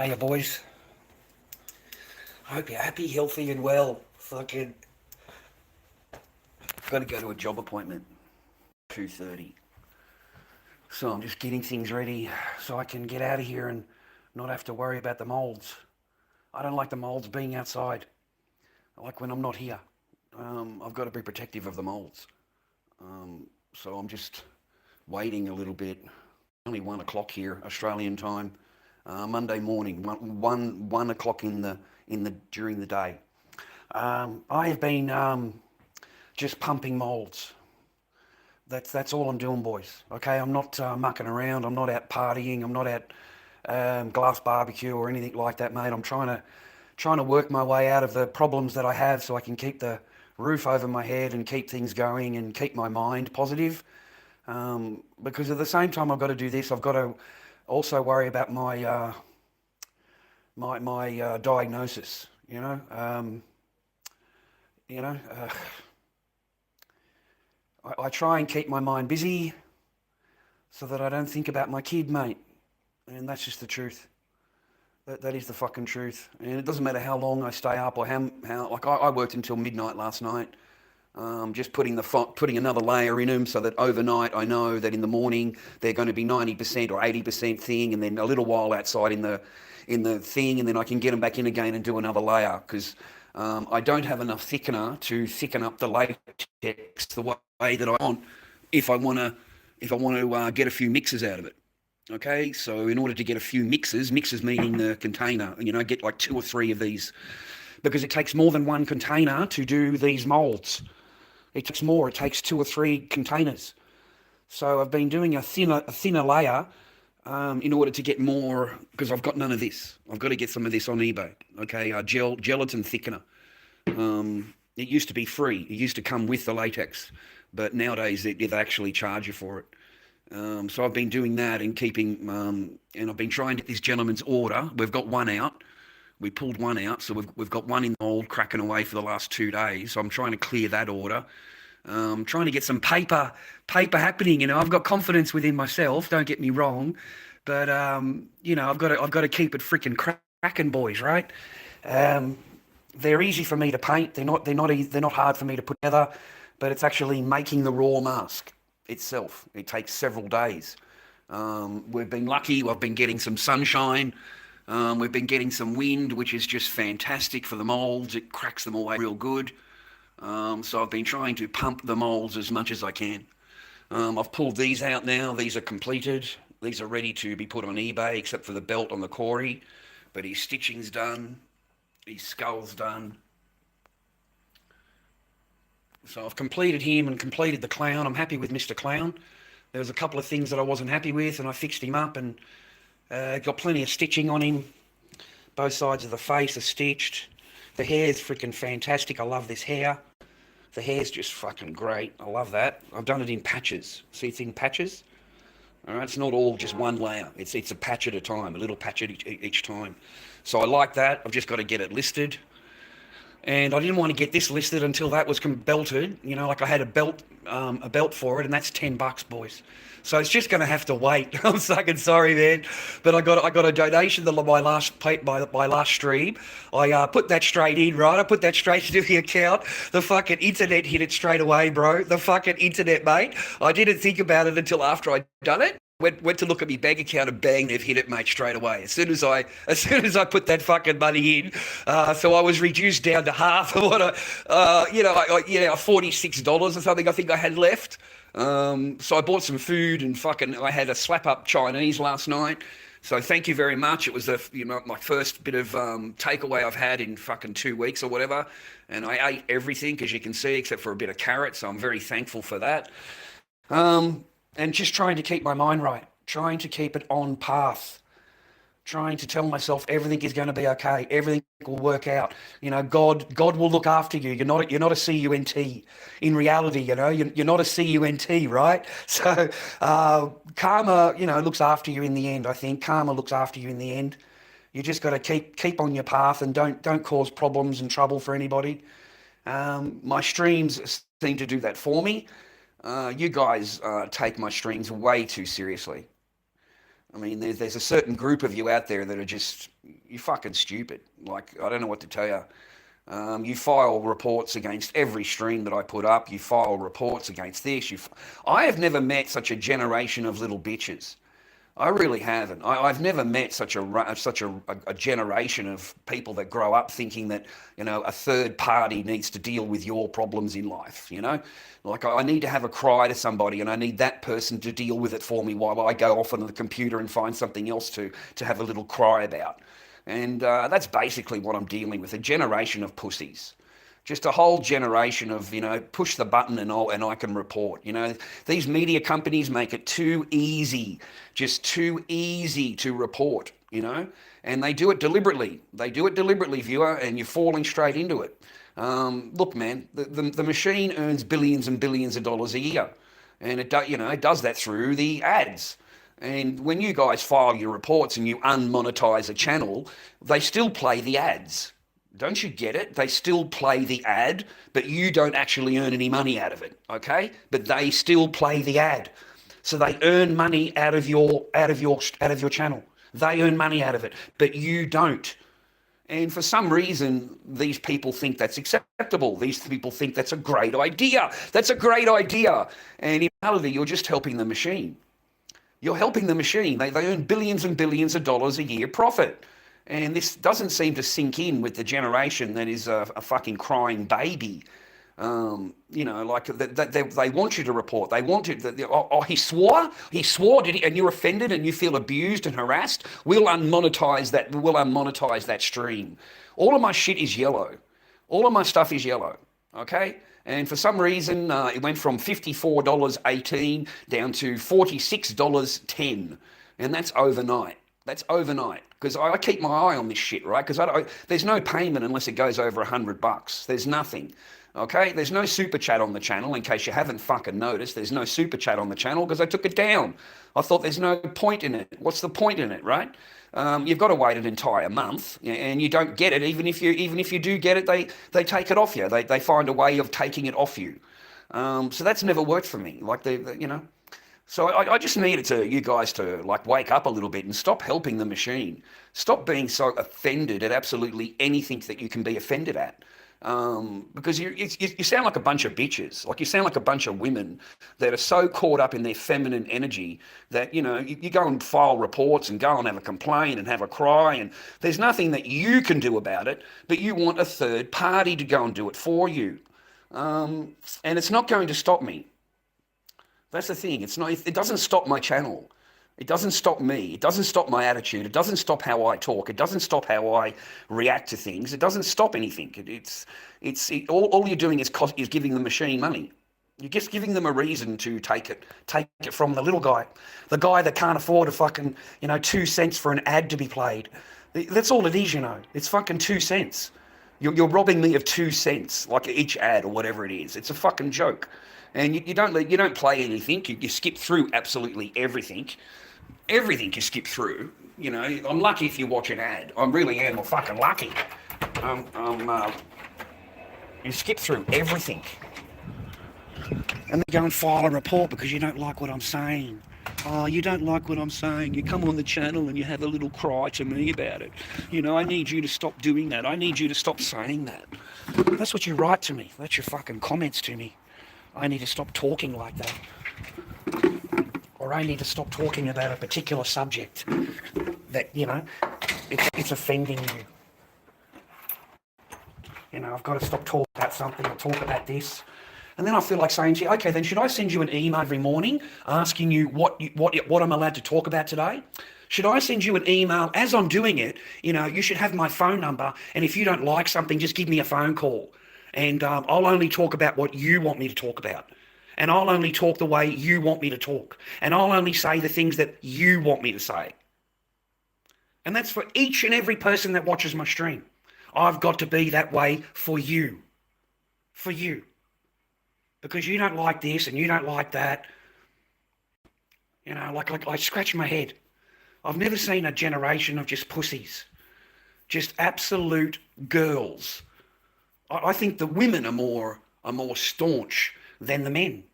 Hey, boys. I hope you're happy, healthy, and well. Fucking got to go to a job appointment. 2:30. So I'm just getting things ready so I can get out of here and not have to worry about the molds. I don't like the molds being outside. I like when I'm not here. I've got to be protective of the molds. So I'm just waiting a little bit. Only 1 o'clock here, Australian time. Monday morning, one o'clock in the during the day. I have been just pumping molds. That's all I'm doing, boys. Okay, I'm not mucking around. I'm not out partying. I'm not at glass barbecue or anything like that, mate. I'm trying to work my way out of the problems that I have so I can keep the roof over my head and keep things going and keep my mind positive. Because at the same time I've got to do this, I've got to also worry about my diagnosis. You know, uh, I try and keep my mind busy so that I don't think about my kid, mate. And that's just the truth. That is the fucking truth. And it doesn't matter how long I stay up or how like I worked until midnight last night. Just putting another layer in them so that overnight I know that in the morning they're going to be 90% or 80% thing, and then a little while outside in the thing, and then I can get them back in again and do another layer because I don't have enough thickener to thicken up the latex the way that I want if I want to get a few mixes out of it. Okay, so in order to get a few mixes meaning the container, get like 2 or 3 of these because it takes more than one container to do these molds. It takes more. It takes 2 or 3 containers. So I've been doing a thinner layer in order to get more because I've got none of this. I've got to get some of this on eBay. Okay, gelatin thickener. It used to be free. It used to come with the latex, but nowadays they actually charge you for it. So I've been doing that and and I've been trying to get this gentleman's order. We've got one out. We pulled one out, so we've got one in the mold cracking away for the last 2 days. So I'm trying to clear that order. Trying to get some paper happening. I've got confidence within myself. Don't get me wrong, but I've got to keep it freaking cracking, boys. Right? They're easy for me to paint. They're not hard for me to put together, but it's actually making the raw mask itself. It takes several days. We've been lucky. I've been getting some sunshine. We've been getting some wind, which is just fantastic for the molds. It cracks them away real good. So I've been trying to pump the molds as much as I can. I've pulled these out now. These are completed. These are ready to be put on eBay, except for the belt on the Corey. But his stitching's done. His skull's done. So I've completed him and completed the clown. I'm happy with Mr. Clown. There was a couple of things that I wasn't happy with, and I fixed him up and got plenty of stitching on him. Both sides of the face are stitched. The hair's freaking fantastic. I love this hair. The hair's just fucking great. I love that. I've done it in patches. See, it's in patches. All right, it's not all just one layer. It's a patch at a time, a little patch at each time. So I like that. I've just got to get it listed. And I didn't want to get this listed until that was belted. Like I had a belt for it, and that's $10, boys. So it's just going to have to wait. I'm fucking sorry, man, but I got a donation to my last stream. I put that straight in, right? I put that straight into the account. The fucking internet hit it straight away, bro. The fucking internet, mate. I didn't think about it until after I'd done it. Went to look at my bank account and bang, they've hit it, mate, straight away. As soon as I put that fucking money in, so I was reduced down to half of what $46 or something I think I had left. So I bought some food and I had a slap up Chinese last night. So thank you very much. It was my first bit of takeaway I've had in fucking 2 weeks or whatever, and I ate everything, as you can see, except for a bit of carrot. So I'm very thankful for that. And just trying to keep my mind right, trying to keep it on path, trying to tell myself everything is going to be okay, everything will work out. God will look after you. You're not a CUNT. In reality, you're not a CUNT, right? So karma, looks after you in the end. I think karma looks after you in the end. You just got to keep on your path and don't cause problems and trouble for anybody. My streams seem to do that for me. You guys take my streams way too seriously. I mean, there's a certain group of you out there that are just, you fucking stupid. Like, I don't know what to tell you. You file reports against every stream that I put up. You file reports against this. I have never met such a generation of little bitches. I really haven't. I've never met such a generation of people that grow up thinking that, you know, a third party needs to deal with your problems in life. You know, like I need to have a cry to somebody, and I need that person to deal with it for me while I go off on the computer and find something else to have a little cry about. And that's basically what I'm dealing with, a generation of pussies. Just a whole generation of, you know, push the button and I can report. You know, these media companies make it too easy, just too easy to report, you know, and they do it deliberately. They do it deliberately, viewer, and you're falling straight into it. Look, man, the machine earns billions and billions of dollars a year, and it does that through the ads. And when you guys file your reports and you unmonetize a channel, they still play the ads. Don't you get it? They still play the ad, but you don't actually earn any money out of it, okay? But they still play the ad. So they earn money out of your channel. They earn money out of it, but you don't. And for some reason, these people think that's acceptable. These people think that's a great idea. That's a great idea. And in reality, you're just helping the machine. You're helping the machine. They earn billions and billions of dollars a year profit. And this doesn't seem to sink in with the generation that is a fucking crying baby. You know, like they want you to report. They want it. He swore. He swore. Did he? And you're offended and you feel abused and harassed. We'll unmonetize that. We'll unmonetize that stream. All of my shit is yellow. All of my stuff is yellow. Okay. And for some reason, it went from $54.18 down to $46.10, and that's overnight. That's overnight, because I keep my eye on this shit, right? Because there's no payment unless it goes over $100. There's nothing. Okay, there's no super chat on the channel, in case you haven't fucking noticed. There's no super chat on the channel because I took it down. I thought there's no point in it. What's the point in it, right? You've got to wait an entire month, and you don't get it. Even if you do get it, they take it off you. They find a way of taking it off you. So that's never worked for me. Like you know. So I just needed you guys to like wake up a little bit and stop helping the machine. Stop being so offended at absolutely anything that you can be offended at. Because you sound like a bunch of bitches. Like you sound like a bunch of women that are so caught up in their feminine energy that, you know, you go and file reports and go and have a complaint and have a cry, and there's nothing that you can do about it, but you want a third party to go and do it for you. And it's not going to stop me. That's the thing. It doesn't stop my channel. It doesn't stop me. It doesn't stop my attitude. It doesn't stop how I talk. It doesn't stop how I react to things. It doesn't stop anything. All you're doing is giving the machine money. You're just giving them a reason to take it from the little guy, the guy that can't afford a fucking 2 cents for an ad to be played. That's all it is, you know. It's fucking 2 cents. You're robbing me of 2 cents, like each ad or whatever it is. It's a fucking joke. And you don't play anything. You skip through absolutely everything. Everything you skip through. You know, I'm lucky if you watch an ad. I really am. I'm fucking lucky. You skip through everything. And then go and file a report because you don't like what I'm saying. Oh, you don't like what I'm saying. You come on the channel and you have a little cry to me about it. You know, I need you to stop doing that. I need you to stop saying that. That's what you write to me. That's your fucking comments to me. I need to stop talking like that. Or I need to stop talking about a particular subject that, you know, it's offending you. You know, I've got to stop talking about something or talk about this. And then I feel like saying to you, okay, then should I send you an email every morning asking you what I'm allowed to talk about today? Should I send you an email as I'm doing it? You know, you should have my phone number, and if you don't like something, just give me a phone call. And I'll only talk about what you want me to talk about. And I'll only talk the way you want me to talk. And I'll only say the things that you want me to say. And that's for each and every person that watches my stream. I've got to be that way for you. For you. Because you don't like this and you don't like that. You know, like I scratch my head. I've never seen a generation of just pussies. Just absolute girls. I think the women are more staunch than the men.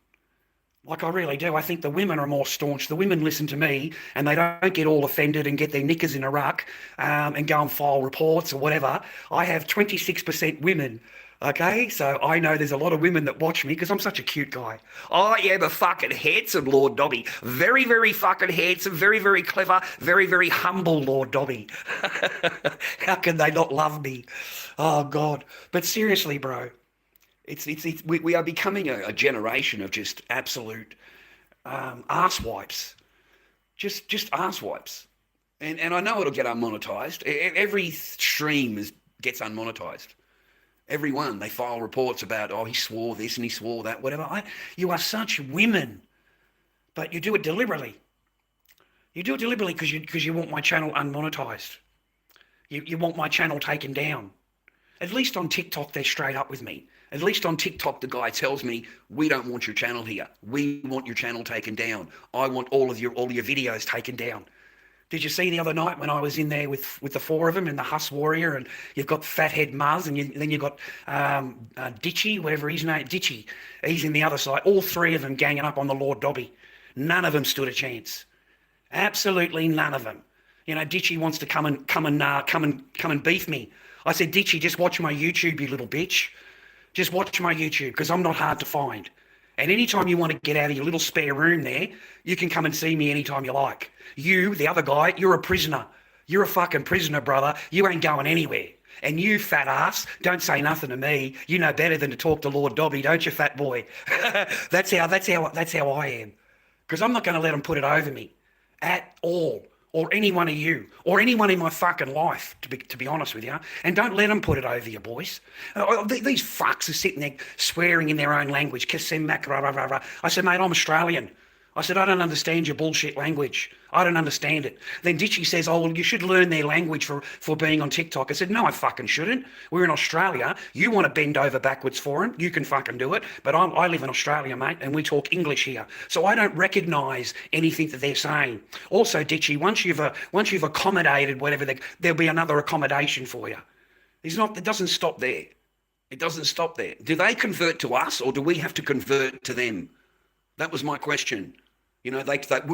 Like, I really do. I think the women are more staunch. The women listen to me and they don't get all offended and get their knickers in a ruck and go and file reports or whatever. I have 26% women. Okay, so I know there's a lot of women that watch me because I'm such a cute guy. I am a fucking handsome Lord Dobby. Very, very fucking handsome, very, very clever, very, very humble Lord Dobby. How can they not love me? Oh, God. But seriously, bro, we are becoming a generation of just absolute arse wipes. Just arse wipes. And I know it'll get unmonetized. Every stream gets unmonetized. Everyone, they file reports about, oh, he swore this and he swore that, whatever. You are such women, but you do it deliberately. You do it deliberately because you want my channel unmonetized. You want my channel taken down. At least on TikTok, they're straight up with me. At least on TikTok, the guy tells me, we don't want your channel here. We want your channel taken down. I want all your videos taken down. Did you see the other night when I was in there with the four of them and the Huss Warrior, and you've got Fathead Muzz, and then you've got Ditchy, whatever his name, Ditchy. He's in the other side. All three of them ganging up on the Lord Dobby. None of them stood a chance. Absolutely none of them. You know, Ditchy wants to come and beef me. I said, Ditchy, just watch my YouTube, you little bitch. Just watch my YouTube because I'm not hard to find. And anytime you want to get out of your little spare room there, you can come and see me anytime you like. You, the other guy, you're a prisoner. You're a fucking prisoner, brother. You ain't going anywhere. And you, fat ass, don't say nothing to me. You know better than to talk to Lord Dobby, don't you, fat boy? That's how I am. Because I'm not going to let them put it over me at all. Or any one of you, or anyone in my fucking life, to be honest with you. And don't let them put it over you, boys. These fucks are sitting there swearing in their own language. I said, mate, I'm Australian. I said, I don't understand your bullshit language. I don't understand it. Then Ditchy says, oh, well, you should learn their language for being on TikTok. I said, no, I fucking shouldn't. We're in Australia. You want to bend over backwards for them? You can fucking do it. But I live in Australia, mate, and we talk English here. So I don't recognise anything that they're saying. Also, Ditchy, once you've accommodated whatever, there'll be another accommodation for you. It doesn't stop there. It doesn't stop there. Do they convert to us, or do we have to convert to them? That was my question. You know,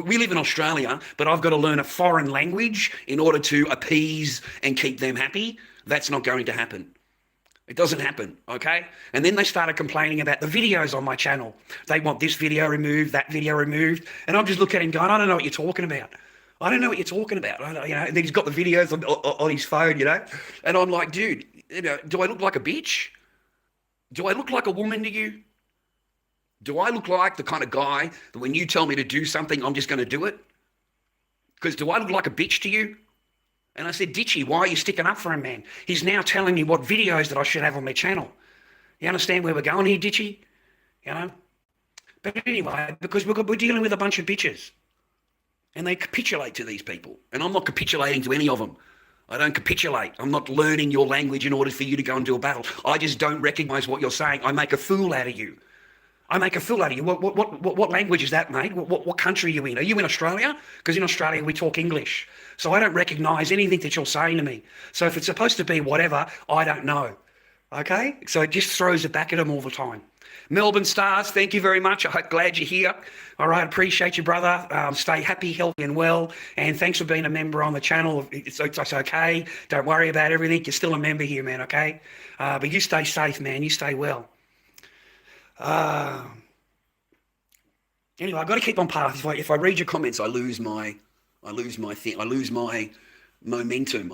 we live in Australia, but I've got to learn a foreign language in order to appease and keep them happy. That's not going to happen. It doesn't happen, okay? And then they started complaining about the videos on my channel. They want this video removed, that video removed. And I'm just looking at him going, I don't know what you're talking about. I don't know what you're talking about. You know, and then he's got the videos on his phone, you know? And I'm like, dude, you know, do I look like a bitch? Do I look like a woman to you? Do I look like the kind of guy that when you tell me to do something, I'm just going to do it? Because do I look like a bitch to you? And I said, Ditchy, why are you sticking up for him, man? He's now telling me what videos that I should have on my channel. You understand where we're going here, Ditchy? You know? But anyway, because we're dealing with a bunch of bitches. And they capitulate to these people. And I'm not capitulating to any of them. I don't capitulate. I'm not learning your language in order for you to go and do a battle. I just don't recognise what you're saying. I make a fool out of you. I make a fool out of you. What language is that, mate? What country are you in? Are you in Australia? Because in Australia we talk English. So I don't recognise anything that you're saying to me. So if it's supposed to be whatever, I don't know. Okay? So it just throws it back at them all the time. Melbourne Stars, thank you very much. I'm glad you're here. All right, appreciate you, brother. Stay happy, healthy and well. And thanks for being a member on the channel. It's okay. Don't worry about everything. You're still a member here, man, okay? But you stay safe, man. You stay well. Anyway, I've got to keep on path. If I read your comments, I lose my momentum.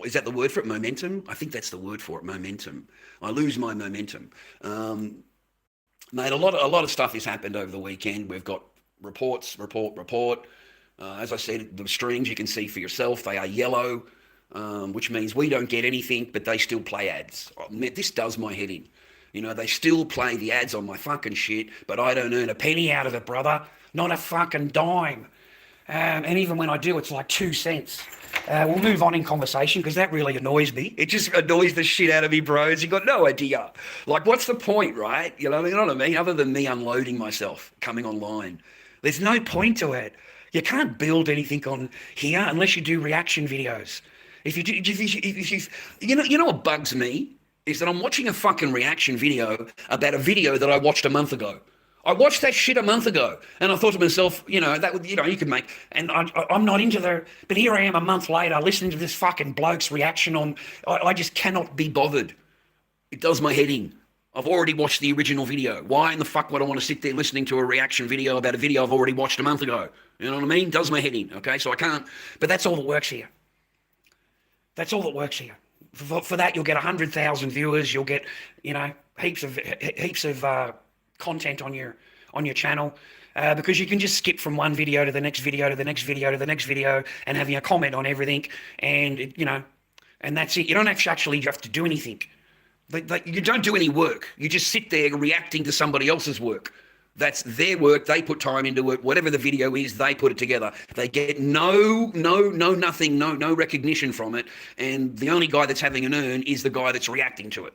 Is that the word for it? Momentum? I think that's the word for it. Momentum. I lose my momentum. Mate, a lot of stuff has happened over the weekend. We've got report. As I said, the streams you can see for yourself, they are yellow, which means we don't get anything, but they still play ads. This does my head in. You know, they still play the ads on my fucking shit, but I don't earn a penny out of it, brother. Not a fucking dime. And even when I do, it's like 2 cents. We'll move on in conversation because that really annoys me. It just annoys the shit out of me, bros. You got no idea. Like, what's the point, right? You know what I mean? Other than me unloading myself, coming online. There's no point to it. You can't build anything on here unless you do reaction videos. If you know what bugs me? Is that I'm watching a fucking reaction video about a video that I watched a month ago. I watched that shit a month ago, and I thought to myself, that would, you could make. And I'm not into but here I am a month later, listening to this fucking bloke's reaction on. I just cannot be bothered. It does my head in. I've already watched the original video. Why in the fuck would I want to sit there listening to a reaction video about a video I've already watched a month ago? You know what I mean? Does my head in. Okay, so I can't. But that's all that works here. That's all that works here. For that, you'll get 100,000 viewers. You'll get, heaps of content on your channel, because you can just skip from one video to the next video to the next video to the next video and having a comment on everything, and and that's it. You don't actually have to do anything. You don't do any work. You just sit there reacting to somebody else's work. That's their work. They put time into it. Whatever the video is, they put it together. They get no nothing, no recognition from it. And the only guy that's having an earn is the guy that's reacting to it.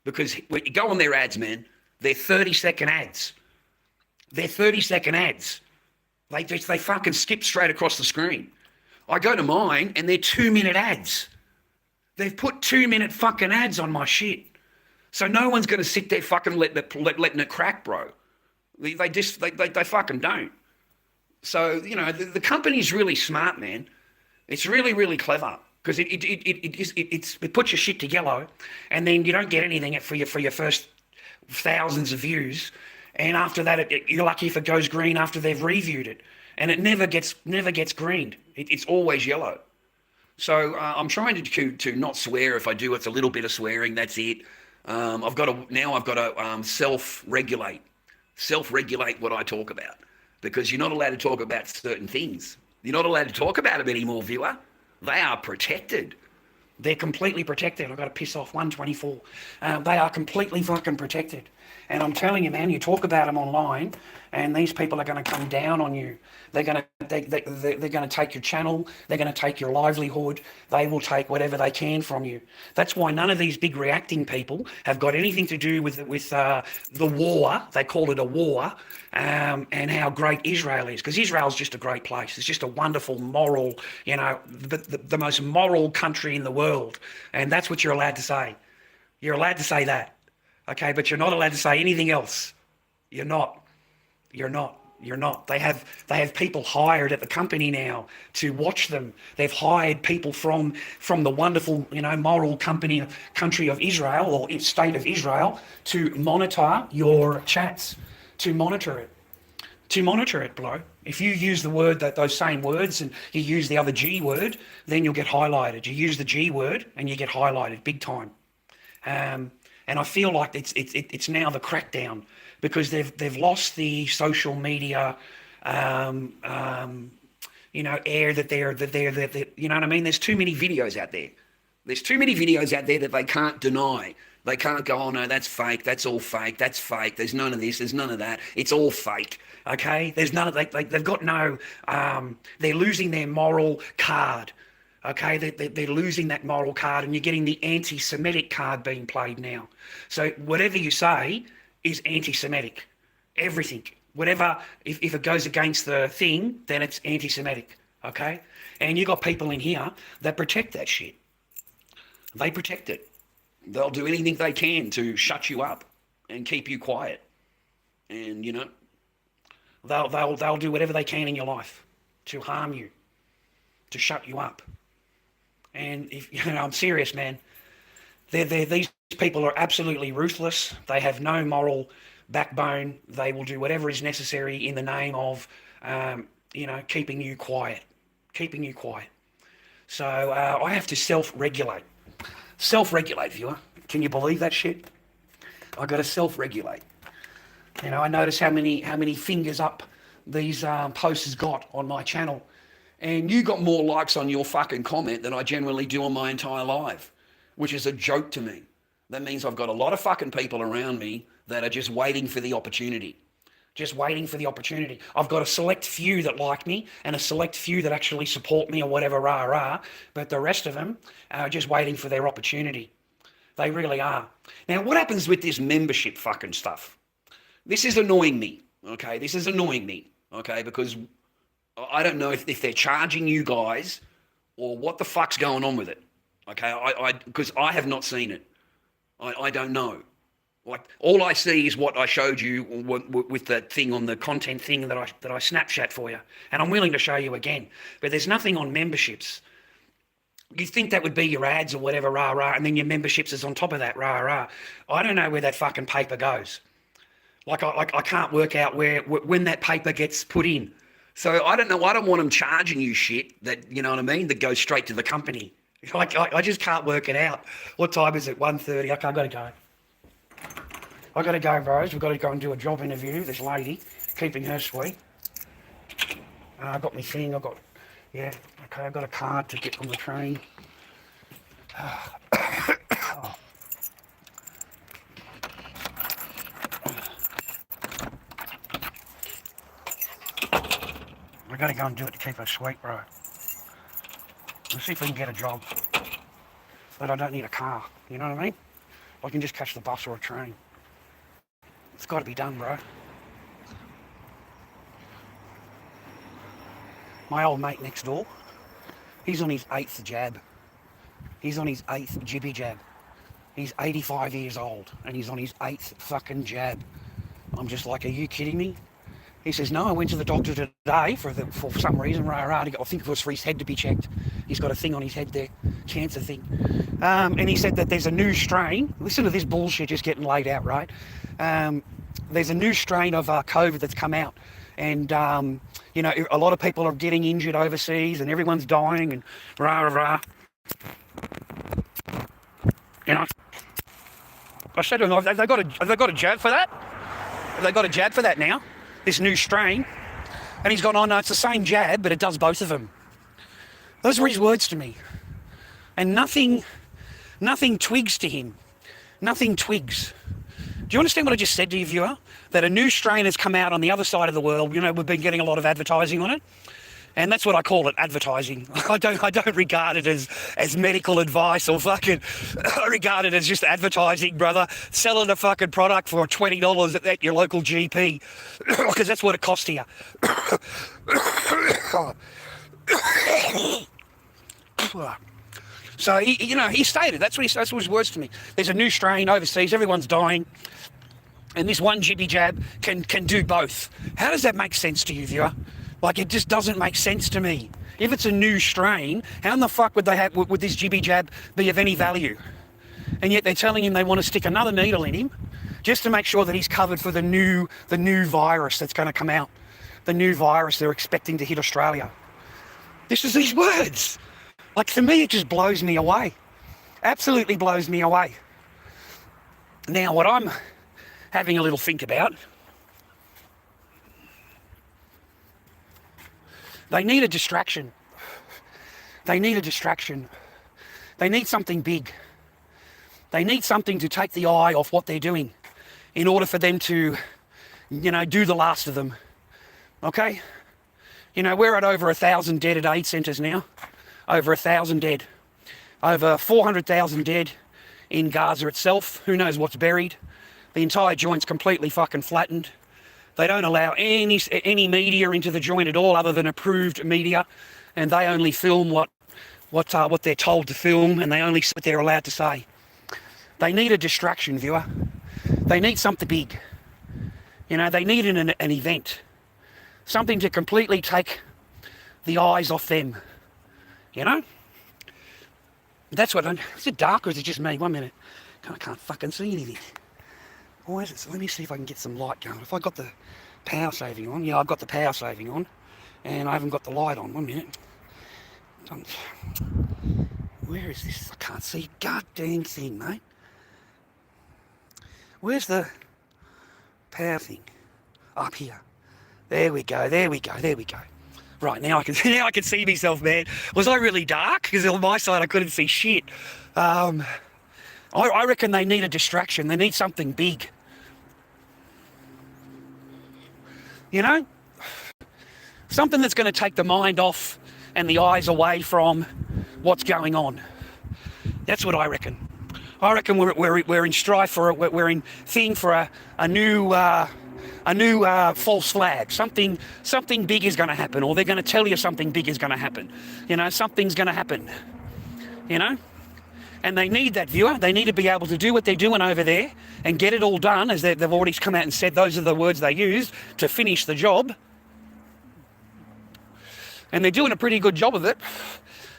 Because when you go on their ads, man, they're 30-second ads. They're 30-second ads. They fucking skip straight across the screen. I go to mine and they're 2-minute ads. They've put 2-minute fucking ads on my shit. So no one's going to sit there fucking letting it crack, bro. They fucking don't. So, the company's really smart, man. It's really, really clever, because it puts your shit to yellow, and then you don't get anything for your first thousands of views. And after that, you're lucky if it goes green after they've reviewed it. And it never gets greened. It's always yellow. So I'm trying to not swear. If I do, it's a little bit of swearing. That's it. I've got to self-regulate what I talk about, because you're not allowed to talk about certain things. You're not allowed to talk about them anymore, viewer. They are protected. They're completely protected. I've got to piss off 124. They are completely fucking protected. And I'm telling you, man, you talk about them online, and these people are going to come down on you. They're going to take your channel. They're going to take your livelihood. They will take whatever they can from you. That's why none of these big reacting people have got anything to do with the war. They call it a war, and how great Israel is, because Israel's just a great place. It's just a wonderful, moral, the most moral country in the world, and that's what you're allowed to say. You're allowed to say that. Okay, but you're not allowed to say anything else. You're not. They have people hired at the company now to watch them. They've hired people from the wonderful, moral country of Israel, or state of Israel, to monitor your chats, to monitor it, bro. If you use those same words, and you use the other G word, then you'll get highlighted. You use the G word and you get highlighted big time. And I feel like it's now the crackdown, because they've lost the social media, air that they're you know what I mean? There's too many videos out there. There's too many videos out there that they can't deny. They can't go, oh no, that's fake. That's all fake. That's fake. There's none of this. There's none of that. It's all fake. Okay? There's none of they've got no. They're losing their moral card. Okay, they're losing that moral card, and you're getting the anti-Semitic card being played now. So whatever you say is anti-Semitic. Everything. Whatever, if it goes against the thing, then it's anti-Semitic. Okay? And you got people in here that protect that shit. They protect it. They'll do anything they can to shut you up and keep you quiet. And, they'll do whatever they can in your life to harm you, to shut you up. And I'm serious, man. These people are absolutely ruthless. They have no moral backbone. They will do whatever is necessary in the name of, keeping you quiet. So I have to self-regulate. Self-regulate, viewer. Can you believe that shit? I got to self-regulate. I notice how many fingers up these posts got on my channel. And you got more likes on your fucking comment than I generally do on my entire live, which is a joke to me. That means I've got a lot of fucking people around me that are just waiting for the opportunity. I've got a select few that like me and a select few that actually support me or whatever, but the rest of them are just waiting for their opportunity. They really are. Now, what happens with this membership fucking stuff? This is annoying me, okay? Because I don't know if they're charging you guys or what the fuck's going on with it. Okay, because I have not seen it. I don't know. Like, all I see is what I showed you with that thing on the content thing that I Snapchat for you, and I'm willing to show you again. But there's nothing on memberships. You think that would be your ads or whatever, rah rah, and then your memberships is on top of that, rah rah. I don't know where that fucking paper goes. Like I can't work out when that paper gets put in. So I don't know. I don't want them charging you shit that, you know what I mean, that goes straight to the company. I just can't work it out. What time is it? 1:30. Okay, I've got to go. I got to go, bros. We've got to go and do a job interview. This lady, keeping her sweet. I got my thing. Yeah. Okay, I've got a card to get on the train. Oh. I got to go and do it to keep her sweet, bro. Let's see if we can get a job. But I don't need a car. You know what I mean? I can just catch the bus or a train. It's got to be done, bro. My old mate next door, he's on his 8th jab. He's on his 8th jibby jab. He's 85 years old and he's on his 8th fucking jab. I'm just like, are you kidding me? He says, no, I went to the doctor today for some reason, I think it was for his head to be checked. He's got a thing on his head there, cancer thing. And he said that there's a new strain. Listen to this bullshit just getting laid out, right? There's a new strain of COVID that's come out. And, you know, a lot of people are getting injured overseas and everyone's dying and rah, rah, rah. You know, I said to him, have they got a jab for that? Have they got a jab for that now? This new strain? And he's gone, oh no, it's the same jab, but it does both of them. Those were his words to me. And nothing twigs to him. Nothing twigs. Do you understand what I just said to you, viewer? That a new strain has come out on the other side of the world. You know, we've been getting a lot of advertising on it. And that's what I call it, advertising. I don't regard it as medical advice or fucking... I regard it as just advertising, brother. Selling a fucking product for $20 at your local GP. Because that's what it costs here. So, he stated, that's what his words to me. There's a new strain overseas, everyone's dying. And this one jibby jab can do both. How does that make sense to you, viewer? Like, it just doesn't make sense to me. If it's a new strain, how in the fuck would this jibby jab be of any value? And yet they're telling him they want to stick another needle in him just to make sure that he's covered for the new virus that's going to come out. The new virus they're expecting to hit Australia. This is his words. Like, for me, it just blows me away. Absolutely blows me away. Now, what I'm having a little think about, they need a distraction. They need a distraction. They need something big. They need something to take the eye off what they're doing in order for them to, do the last of them. Okay? We're at over 1,000 dead at aid centres now. Over 1,000 dead. Over 400,000 dead in Gaza itself. Who knows what's buried? The entire joint's completely fucking flattened. They don't allow any media into the joint at all other than approved media, and they only film what they're told to film, and they only say what they're allowed to say. They need a distraction, viewer. They need something big. They need an event. Something to completely take the eyes off them. That's what is it dark or is it just me? 1 minute. I can't fucking see anything. Why is it? So let me see if I can get some light going. If I got the power saving on. Yeah, I've got the power saving on. And I haven't got the light on. 1 minute. Where is this? I can't see a goddamn thing, mate. Where's the power thing? Up here. There we go. Right, now I can see myself, man. Was I really dark? Because on my side I couldn't see shit. I reckon they need a distraction. They need something big. Something that's going to take the mind off and the eyes away from what's going on. That's what I reckon. I reckon we're in strife for it. We're in thing for a new false flag. Something big is going to happen, or they're going to tell you something big is going to happen. Something's going to happen. And And they need that viewer. They need to be able to do what they're doing over there and get it all done, as they've already come out and said those are the words they used to finish the job. And they're doing a pretty good job of it,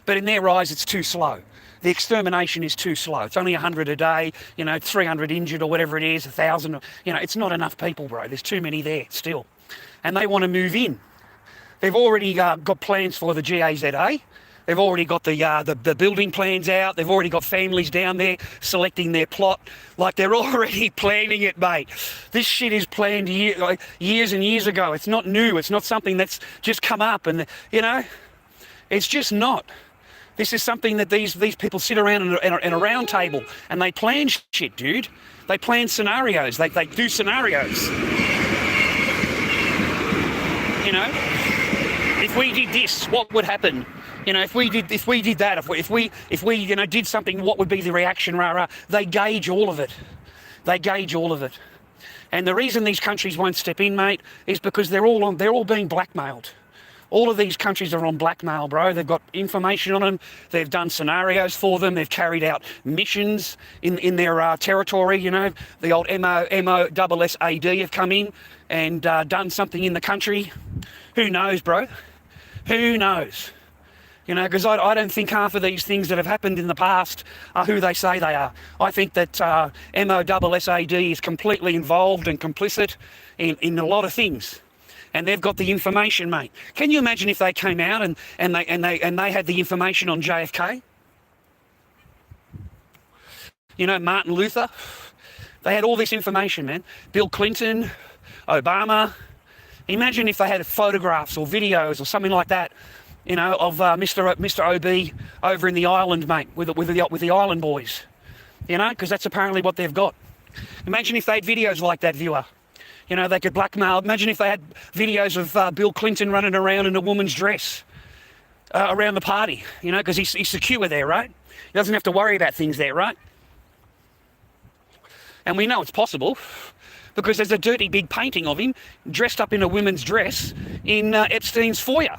but in their eyes it's too slow. The extermination is too slow. It's only 100 a day, 300 injured or whatever it is, 1,000, it's not enough people, bro. There's too many there still. And they want to move in. They've already got plans for the GAZA. They've already got the building plans out. They've already got families down there selecting their plot. Like, they're already planning it, mate. This shit is planned years and years ago. It's not new. It's not something that's just come up and, it's just not. This is something that these people sit around in a round table and they plan shit, dude. They plan scenarios. They do scenarios. If we did this, what would happen? If we did that, if we did something, what would be the reaction? Rah rah. They gauge all of it. And the reason these countries won't step in, mate, is because they're all being blackmailed. All of these countries are on blackmail, bro. They've got information on them. They've done scenarios for them. They've carried out missions in their territory. The old MOSSAD have come in and done something in the country. Who knows, bro? Who knows? Because I don't think half of these things that have happened in the past are who they say they are. I think that MOSSAD is completely involved and complicit in a lot of things. And they've got the information, mate. Can you imagine if they came out and they had the information on JFK? Martin Luther. They had all this information, man. Bill Clinton, Obama. Imagine if they had photographs or videos or something like that, of Mr. OB over in the island, mate, with the island boys. Because that's apparently what they've got. Imagine if they had videos like that, viewer. They could blackmail. Imagine if they had videos of Bill Clinton running around in a woman's dress around the party, because he's secure there, right? He doesn't have to worry about things there, right? And we know it's possible because there's a dirty big painting of him dressed up in a woman's dress in Epstein's foyer.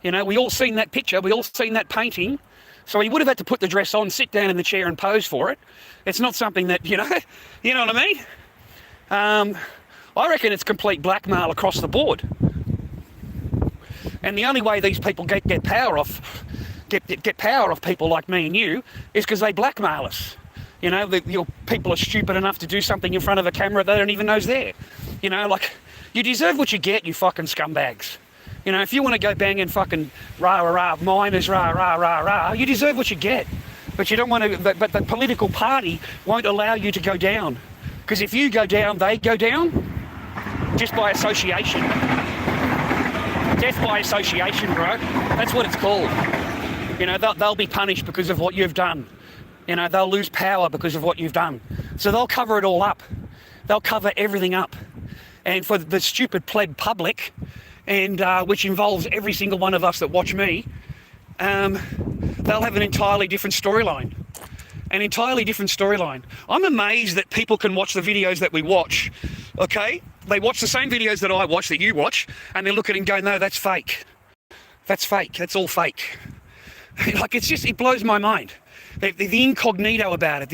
We all seen that picture. We all seen that painting. So he would have had to put the dress on, sit down in the chair and pose for it. It's not something that, you know what I mean? I reckon it's complete blackmail across the board. And the only way these people get power off people like me and you is because they blackmail us. Your people are stupid enough to do something in front of a camera they don't even know's there. You deserve what you get, you fucking scumbags. If you want to go banging fucking rah rah rah miners rah rah rah rah, you deserve what you get. But you don't want to. But the political party won't allow you to go down, because if you go down, they go down, just by association. Death by association, bro. That's what it's called. They'll be punished because of what you've done. They'll lose power because of what you've done. So they'll cover it all up. They'll cover everything up. And for the stupid pleb public, and which involves every single one of us that watch me, they'll have an entirely different storyline. An entirely different storyline. I'm amazed that people can watch the videos that we watch, okay? They watch the same videos that I watch, that you watch, and they look at it and go, no, that's fake. That's fake. That's all fake. It blows my mind. The incognito about it,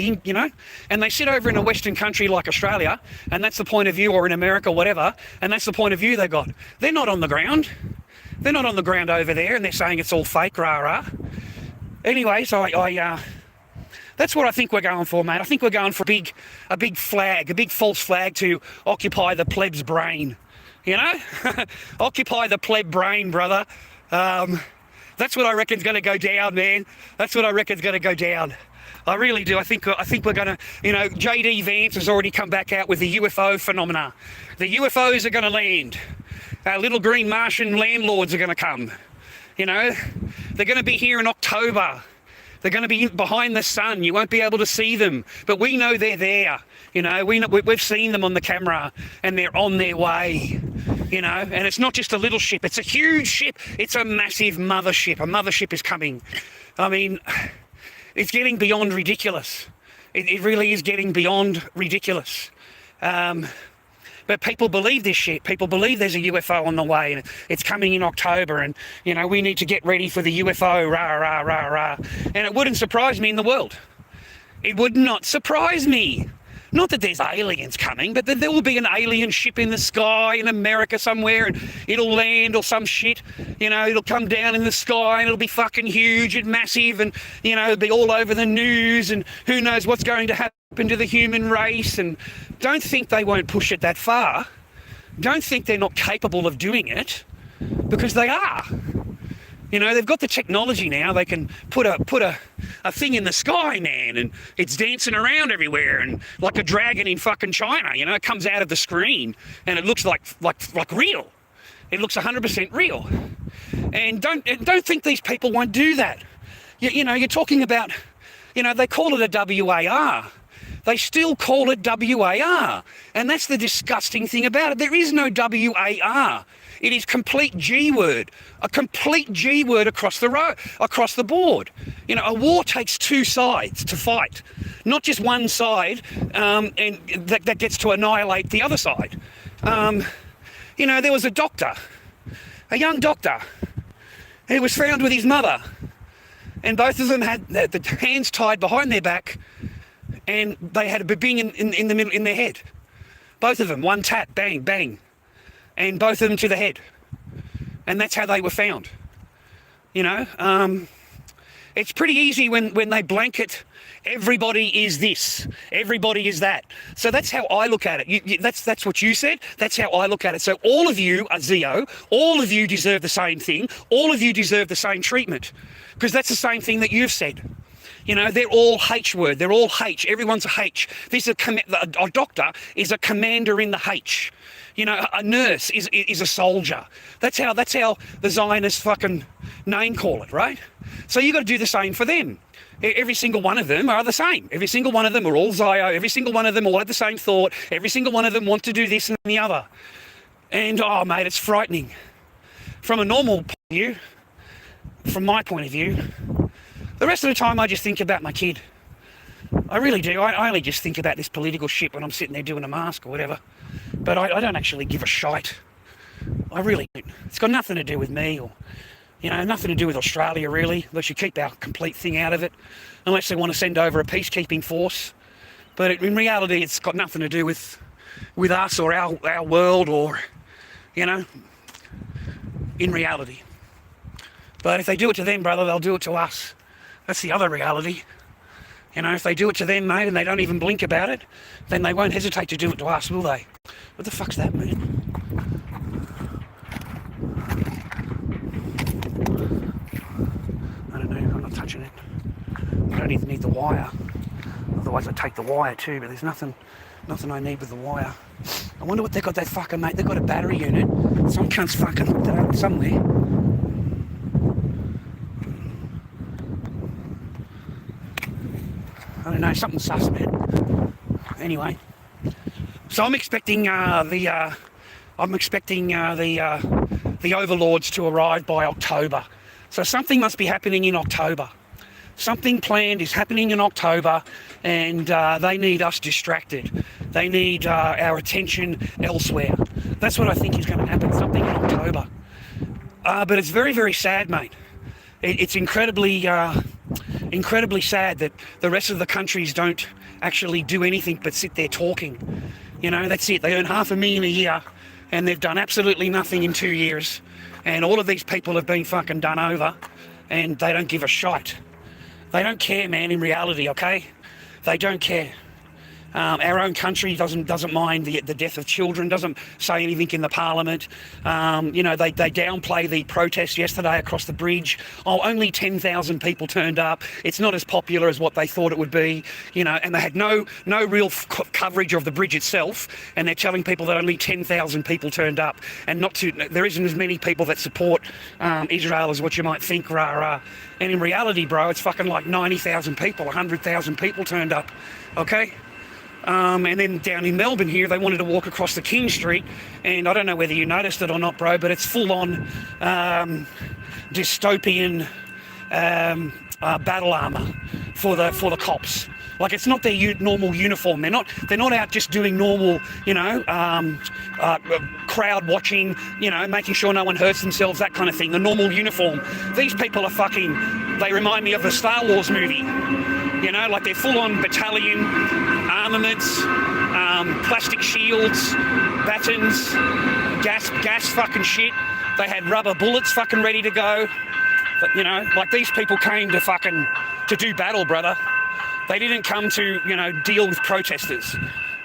and they sit over in a Western country like Australia, and that's the point of view, or in America, whatever, and that's the point of view they got. They're not on the ground. They're not on the ground over there, and they're saying it's all fake, rah-rah. Anyway, so that's what I think we're going for, mate. I think we're going for a big flag, a big false flag to occupy the pleb's brain, Occupy the pleb brain, brother. That's what I reckon's going to go down, man. That's what I reckon's going to go down. I really do. I think we're going to, JD Vance has already come back out with the UFO phenomena. The UFOs are going to land. Our little green Martian landlords are going to come. They're going to be here in October. They're going to be behind the sun. You won't be able to see them, but we know they're there. We've seen them on the camera, and they're on their way. And it's not just a little ship, it's a huge ship. It's a massive mothership. A mothership is coming. I mean, it's getting beyond ridiculous. It really is getting beyond ridiculous. But people believe this shit. People believe there's a UFO on the way, and it's coming in October, and, we need to get ready for the UFO, rah, rah, rah, rah. And it wouldn't surprise me in the world. It would not surprise me. Not that there's aliens coming, but that there will be an alien ship in the sky in America somewhere, and it'll land or some shit. You know, it'll come down in the sky and it'll be fucking huge and massive, and, you know, it'll be all over the news, and who knows what's going to happen to the human race. And don't think they won't push it that far. Don't think they're not capable of doing it, because they are. You know, they've got the technology now. They can put a thing in the sky, man, and it's dancing around everywhere, and like a dragon in fucking China. You know, it comes out of the screen and it looks like real. It looks 100% real. And don't think these people won't do that. You know, you're talking about, you know, they call it a WAR. They still call it WAR, and that's the disgusting thing about it. There is no WAR. It is complete G word, a complete G word across the board. You know, a war takes two sides to fight, not just one side, and that gets to annihilate the other side. You know, there was a doctor, a young doctor, who was found with his mother, and both of them had the hands tied behind their back, and they had a babying in the middle, in their head. Both of them, one tap, bang, bang, and both of them to the head. And that's how they were found. You know, it's pretty easy when they blanket, everybody is this, everybody is that. So that's how I look at it. That's what you said. That's how I look at it. So all of you are Zeo. All of you deserve the same thing. All of you deserve the same treatment, because that's the same thing that you've said. You know, they're all H word. They're all H. Everyone's a H. This is a doctor is a commander in the H. You know, a nurse is a soldier. That's how the Zionist fucking name call it, right? So you got to do the same for them. Every single one of them are the same. Every single one of them are all Zio. Every single one of them all have the same thought. Every single one of them want to do this and the other. And, oh, mate, it's frightening. From a normal point of view, from my point of view, the rest of the time I just think about my kid. I really do. I only just think about this political shit when I'm sitting there doing a mask or whatever. But I don't actually give a shite. I really don't. It's got nothing to do with me, or, you know, nothing to do with Australia, really. They should keep our complete thing out of it, unless they want to send over a peacekeeping force. But in reality, it's got nothing to do with us or our world, or, you know, in reality. But if they do it to them, brother, they'll do it to us. That's the other reality. You know, if they do it to them, mate, and they don't even blink about it, then they won't hesitate to do it to us, will they? What the fuck's that, man? I don't know, I'm not touching it. I don't even need the wire. Otherwise I'd take the wire too, but there's nothing I need with the wire. I wonder what they've got that fucking, mate. They've got a battery unit. Some cunt's fucking hooked it up somewhere. I don't know, something sus, man. Anyway, so I'm expecting the overlords to arrive by October. So something must be happening in October. Something planned is happening in October, and they need us distracted. They need our attention elsewhere. That's what I think is going to happen. Something in October. But it's very, very sad, mate. It's incredibly sad that the rest of the countries don't actually do anything but sit there talking. You know, that's it. They earn $500,000 a year, and they've done absolutely nothing in 2 years. And all of these people have been fucking done over, and they don't give a shite. They don't care, man, in reality, okay? They don't care. Our own country doesn't mind the death of children, doesn't say anything in the parliament. You know, they downplay the protest yesterday across the bridge. Oh, only 10,000 people turned up. It's not as popular as what they thought it would be. You know, and they had no real coverage of the bridge itself. And they're telling people that only 10,000 people turned up, and there isn't as many people that support Israel as what you might think. Rah. And in reality, bro, it's fucking like 90,000 people, 100,000 people turned up. Okay. And then down in Melbourne here, they wanted to walk across the King Street, and I don't know whether you noticed it or not, bro, but it's full-on dystopian battle armour for the cops. Like, it's not their normal uniform. They're not out just doing normal, you know, crowd watching, you know, making sure no one hurts themselves, that kind of thing. The normal uniform. These people are fucking They remind me of the Star Wars movie. You know, like they're full-on battalion, armaments, plastic shields, batons, gas fucking shit. They had rubber bullets fucking ready to go. But, you know, like these people came to do battle, brother. They didn't come to, you know, deal with protesters.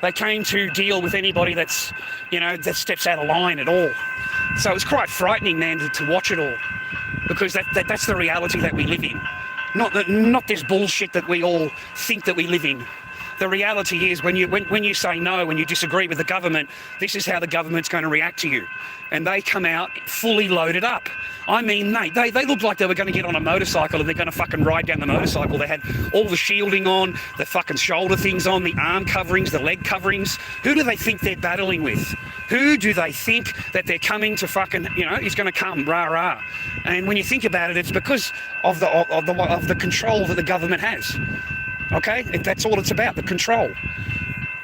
They came to deal with anybody that's, you know, that steps out of line at all. So it's quite frightening, man, to watch it all, because that's the reality that we live in. Not this bullshit that we all think that we live in. The reality is when you say no, when you disagree with the government, this is how the government's going to react to you. And they come out fully loaded up. I mean, they looked like they were going to get on a motorcycle and they're going to fucking ride down the motorcycle. They had all the shielding on, the fucking shoulder things on, the arm coverings, the leg coverings. Who do they think they're battling with? Who do they think that they're coming to fucking, you know, is going to come, rah rah. And when you think about it, it's because of the control that the government has. Okay, that's all it's about, the control.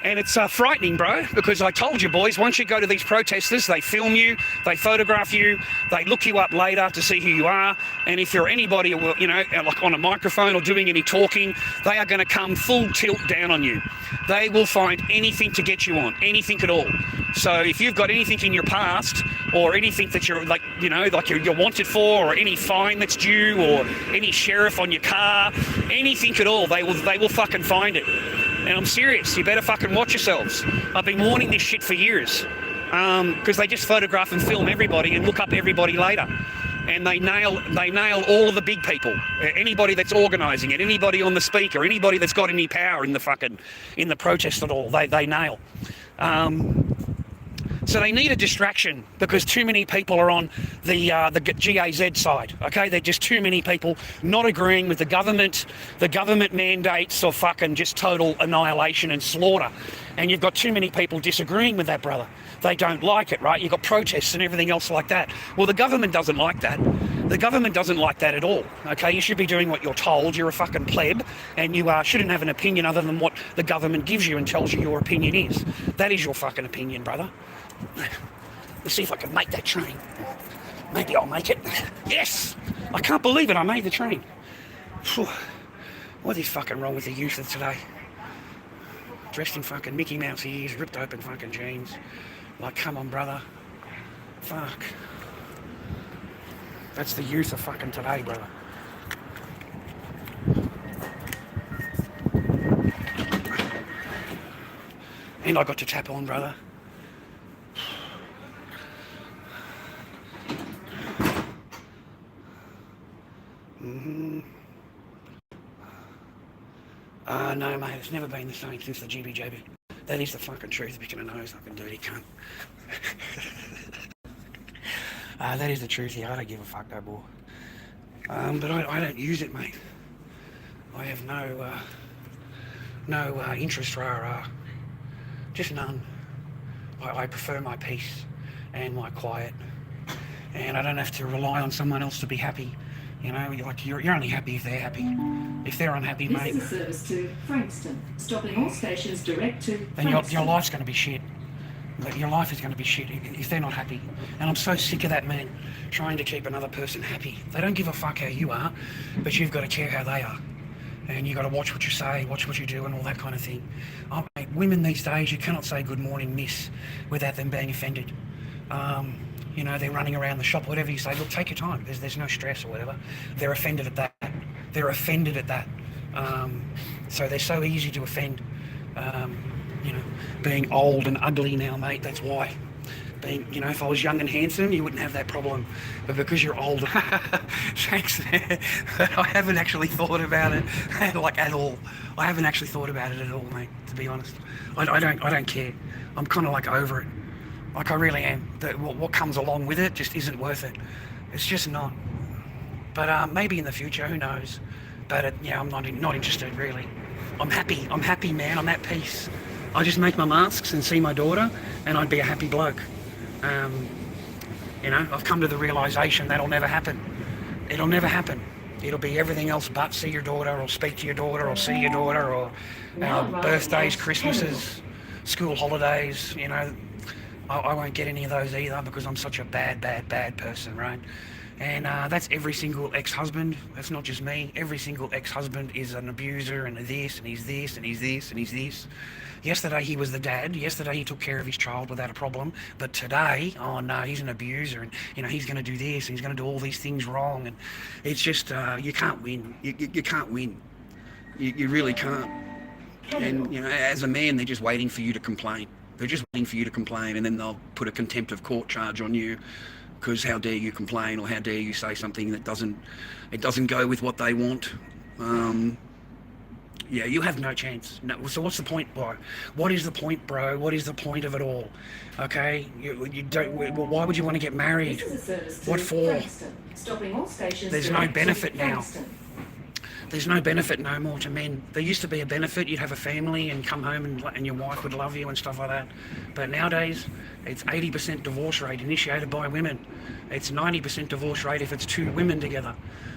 And it's frightening, bro, because I told you, boys, once you go to these protesters, they film you, they photograph you, they look you up later to see who you are, and if you're anybody, you know, like on a microphone or doing any talking, they are going to come full tilt down on you. They will find anything to get you on, anything at all. So if you've got anything in your past, or anything that you're like, you know, like you're wanted for, or any fine that's due, or any sheriff on your car, anything at all, they will fucking find it. And I'm serious, you better fucking watch yourselves. I've been warning this shit for years, because they just photograph and film everybody and look up everybody later. And they nail all of the big people, anybody that's organising it, anybody on the speaker, anybody that's got any power in the protest at all, they nail. So they need a distraction, because too many people are on the GAZ side, okay? They're just too many people not agreeing with the government mandates, or fucking just total annihilation and slaughter. And you've got too many people disagreeing with that, brother. They don't like it, right? You've got protests and everything else like that. Well, the government doesn't like that. The government doesn't like that at all, okay? You should be doing what you're told. You're a fucking pleb, and you shouldn't have an opinion other than what the government gives you and tells you your opinion is. That is your fucking opinion, brother. Let's see if I can make that train. Maybe I'll make it. Yes! I can't believe it, I made the train. Whew. What is fucking wrong with the youth of today? Dressed in fucking Mickey Mouse ears, ripped open fucking jeans. Like, come on, brother. Fuck. That's the youth of fucking today, brother. And I got to tap on, brother. No, mate, it's never been the same since the GBJB. That is the fucking truth, picking a nose, fucking dirty cunt. That is the truth, yeah, I don't give a fuck, no more. But I don't use it, mate. I have no interest, just none. I prefer my peace and my quiet, and I don't have to rely on someone else to be happy. You know, you're only happy if they're happy. If they're unhappy, mate, this is a service to Frankston, stopping all stations direct to then your life's going to be shit. Your life is going to be shit if they're not happy. And I'm so sick of that, man, trying to keep another person happy. They don't give a fuck how you are, but you've got to care how they are. And you've got to watch what you say, watch what you do, and all that kind of thing. Oh, mate, women these days, you cannot say good morning, miss, without them being offended. You know, they're running around the shop, whatever you say, look, take your time. There's no stress or whatever. They're offended at that. They're offended at that. So they're so easy to offend. You know, being old and ugly now, mate, that's why. You know, if I was young and handsome, you wouldn't have that problem. But because you're old, thanks, man. I haven't actually thought about it, like, at all. I haven't actually thought about it at all, mate, to be honest. I don't care. I'm kind of like over it. Like, I really am. What comes along with it just isn't worth it. It's just not. But maybe in the future, who knows? But yeah, I'm not interested, really. I'm happy, man. I'm at peace. I just make my masks and see my daughter, and I'd be a happy bloke. You know, I've come to the realisation that'll never happen. It'll never happen. It'll be everything else but see your daughter, or speak to your daughter, or see your daughter, or birthdays, Christmases, school holidays, you know. I won't get any of those either, because I'm such a bad person, right? And that's every single ex-husband. That's not just me. Every single ex-husband is an abuser, and this, and he's this, and he's this, and he's this. Yesterday he was the dad. Yesterday he took care of his child without a problem. But today, oh no, he's an abuser, and he's going to do this, and he's going to do all these things wrong. And it's just you can't win. You can't win. You really can't. And as a man, they're just waiting for you to complain. They're just waiting for you to complain, and then they'll put a contempt of court charge on you. Because how dare you complain, or how dare you say something that doesn't go with what they want. You have no chance. No, so what's the point, bro? What is the point, bro? What is the point of it all? Okay, you don't. Well, why would you want to get married? What for? Stopping all stations. There's no benefit now. Frankston. There's no benefit no more to men. There used to be a benefit. You'd have a family and come home and your wife would love you and stuff like that. But nowadays, it's 80% divorce rate initiated by women. It's 90% divorce rate if it's two women together.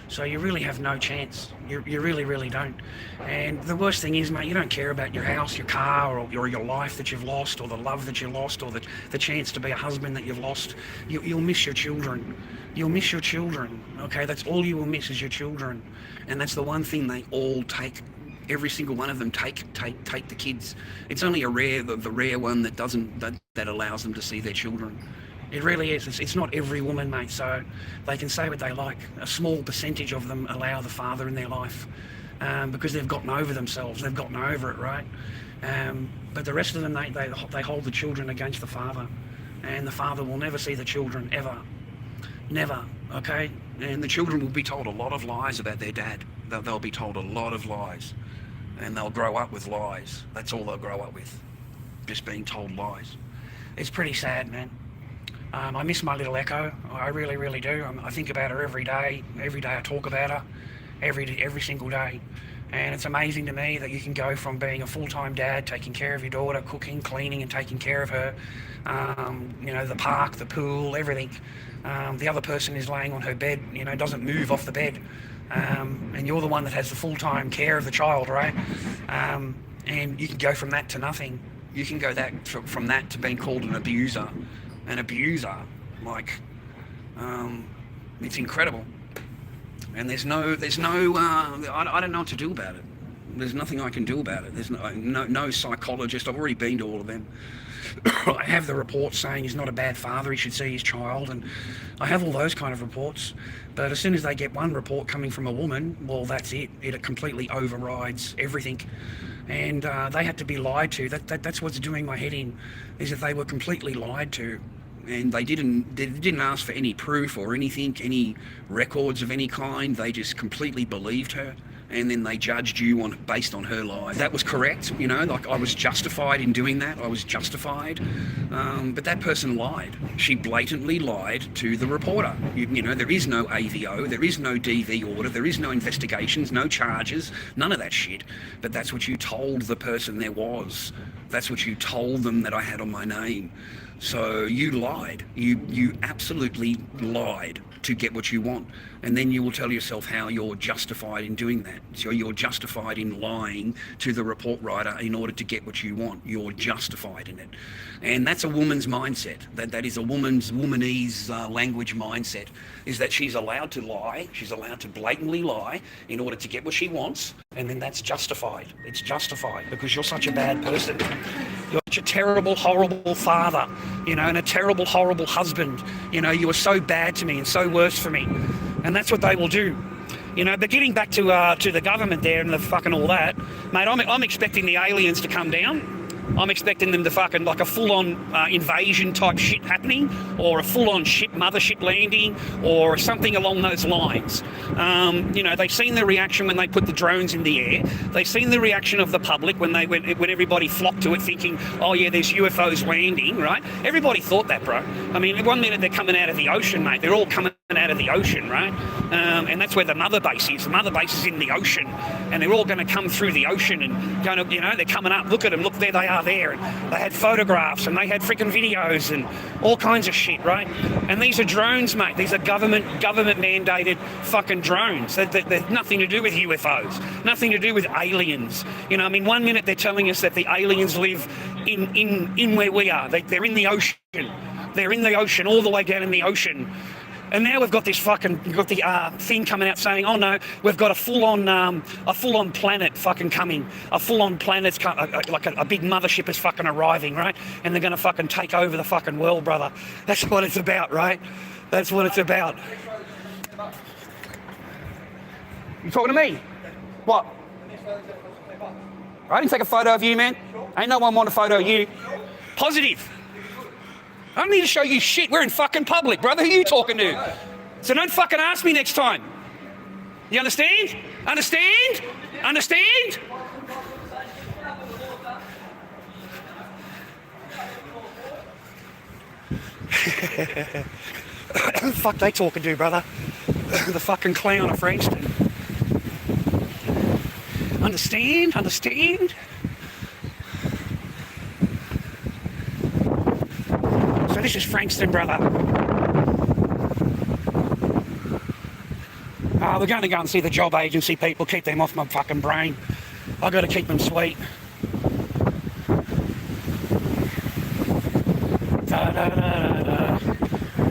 So you really have no chance. You really, really don't. And the worst thing is, mate, you don't care about your house, your car, or your life that you've lost, or the love that you lost, or the chance to be a husband that you've lost. You'll miss your children. You'll miss your children, okay? That's all you will miss is your children. And that's the one thing they all take. Every single one of them take the kids. It's only the rare one that doesn't, that allows them to see their children. It really is. It's not every woman, mate, so they can say what they like. A small percentage of them allow the father in their life because they've gotten over themselves. They've gotten over it, right? But the rest of them, they hold the children against the father. And the father will never see the children, ever. Never, okay? And the children will be told a lot of lies about their dad. They'll be told a lot of lies. And they'll grow up with lies. That's all they'll grow up with. Just being told lies. It's pretty sad, man. I miss my little Echo. I really, really do. I think about her every day. Every day I talk about her. Every single day. And it's amazing to me that you can go from being a full-time dad, taking care of your daughter, cooking, cleaning and taking care of her, the park, the pool, everything. The other person is laying on her bed, doesn't move off the bed. And you're the one that has the full-time care of the child, right? And you can go from that to nothing. You can go from that to being called an abuser. An abuser, it's incredible. And there's no, I don't know what to do about it. There's nothing I can do about it. There's no psychologist. I've already been to all of them. I have the reports saying he's not a bad father, he should see his child, and I have all those kind of reports. But as soon as they get one report coming from a woman, well, that's it. It completely overrides everything. And they had to be lied to. That's what's doing my head in, is that they were completely lied to. And they didn't ask for any proof or anything, any records of any kind. They just completely believed her, and then they judged you based on her lies. That was correct, I was justified in doing that. I was justified, but that person lied. She blatantly lied to the reporter. There is no AVO, there is no DV order, there is no investigations, no charges, none of that shit. But that's what you told the person there was. That's what you told them that I had on my name. So you lied. You absolutely lied to get what you want. And then you will tell yourself how you're justified in doing that. So you're justified in lying to the report writer in order to get what you want. You're justified in it. And that's a woman's mindset. That is a womanese language mindset, is that she's allowed to lie. She's allowed to blatantly lie in order to get what she wants. And then that's justified. It's justified because you're such a bad person. You're such a terrible, horrible father, and a terrible, horrible husband. You were so bad to me and so worse for me. And that's what they will do. But getting back to the government there and the fucking all that, mate, I'm expecting the aliens to come down. I'm expecting them to fucking like a full-on invasion type shit happening, or a full-on mothership landing, or something along those lines. They've seen the reaction when they put the drones in the air. They've seen the reaction of the public when everybody flocked to it, thinking, oh yeah, there's UFOs landing, right? Everybody thought that, bro. I mean, one minute they're coming out of the ocean, mate. They're all coming out of the ocean, right? And that's where the mother base is. The mother base is in the ocean, and they're all going to come through the ocean and they're coming up. Look at them. Look, there they are there. And they had photographs and they had freaking videos and all kinds of shit, right? And these are drones, mate. These are government mandated fucking drones. They're nothing to do with UFOs, nothing to do with aliens. One minute they're telling us that the aliens live in where we are. They're in the ocean. They're in the ocean, all the way down in the ocean. And now we've got this we've got the thing coming out saying, oh no, we've got a full-on planet fucking coming. A full-on planet's like a big mothership is fucking arriving, right? And they're going to fucking take over the fucking world, brother. That's what it's about, right? That's what it's about. You talking to me? What? I didn't take a photo of you, man. Ain't no one want a photo of you. Positive. I don't need to show you shit. We're in fucking public, brother. Who are you talking to? So don't fucking ask me next time. You understand? Understand? Understand? Who the fuck they talking to, brother? The fucking clown of Frankston. Understand? Understand? So this is Frankston, brother. We're going to go and see the job agency people, keep them off my fucking brain. I've got to keep them sweet.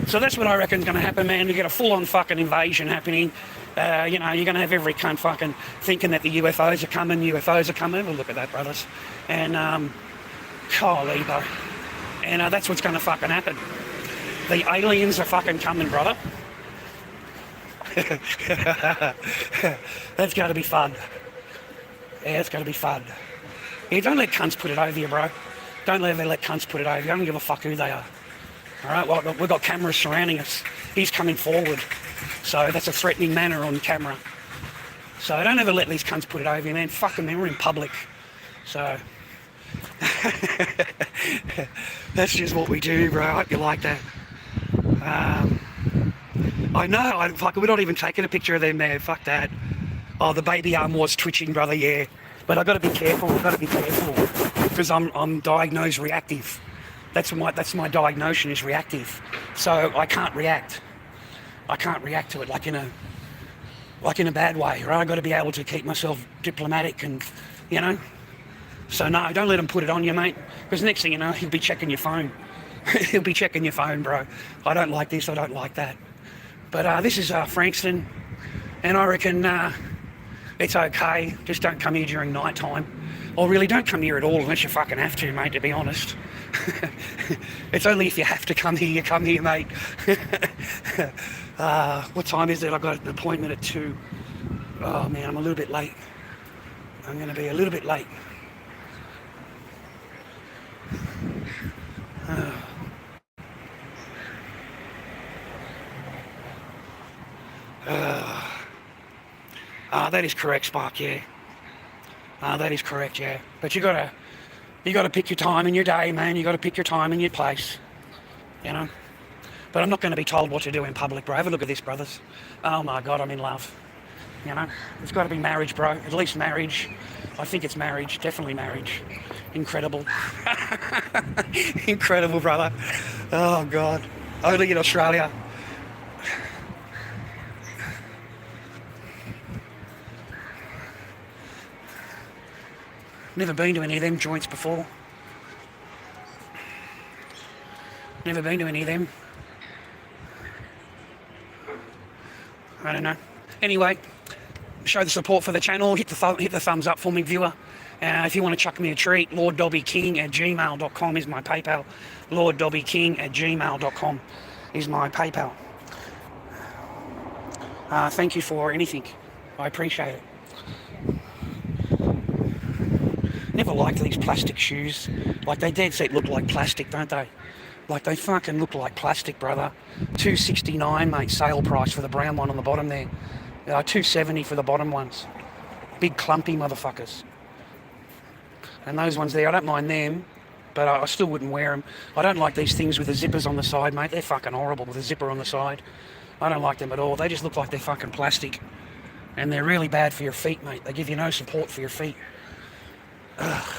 So that's what I reckon is going to happen, man. You get a full-on fucking invasion happening. You know, you're going to have every cunt fucking thinking that the UFOs are coming. Well, look at that, brothers. And, golly, bro. And that's what's going to fucking happen. The aliens are fucking coming, brother. That's going to be fun. Yeah, it's going to be fun. Yeah, don't let cunts put it over you, bro. Don't let cunts put it over you. I don't give a fuck who they are. All right, well, we've got cameras surrounding us. He's coming forward. So that's a threatening manner on camera. So don't ever let these cunts put it over you, man. Fucking man, we're in public. So... that's just what we do, bro. I hope you like that. I know, we're not even taking a picture of them there. Fuck that. Oh, the baby arm was twitching, brother, yeah. But I've got to be careful. Because I'm diagnosed reactive. That's my diagnosis is reactive. So I can't react. I can't react to it like in a bad way, right? I've got to be able to keep myself diplomatic and, you know. So no, don't let him put it on you, mate. Because next thing you know, he'll be checking your phone. He'll be checking your phone, bro. I don't like this, I don't like that. But this is Frankston, and I reckon it's okay. Just don't come here during night time. Or really, don't come here at all unless you fucking have to, mate, to be honest. It's only if you have to come here, you come here, mate. What time is it? I've got an appointment at 2. Oh, man, I'm a little bit late. I'm going to be a little bit late. That is correct, Spark, yeah. That is correct, yeah. But you gotta pick your time in your day, man. You gotta pick your time in your place, you know. But I'm not going to be told what to do in public, bro. Have a look at this, brothers. Oh my God, I'm in love. You know, it's got to be marriage, bro. At least marriage. I think it's marriage. Definitely marriage. Incredible. Incredible, brother. Oh God. Only in Australia. Never been to any of them joints before. Never been to any of them. I don't know. Anyway, show the support for the channel. Hit the thumbs up for me, viewer. If you want to chuck me a treat, lorddobbyking@gmail.com is my PayPal. lorddobbyking@gmail.com is my PayPal. Thank you for anything. I appreciate it. Never liked these plastic shoes. Like, they dead set look like plastic, don't they? Like, they fucking look like plastic, brother. $269, mate, sale price for the brown one on the bottom there. $270 for the bottom ones. Big clumpy motherfuckers. And those ones there, I don't mind them, but I still wouldn't wear them. I don't like these things with the zippers on the side, mate. They're fucking horrible with a zipper on the side. I don't like them at all. They just look like they're fucking plastic. And they're really bad for your feet, mate. They give you no support for your feet. Ugh.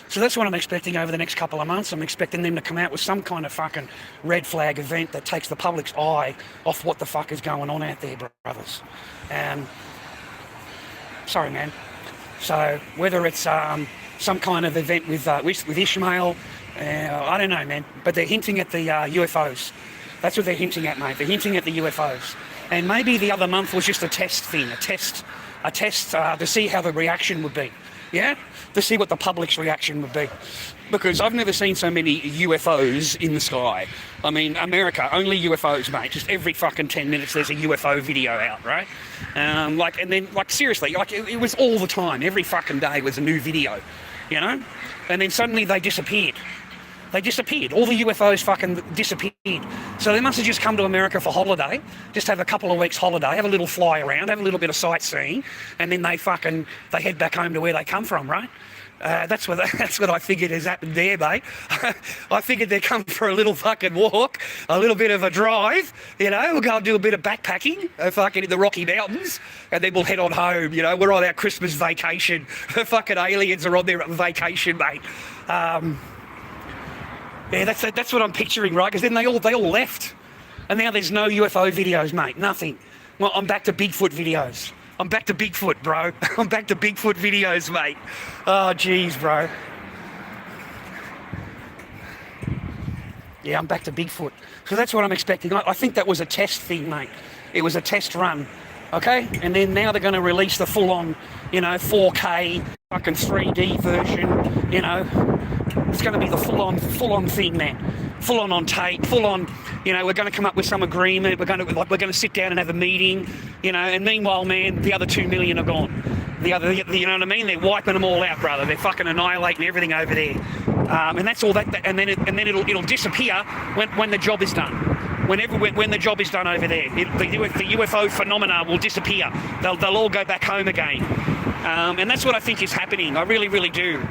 So that's what I'm expecting over the next couple of months. I'm expecting them to come out with some kind of fucking red flag event that takes the public's eye off what the fuck is going on out there, brothers. Sorry, man. So whether it's some kind of event with Ishmael, I don't know, man. But they're hinting at the UFOs. That's what they're hinting at, mate. They're hinting at the UFOs. And maybe the other month was just a test thing, a test to see how the reaction would be. Yeah? To see what the public's reaction would be. Because I've never seen so many UFOs in the sky. I mean, America, only UFOs, mate. Just every fucking 10 minutes there's a UFO video out, right? Seriously, it was all the time. Every fucking day was a new video, you know? And then suddenly they disappeared. They disappeared. All the UFOs fucking disappeared. So they must have just come to America for holiday, just have a couple of weeks holiday, have a little fly around, have a little bit of sightseeing, and then they head back home to where they come from, right? That's what I figured has happened there, mate. I figured they'd come for a little fucking walk, a little bit of a drive, you know, we'll go and do a bit of backpacking, fucking in the Rocky Mountains, and then we'll head on home, you know, we're on our Christmas vacation. The fucking aliens are on their vacation, mate. Yeah, that's what I'm picturing, right? Because then they all left, and now there's no UFO videos, mate. Nothing. Well, I'm back to Bigfoot videos. I'm back to Bigfoot, bro. I'm back to Bigfoot videos, mate. Oh, jeez, bro. Yeah, I'm back to Bigfoot. So that's what I'm expecting. I think that was a test thing, mate. It was a test run, okay? And then now they're going to release the full-on, you know, 4K fucking 3D version, you know. It's going to be the full-on thing, man. Full-on on tape, full-on, you know, we're going to come up with some agreement. We're going to sit down and have a meeting, you know, and meanwhile, man, the other 2 million are gone. You know what I mean? They're wiping them all out, brother. They're fucking annihilating everything over there. And that's all that, and then it'll disappear when the job is done. When the job is done over there, the UFO phenomena will disappear. They'll all go back home again. And that's what I think is happening. I really, really do.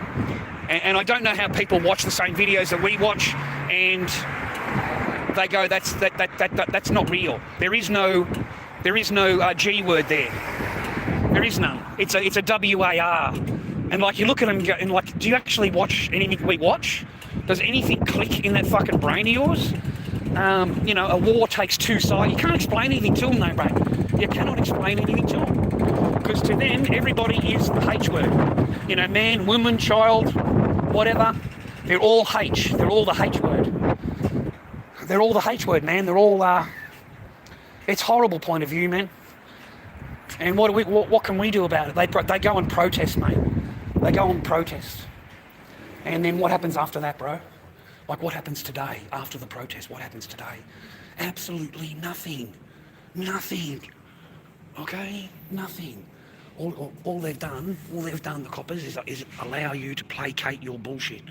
And I don't know how people watch the same videos that we watch, and they go, that's not real. There is no G word there. There is none. It's a WAR. And like you look at them and go, and like, do you actually watch anything we watch? Does anything click in that fucking brain of yours? You know, a war takes two sides. You can't explain anything to them, though, bro. You cannot explain anything to them. Because to them, everybody is the H word. You know, man, woman, child, whatever. They're all H. They're all the H word. They're all the H word, man. They're all, it's horrible point of view, man. And what can we do about it? They go and protest, mate. They go and protest. And then what happens after that, bro? Like, what happens today after the protest? What happens today? Absolutely nothing. Nothing. Okay? Nothing. All they've done, the coppers, is allow you to placate your bullshit.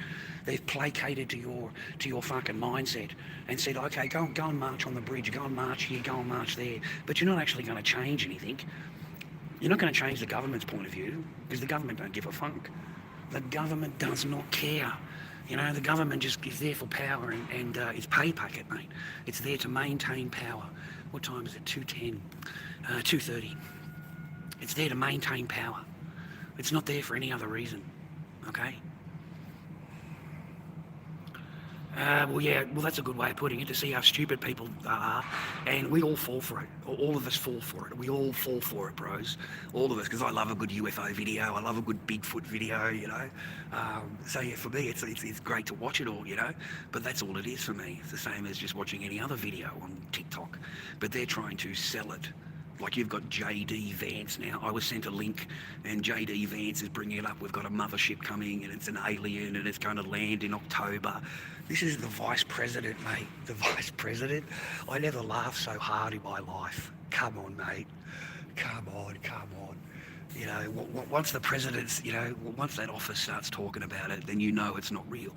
They've placated to your fucking mindset and said, okay, go and march on the bridge, go and march here, go and march there. But you're not actually going to change anything. You're not going to change the government's point of view, because the government don't give a fuck. The government does not care. You know, the government just is there for power and it's pay packet, mate. It's there to maintain power. What time is it? 2:10, 2:30. It's there to maintain power. It's not there for any other reason, okay? Well, that's a good way of putting it, to see how stupid people are, and we all fall for it. All of us fall for it. We all fall for it, bros. All of us, because I love a good UFO video. I love a good Bigfoot video, you know. So yeah, for me, it's great to watch it all, you know. But that's all it is for me. It's the same as just watching any other video on TikTok. But they're trying to sell it. Like, you've got JD Vance now. I was sent a link, and JD Vance is bringing it up. We've got a mothership coming, and it's an alien, and it's going to land in October. This is the vice president, mate. The vice president. I never laughed so hard in my life. Come on, mate. Come on. You know, once the president's, you know, once that office starts talking about it, then you know it's not real.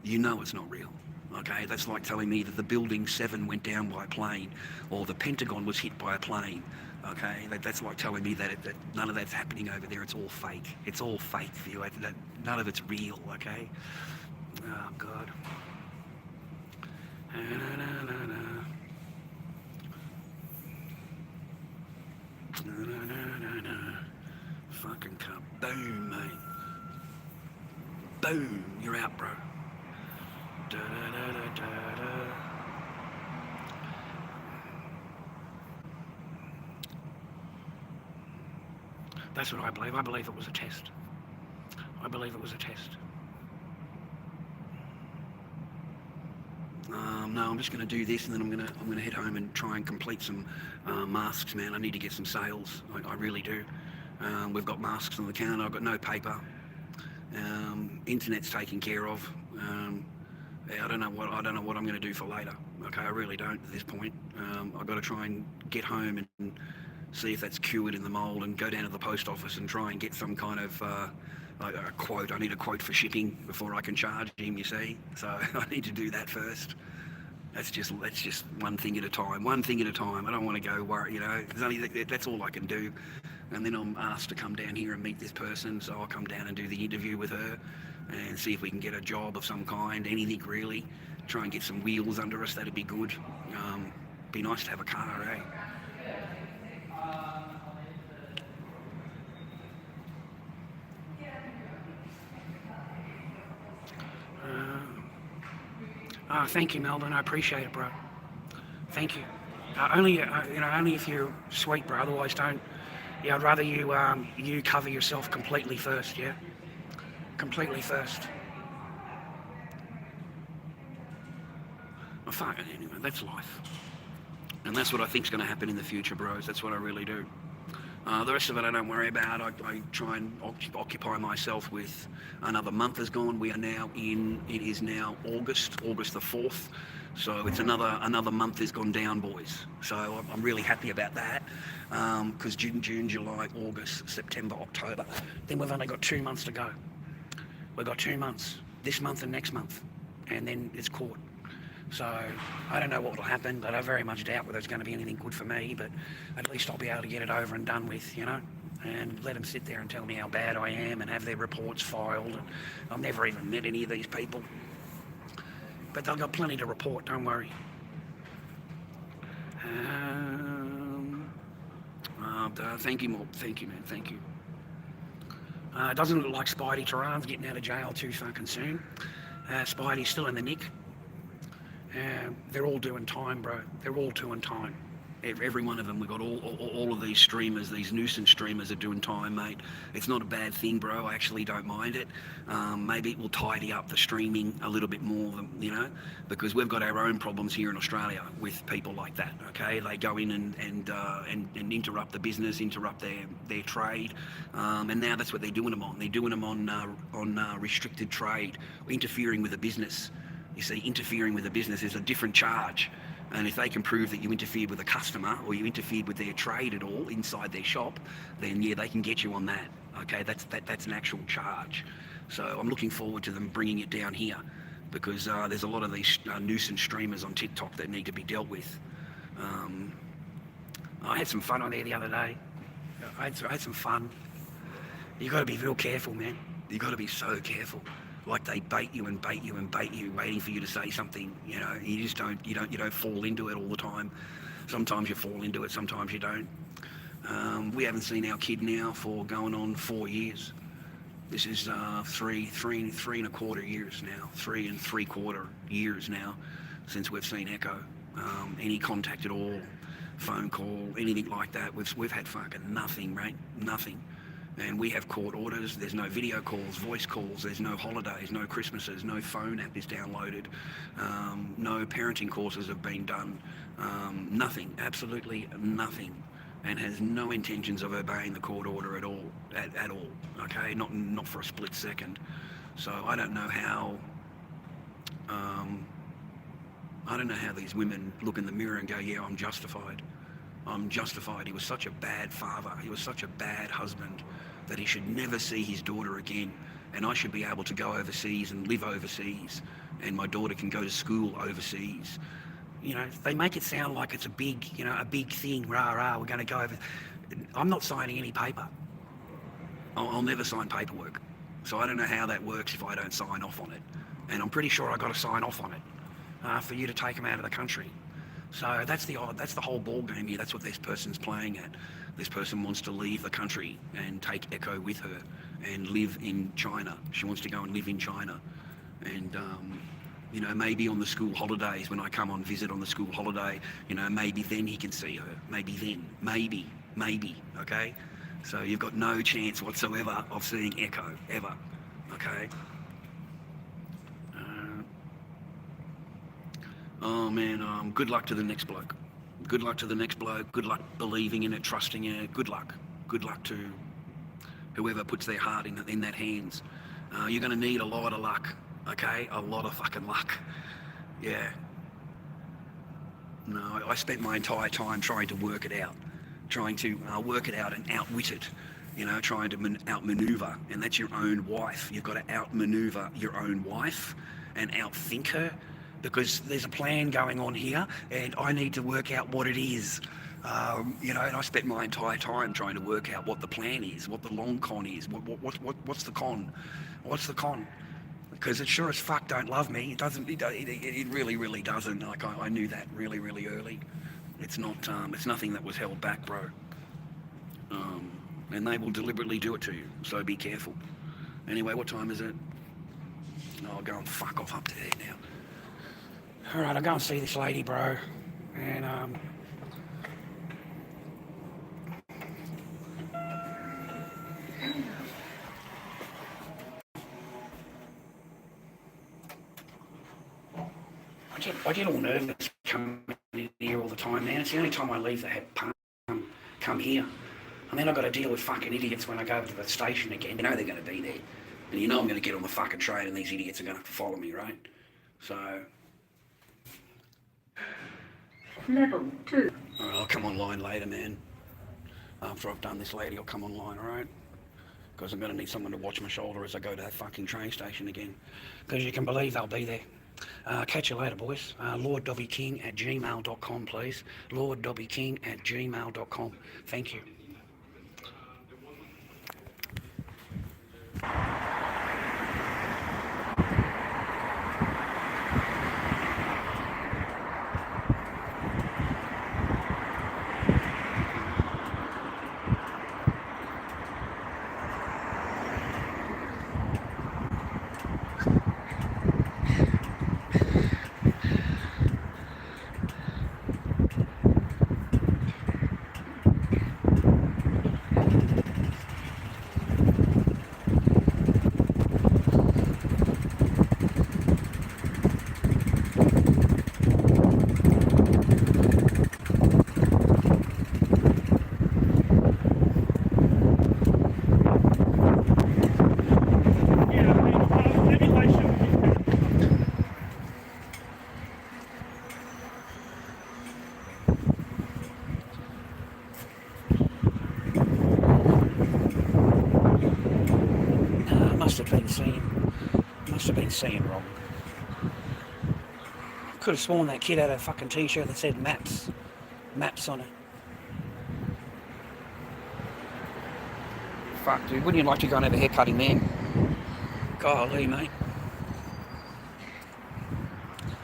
You know it's not real. Okay, that's like telling me that the Building 7 went down by a plane, or the Pentagon was hit by a plane. Okay, that's like telling me that none of that's happening over there. It's all fake. It's all fake for you. None of it's real. Okay. Oh God. Fucking kaboom, mate. Boom, you're out, bro. Da, da, da, da, da, da. That's what I believe. I believe it was a test. I believe it was a test. No, I'm just going to do this, and then I'm going to head home and try and complete some masks, man. I need to get some sales. I really do. We've got masks on the counter. I've got no paper. Internet's taken care of. I don't know what I'm going to do for later. Okay, I really don't at this point. I've got to try and get home and see if that's cured in the mould, and go down to the post office and try and get some kind of a quote. I need a quote for shipping before I can charge him, you see. So I need to do that first. That's just one thing at a time. One thing at a time. I don't want to go worry, you know. That's all I can do. And then I'm asked to come down here and meet this person, so I'll come down and do the interview with her and see if we can get a job of some kind, anything really. Try and get some wheels under us. That'd be good. Be nice to have a car, eh? Thank you, Melbourne. I appreciate it, bro. Thank you. Only if you're sweet, bro. Otherwise, don't. Yeah, I'd rather you cover yourself completely first. Yeah, completely first. Oh, fuck it. Anyway, that's life, and that's what I think's going to happen in the future, bros. That's what I really do. The rest of it I don't worry about. I try and occupy myself with. Another month has gone. It is now August the 4th. So it's another month has gone down, boys. So I'm really happy about that. Because June, July, August, September, October. Then we've only got 2 months to go. We've got 2 months. This month and next month. And then it's court. So I don't know what will happen, but I very much doubt whether it's going to be anything good for me, but at least I'll be able to get it over and done with, you know, and let them sit there and tell me how bad I am and have their reports filed. And I've never even met any of these people, but they've got plenty to report, don't worry. Thank you, Morb. Thank you, man. Thank you. It doesn't look like Spidey Tehran's getting out of jail too fucking soon. Spidey's still in the nick. They're all doing time, bro. They're all doing time. Every one of them. We've got all of these streamers, these nuisance streamers are doing time, mate. It's not a bad thing, bro. I actually don't mind it. Maybe it will tidy up the streaming a little bit more, you know, because we've got our own problems here in Australia with people like that, okay? They go in and interrupt the business, interrupt their trade, and now that's what they're doing them on. They're doing them on restricted trade, interfering with a business. You see, interfering with a business is a different charge. And if they can prove that you interfered with a customer or you interfered with their trade at all inside their shop, then yeah, they can get you on that. Okay, that's an actual charge. So I'm looking forward to them bringing it down here, because there's a lot of these nuisance streamers on TikTok that need to be dealt with. I had some fun on there the other day. I had some fun. You got to be real careful, man. You got to be so careful. Like they bait you and bait you and bait you, waiting for you to say something. You know, you just don't fall into it all the time. Sometimes you fall into it, sometimes you don't. We haven't seen our kid now for going on 4 years. This is three and a quarter years now, 3 3/4 years now since we've seen Echo. Any contact at all, phone call, anything like that. We've had fucking nothing, right? Nothing. And we have court orders. There's no video calls, voice calls. There's no holidays, no Christmases, no phone app is downloaded. No parenting courses have been done. Nothing, absolutely nothing. And has no intentions of obeying the court order at all, at all. Okay, not for a split second. So I don't know how. I don't know how these women look in the mirror and go, yeah, I'm justified. I'm justified. He was such a bad father. He was such a bad husband that he should never see his daughter again. And I should be able to go overseas and live overseas. And my daughter can go to school overseas. You know, they make it sound like it's a big thing. Rah, rah, we're going to go over. I'm not signing any paper. I'll never sign paperwork. So I don't know how that works if I don't sign off on it. And I'm pretty sure I got to sign off on it for you to take them out of the country. So that's the whole ball game here. That's what this person's playing at. This person wants to leave the country and take Echo with her and live in China. She wants to go and live in China. And, you know, maybe on the school holidays, when I come on visit on the school holiday, you know, maybe then he can see her. Maybe then. Maybe. Okay? So you've got no chance whatsoever of seeing Echo, ever. Okay? Oh man, good luck to the next bloke. Good luck to the next bloke. Good luck believing in it, trusting it. Good luck. Good luck to whoever puts their heart in that hands. You're going to need a lot of luck, okay? A lot of fucking luck. Yeah. No, I spent my entire time trying to work it out. Trying to work it out and outwit it. You know, trying to outmaneuver. And that's your own wife. You've got to outmaneuver your own wife and outthink her. Because there's a plan going on here, and I need to work out what it is. You know, and I spent my entire time trying to work out what the plan is, what the long con is, what's the con, what's the con? Because it sure as fuck don't love me. It doesn't. It really, really doesn't. Like I knew that really, really early. It's not. It's nothing that was held back, bro. And they will deliberately do it to you. So be careful. Anyway, what time is it? I'll go and fuck off up to there now. Alright, I'll go and see this lady, bro. And, I get all nervous coming in here all the time, man. It's the only time I leave the come here. And then I've got to deal with fucking idiots when I go to the station again. You know they're going to be there. And you know I'm going to get on the fucking train and these idiots are going to have to follow me, right? So... Level 2. Alright, I'll come online later, man. After I've done this lady, I'll come online, alright? Because I'm going to need someone to watch my shoulder as I go to that fucking train station again. Because you can believe they'll be there. Catch you later, boys. lorddobbyking@gmail.com, please. lorddobbyking@gmail.com. Thank you. Must have been seeing wrong. Could have sworn that kid had a fucking t-shirt that said maps on it. Fuck, dude, wouldn't you like to go and have a haircut in there? Golly, mate.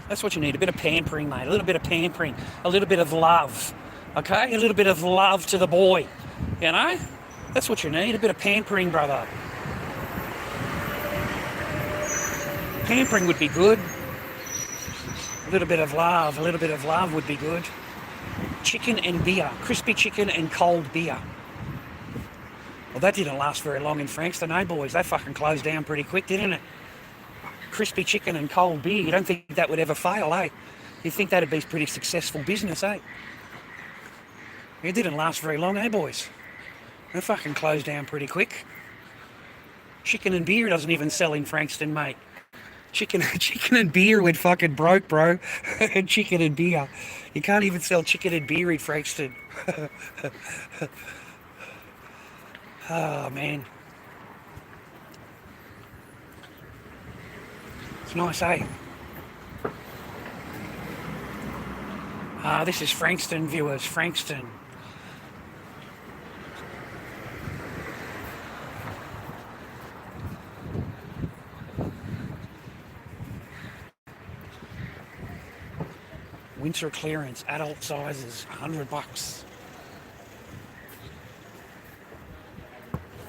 That's what you need, a bit of pampering, mate. A little bit of pampering, a little bit of love, okay? A little bit of love to the boy, you know? That's what you need, a bit of pampering, brother. Pampering would be good. A little bit of love would be good. Chicken and beer, crispy chicken and cold beer. Well, that didn't last very long in Frankston, eh, boys? That fucking closed down pretty quick, didn't it? Crispy chicken and cold beer, you don't think that would ever fail, eh? You think that'd be pretty successful business, eh? It didn't last very long, eh, boys? That fucking closed down pretty quick. Chicken and beer doesn't even sell in Frankston, mate. Chicken and beer went fucking broke, bro. And chicken and beer. You can't even sell chicken and beer in Frankston. Oh, man. It's nice, eh? This is Frankston, viewers. Frankston. Winter clearance, adult sizes, $100.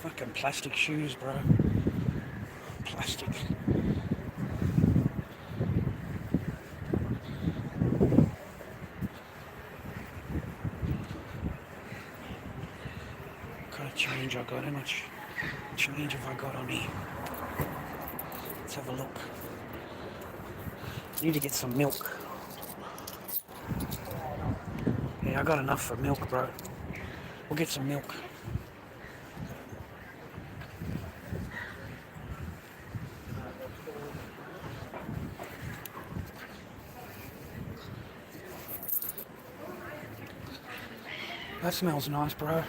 Fucking plastic shoes, bro. Plastic. What kind of change I got? How much change have I got on here? Let's have a look. Need to get some milk. Yeah, I got enough for milk, bro. We'll get some milk. That smells nice, bro.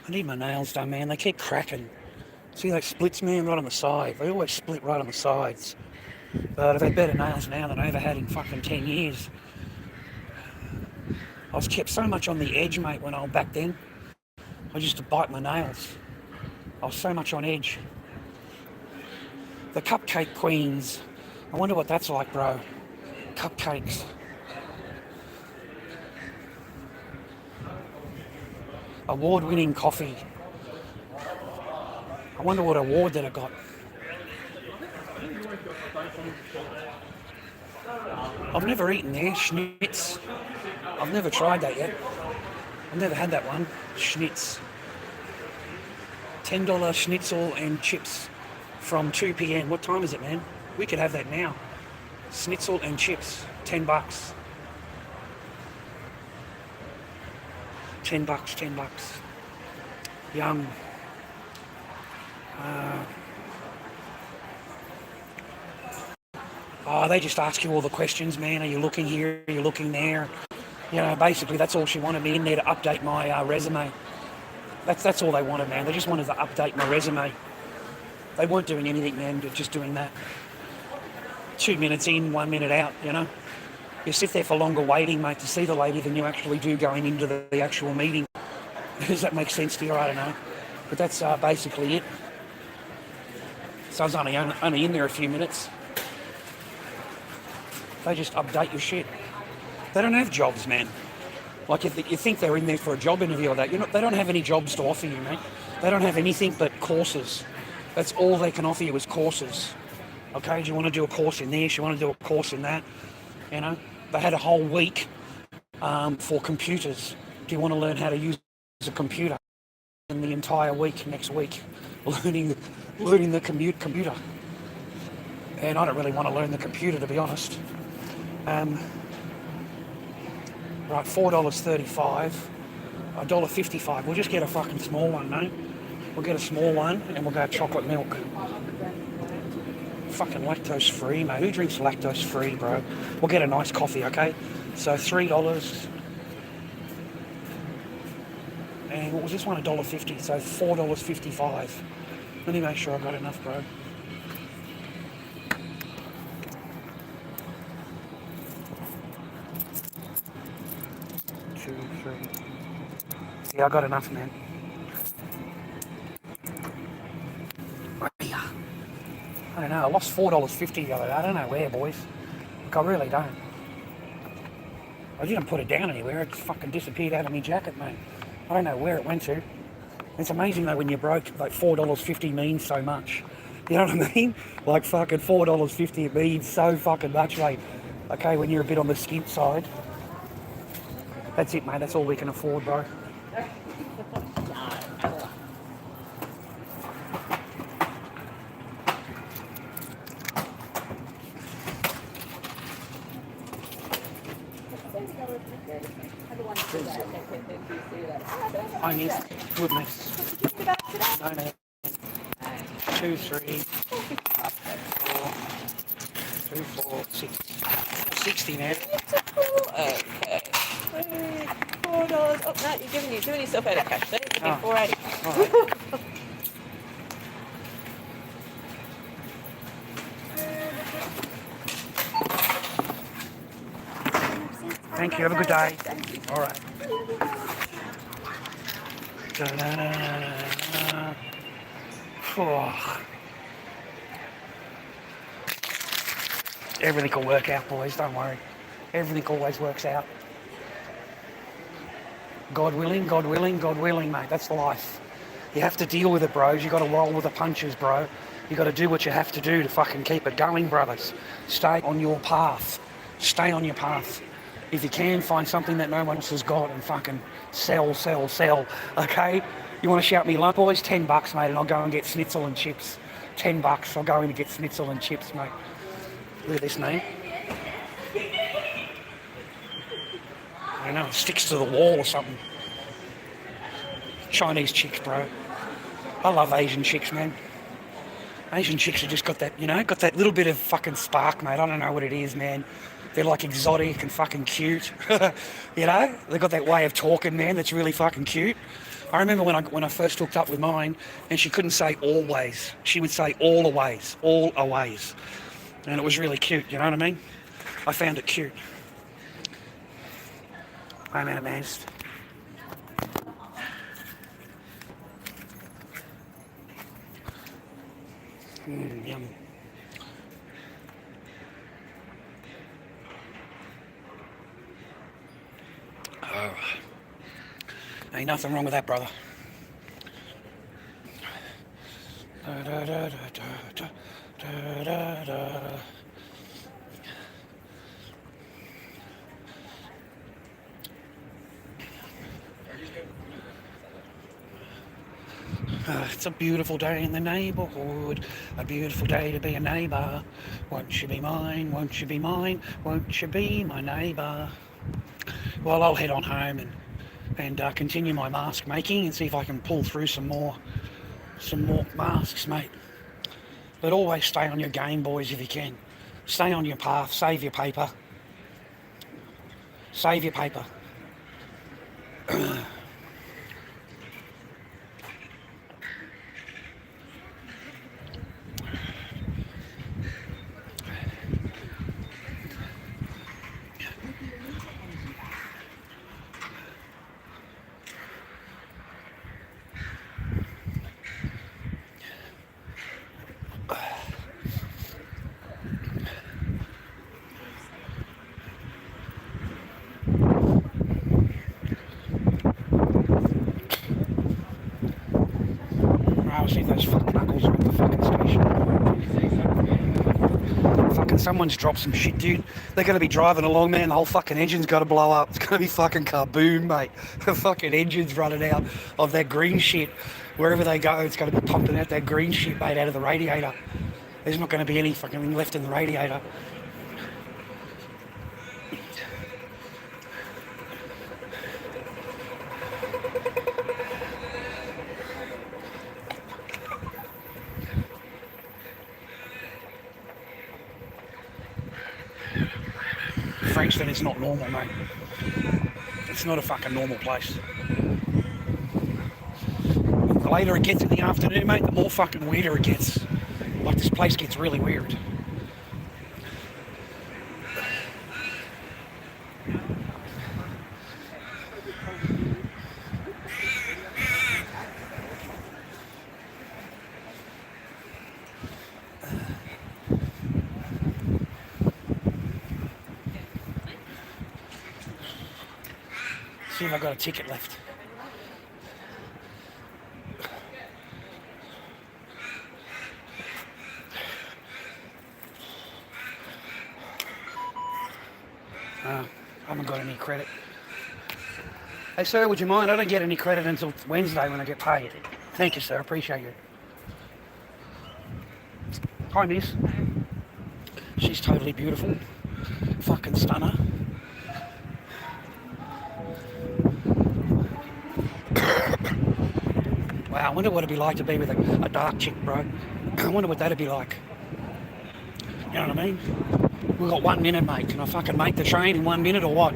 I need my nails done, man. They keep cracking. See those splits, man, right on the side. They always split right on the sides. But I've had better nails now than I ever had in fucking 10 years. I was kept so much on the edge, mate, when I was back then. I used to bite my nails. I was so much on edge. The cupcake queens. I wonder what that's like, bro. Cupcakes. Award-winning coffee. I wonder what award that I got. I've never eaten there, schnitz. I've never tried that yet. I've never had that one. Schnitz. $10 schnitzel and chips from 2 p.m. What time is it, man? We could have that now. Schnitzel and chips, $10. $10. Yum. They just ask you all the questions, man. Are you looking here? Are you looking there? You know, basically that's all she wanted me in there to update my resume. That's all they wanted, man. They just wanted to update my resume. They weren't doing anything, man. They're just doing that. 2 minutes in, 1 minute out, you know. You sit there for longer waiting, mate, to see the lady than you actually do going into the actual meeting. Does that make sense to you? I don't know. But that's basically it. So I was only in there a few minutes. They just update your shit. They don't have jobs, man. Like, if you think they're in there for a job interview or that, they don't have any jobs to offer you, mate. They don't have anything but courses. That's all they can offer you is courses. Okay, do you want to do a course in this? You want to do a course in that? You know, they had a whole week for computers. Do you want to learn how to use a computer? And the entire week, next week, learning the computer. And I don't really want to learn the computer, to be honest. Right, $4.35, $1.55. We'll just get a fucking small one, mate. We'll get a small one and we'll go chocolate milk. Fucking lactose free, mate. Who drinks lactose free, bro? We'll get a nice coffee, okay? So $3. And what was this one? $1.50. So $4.55. Let me make sure I got enough, bro. Yeah, I got enough, man. I don't know, I lost $4.50 the other day. I don't know where, boys. Like, I really don't. I didn't put it down anywhere. It fucking disappeared out of my jacket, mate. I don't know where it went to. It's amazing, though, when you're broke, like $4.50 means so much. You know what I mean? Like, fucking $4.50, it means so fucking much, mate. Okay, when you're a bit on the skimp side. That's it, mate. That's all we can afford, bro. I miss goodness. No, man. 2, 3, 4, 2, 4, 6. 60, man. Okay. $4. Oh, no, you're giving yourself out of cash. So you're giving $4.80. All right. Thank you. Have a good day. All right. Oh. Everything will work out, boys. Don't worry. Everything always works out. God willing, mate. That's life. You have to deal with it, bros. You got to roll with the punches, bro. You got to do what you have to do to fucking keep it going, brothers. Stay on your path. Stay on your path. if you can, find something that no one else has got and fucking sell, okay? You want to shout me lunch, boys? $10, mate, and I'll go and get schnitzel and chips. $10, I'll go in and get schnitzel and chips, mate. Look at this, mate. I don't know, it sticks to the wall or something. Chinese chicks, bro. I love Asian chicks, man. Asian chicks have just got that, got that little bit of fucking spark, mate. I don't know what it is, man. They're like exotic and fucking cute. They've got that way of talking, man, that's really fucking cute. I remember when I first hooked up with mine, and she couldn't say always. She would say all aways. And it was really cute, you know what I mean? I found it cute. I'm amazed. Yum. Oh. Ain't nothing wrong with that, brother. Da, da, da, da, da, da, da. It's a beautiful day in the neighbourhood, a beautiful day to be a neighbour. Won't you be mine, won't you be mine, won't you be my neighbour? Well, I'll head on home and continue my mask making and see if I can pull through some more masks, mate. But always stay on your game, boys, if you can. Stay on your path, save your paper. Save your paper. I'll see those fucking knuckles are at the fucking station. Fucking someone's dropped some shit, dude. They're going to be driving along, man. The whole fucking engine's got to blow up. It's going to be fucking kaboom, mate. The fucking engine's running out of that green shit. Wherever they go, it's going to be pumping out that green shit, mate, out of the radiator. There's not going to be any fucking left in the radiator. Frankston is not normal, mate. It's not a fucking normal place. The later it gets in the afternoon, mate, the more fucking weirder it gets. Like, this place gets really weird. See if I've got a ticket left. I haven't got any credit. Hey sir, would you mind? I don't get any credit until Wednesday when I get paid. Thank you, sir. Appreciate you. Hi, miss. She's totally beautiful. Fucking stunner. Wow, I wonder what it'd be like to be with a dark chick, bro. I wonder what that'd be like. You know what I mean? We've got 1 minute, mate. Can I fucking make the train in 1 minute or what?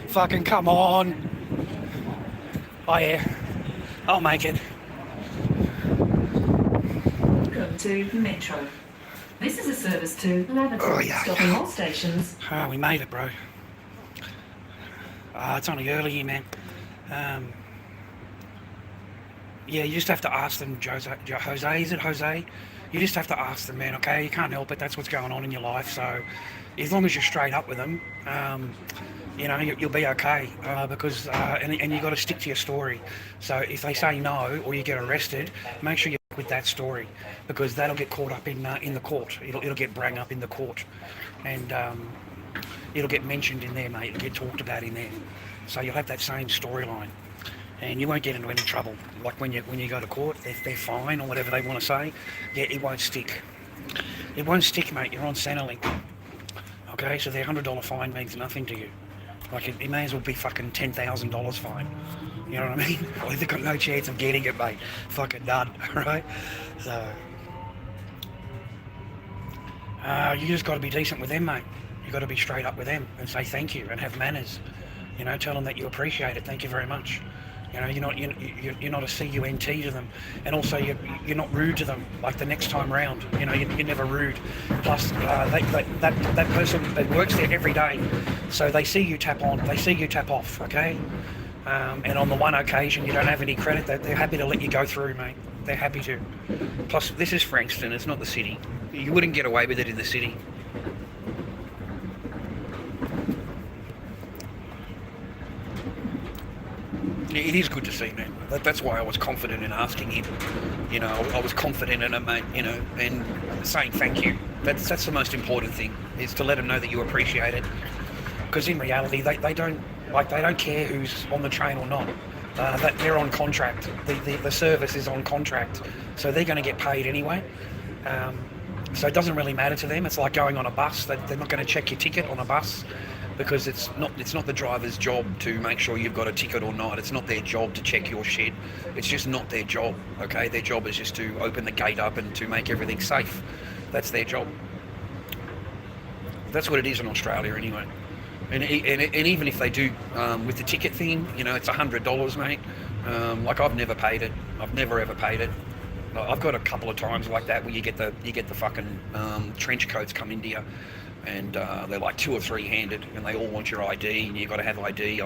Fucking come on. Oh yeah, I'll make it. Welcome to Metro. This is a service to Laverton, stopping all stations. Oh, we made it, bro. It's only early here, man. Yeah, you just have to ask them, Jose, is it Jose? You just have to ask them, man, okay? You can't help it, that's what's going on in your life, so as long as you're straight up with them, you know, you'll be okay, because, and you've got to stick to your story. So if they say no, or you get arrested, make sure you with that story, because that'll get caught up in the court. It'll get brung up in the court, and it'll get mentioned in there, mate. It'll get talked about in there. So you'll have that same storyline, and you won't get into any trouble. Like when you go to court, they're fine or whatever they want to say. Yeah, it won't stick. It won't stick, mate. You're on Centrelink. Okay, so their $100 fine means nothing to you. Like it may as well be fucking $10,000 fine. You know what I mean? Well, they've got no chance of getting it, mate. Fucking done, right? So you just got to be decent with them, mate. You got to be straight up with them and say thank you and have manners. You know, tell them that you appreciate it. Thank you very much. You know, you're not a CUNT to them, and also you're not rude to them. Like the next time round, you know, you're never rude. Plus, that person that works there every day, so they see you tap on, they see you tap off. Okay, and on the one occasion you don't have any credit, they're happy to let you go through, mate. They're happy to. Plus, this is Frankston. It's not the city. You wouldn't get away with it in the city. It is good to see, man. That's why I was confident in asking him. You know, I was confident in it, mate. You know, and saying thank you. That's the most important thing, is to let them know that you appreciate it. Because in reality, they don't care who's on the train or not. That they're on contract. The service is on contract, so they're going to get paid anyway. So it doesn't really matter to them. It's like going on a bus. They're not going to check your ticket on a bus, because it's not the driver's job to make sure you've got a ticket or not. It's not their job to check your shit. It's just not their job, okay? Their job is just to open the gate up and to make everything safe. That's their job. That's what it is in Australia anyway. And even if they do with the ticket thing, you know, it's $100, mate. Like I've never paid it. I've never ever paid it. I've got a couple of times like that where you get the fucking trench coats come into you. And they're like 2 or 3 handed, and they all want your ID, and you've got to have ID.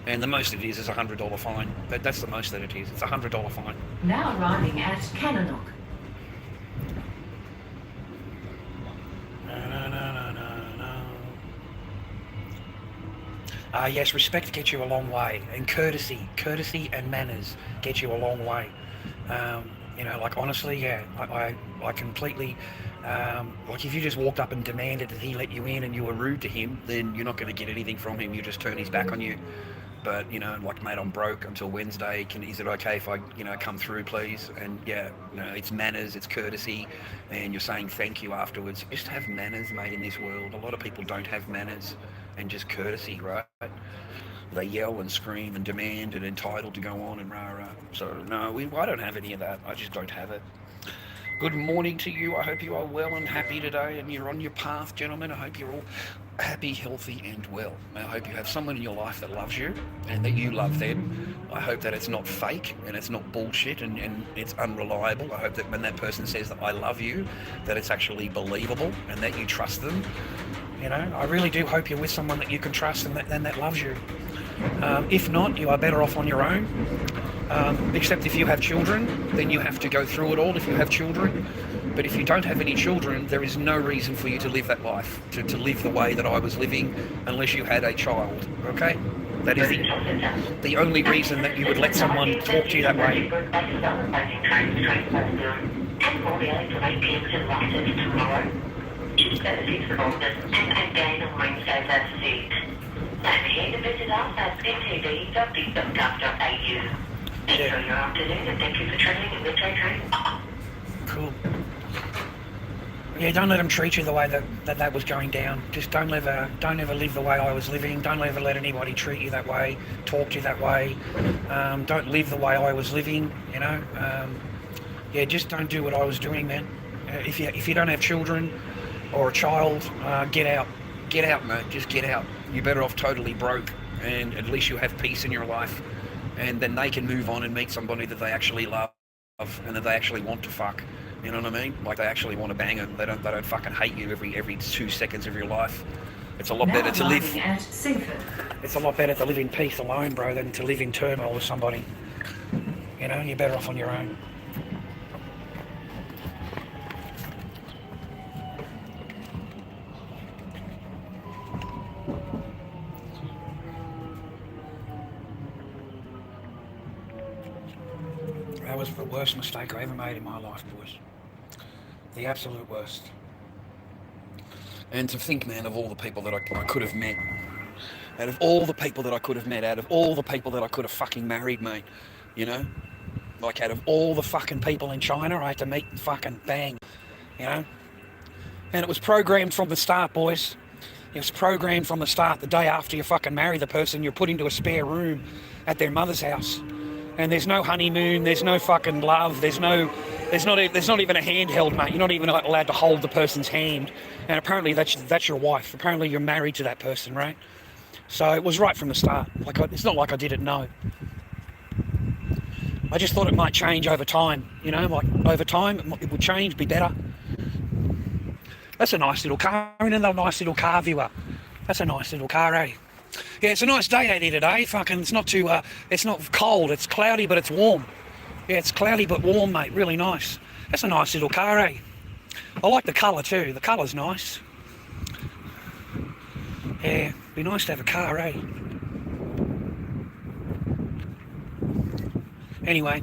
And the most it is $100 fine. That's the most that it is. It's $100 fine. Now arriving at Cannonock. Yes, respect gets you a long way, and courtesy and manners get you a long way. You know, like honestly, yeah, I completely, like if you just walked up and demanded that he let you in and you were rude to him, then you're not going to get anything from him. You just turn his back on you. But, you know, like, mate, I'm broke until Wednesday. Is it okay if I, you know, come through, please? And yeah, you know, it's manners, it's courtesy, and you're saying thank you afterwards. Just have manners, mate, in this world. A lot of people don't have manners and just courtesy, right? They yell and scream and demand and entitled to go on and rah. So no, I don't have any of that. I just don't have it. Good morning to you. I hope you are well and happy today, and you're on your path, gentlemen. I hope you're all happy, healthy, and well. I hope you have someone in your life that loves you and that you love them. I hope that it's not fake and it's not bullshit and it's unreliable. I hope that when that person says that I love you, that it's actually believable and that you trust them. You know, I really do hope you're with someone that you can trust and that loves you. If not, you are better off on your own. Except if you have children, then you have to go through it all if you have children. But if you don't have any children, there is no reason for you to live that life, to live the way that I was living, unless you had a child, okay? That is the only reason that you would let someone talk to you that way. And again on Wednesday, that's it. Plan ahead to visit us at ntv.gov.au. Enjoy your afternoon and thank you for travelling in Metro Train. Cool. Yeah, don't let them treat you the way that was going down. Just don't ever live the way I was living. Don't ever let anybody treat you that way, talk to you that way. Don't live the way I was living, you know. Yeah, just don't do what I was doing, man. If you don't have children or a child, get out. Get out, mate. Just get out. You're better off totally broke, and at least you have peace in your life, and then they can move on and meet somebody that they actually love and that they actually want to fuck. You know what I mean? Like, they actually want to bang them. They don't fucking hate you every 2 seconds of your life. It's a lot better to live. At seaford. It's a lot better to live in peace alone, bro, than to live in turmoil with somebody. You know, you're better off on your own. That was the worst mistake I ever made in my life, boys. The absolute worst. And to think, man, of all the people that I could have met, out of all the people that I could have met, out of all the people that I could have fucking married, mate, you know? Like, out of all the fucking people in China, I had to meet fucking bang, you know? And it was programmed from the start, boys. It was programmed from the start. The day after you fucking marry the person, you're put into a spare room at their mother's house. And there's no honeymoon, there's no fucking love, there's not even a handheld, mate. You're not even allowed to hold the person's hand. And apparently that's your wife. Apparently you're married to that person, right? So it was right from the start. Like, it's not like I didn't know. I just thought it might change over time, you know, like over time it would change, be better. That's a nice little car, and another nice little car viewer. That's a nice little car, eh? Yeah, it's a nice day out here today. Fucking, it's not too, it's not cold. It's cloudy, but it's warm. Yeah, it's cloudy but warm, mate. Really nice. That's a nice little car, eh? I like the colour too. The colour's nice. Yeah, be nice to have a car, eh? Anyway,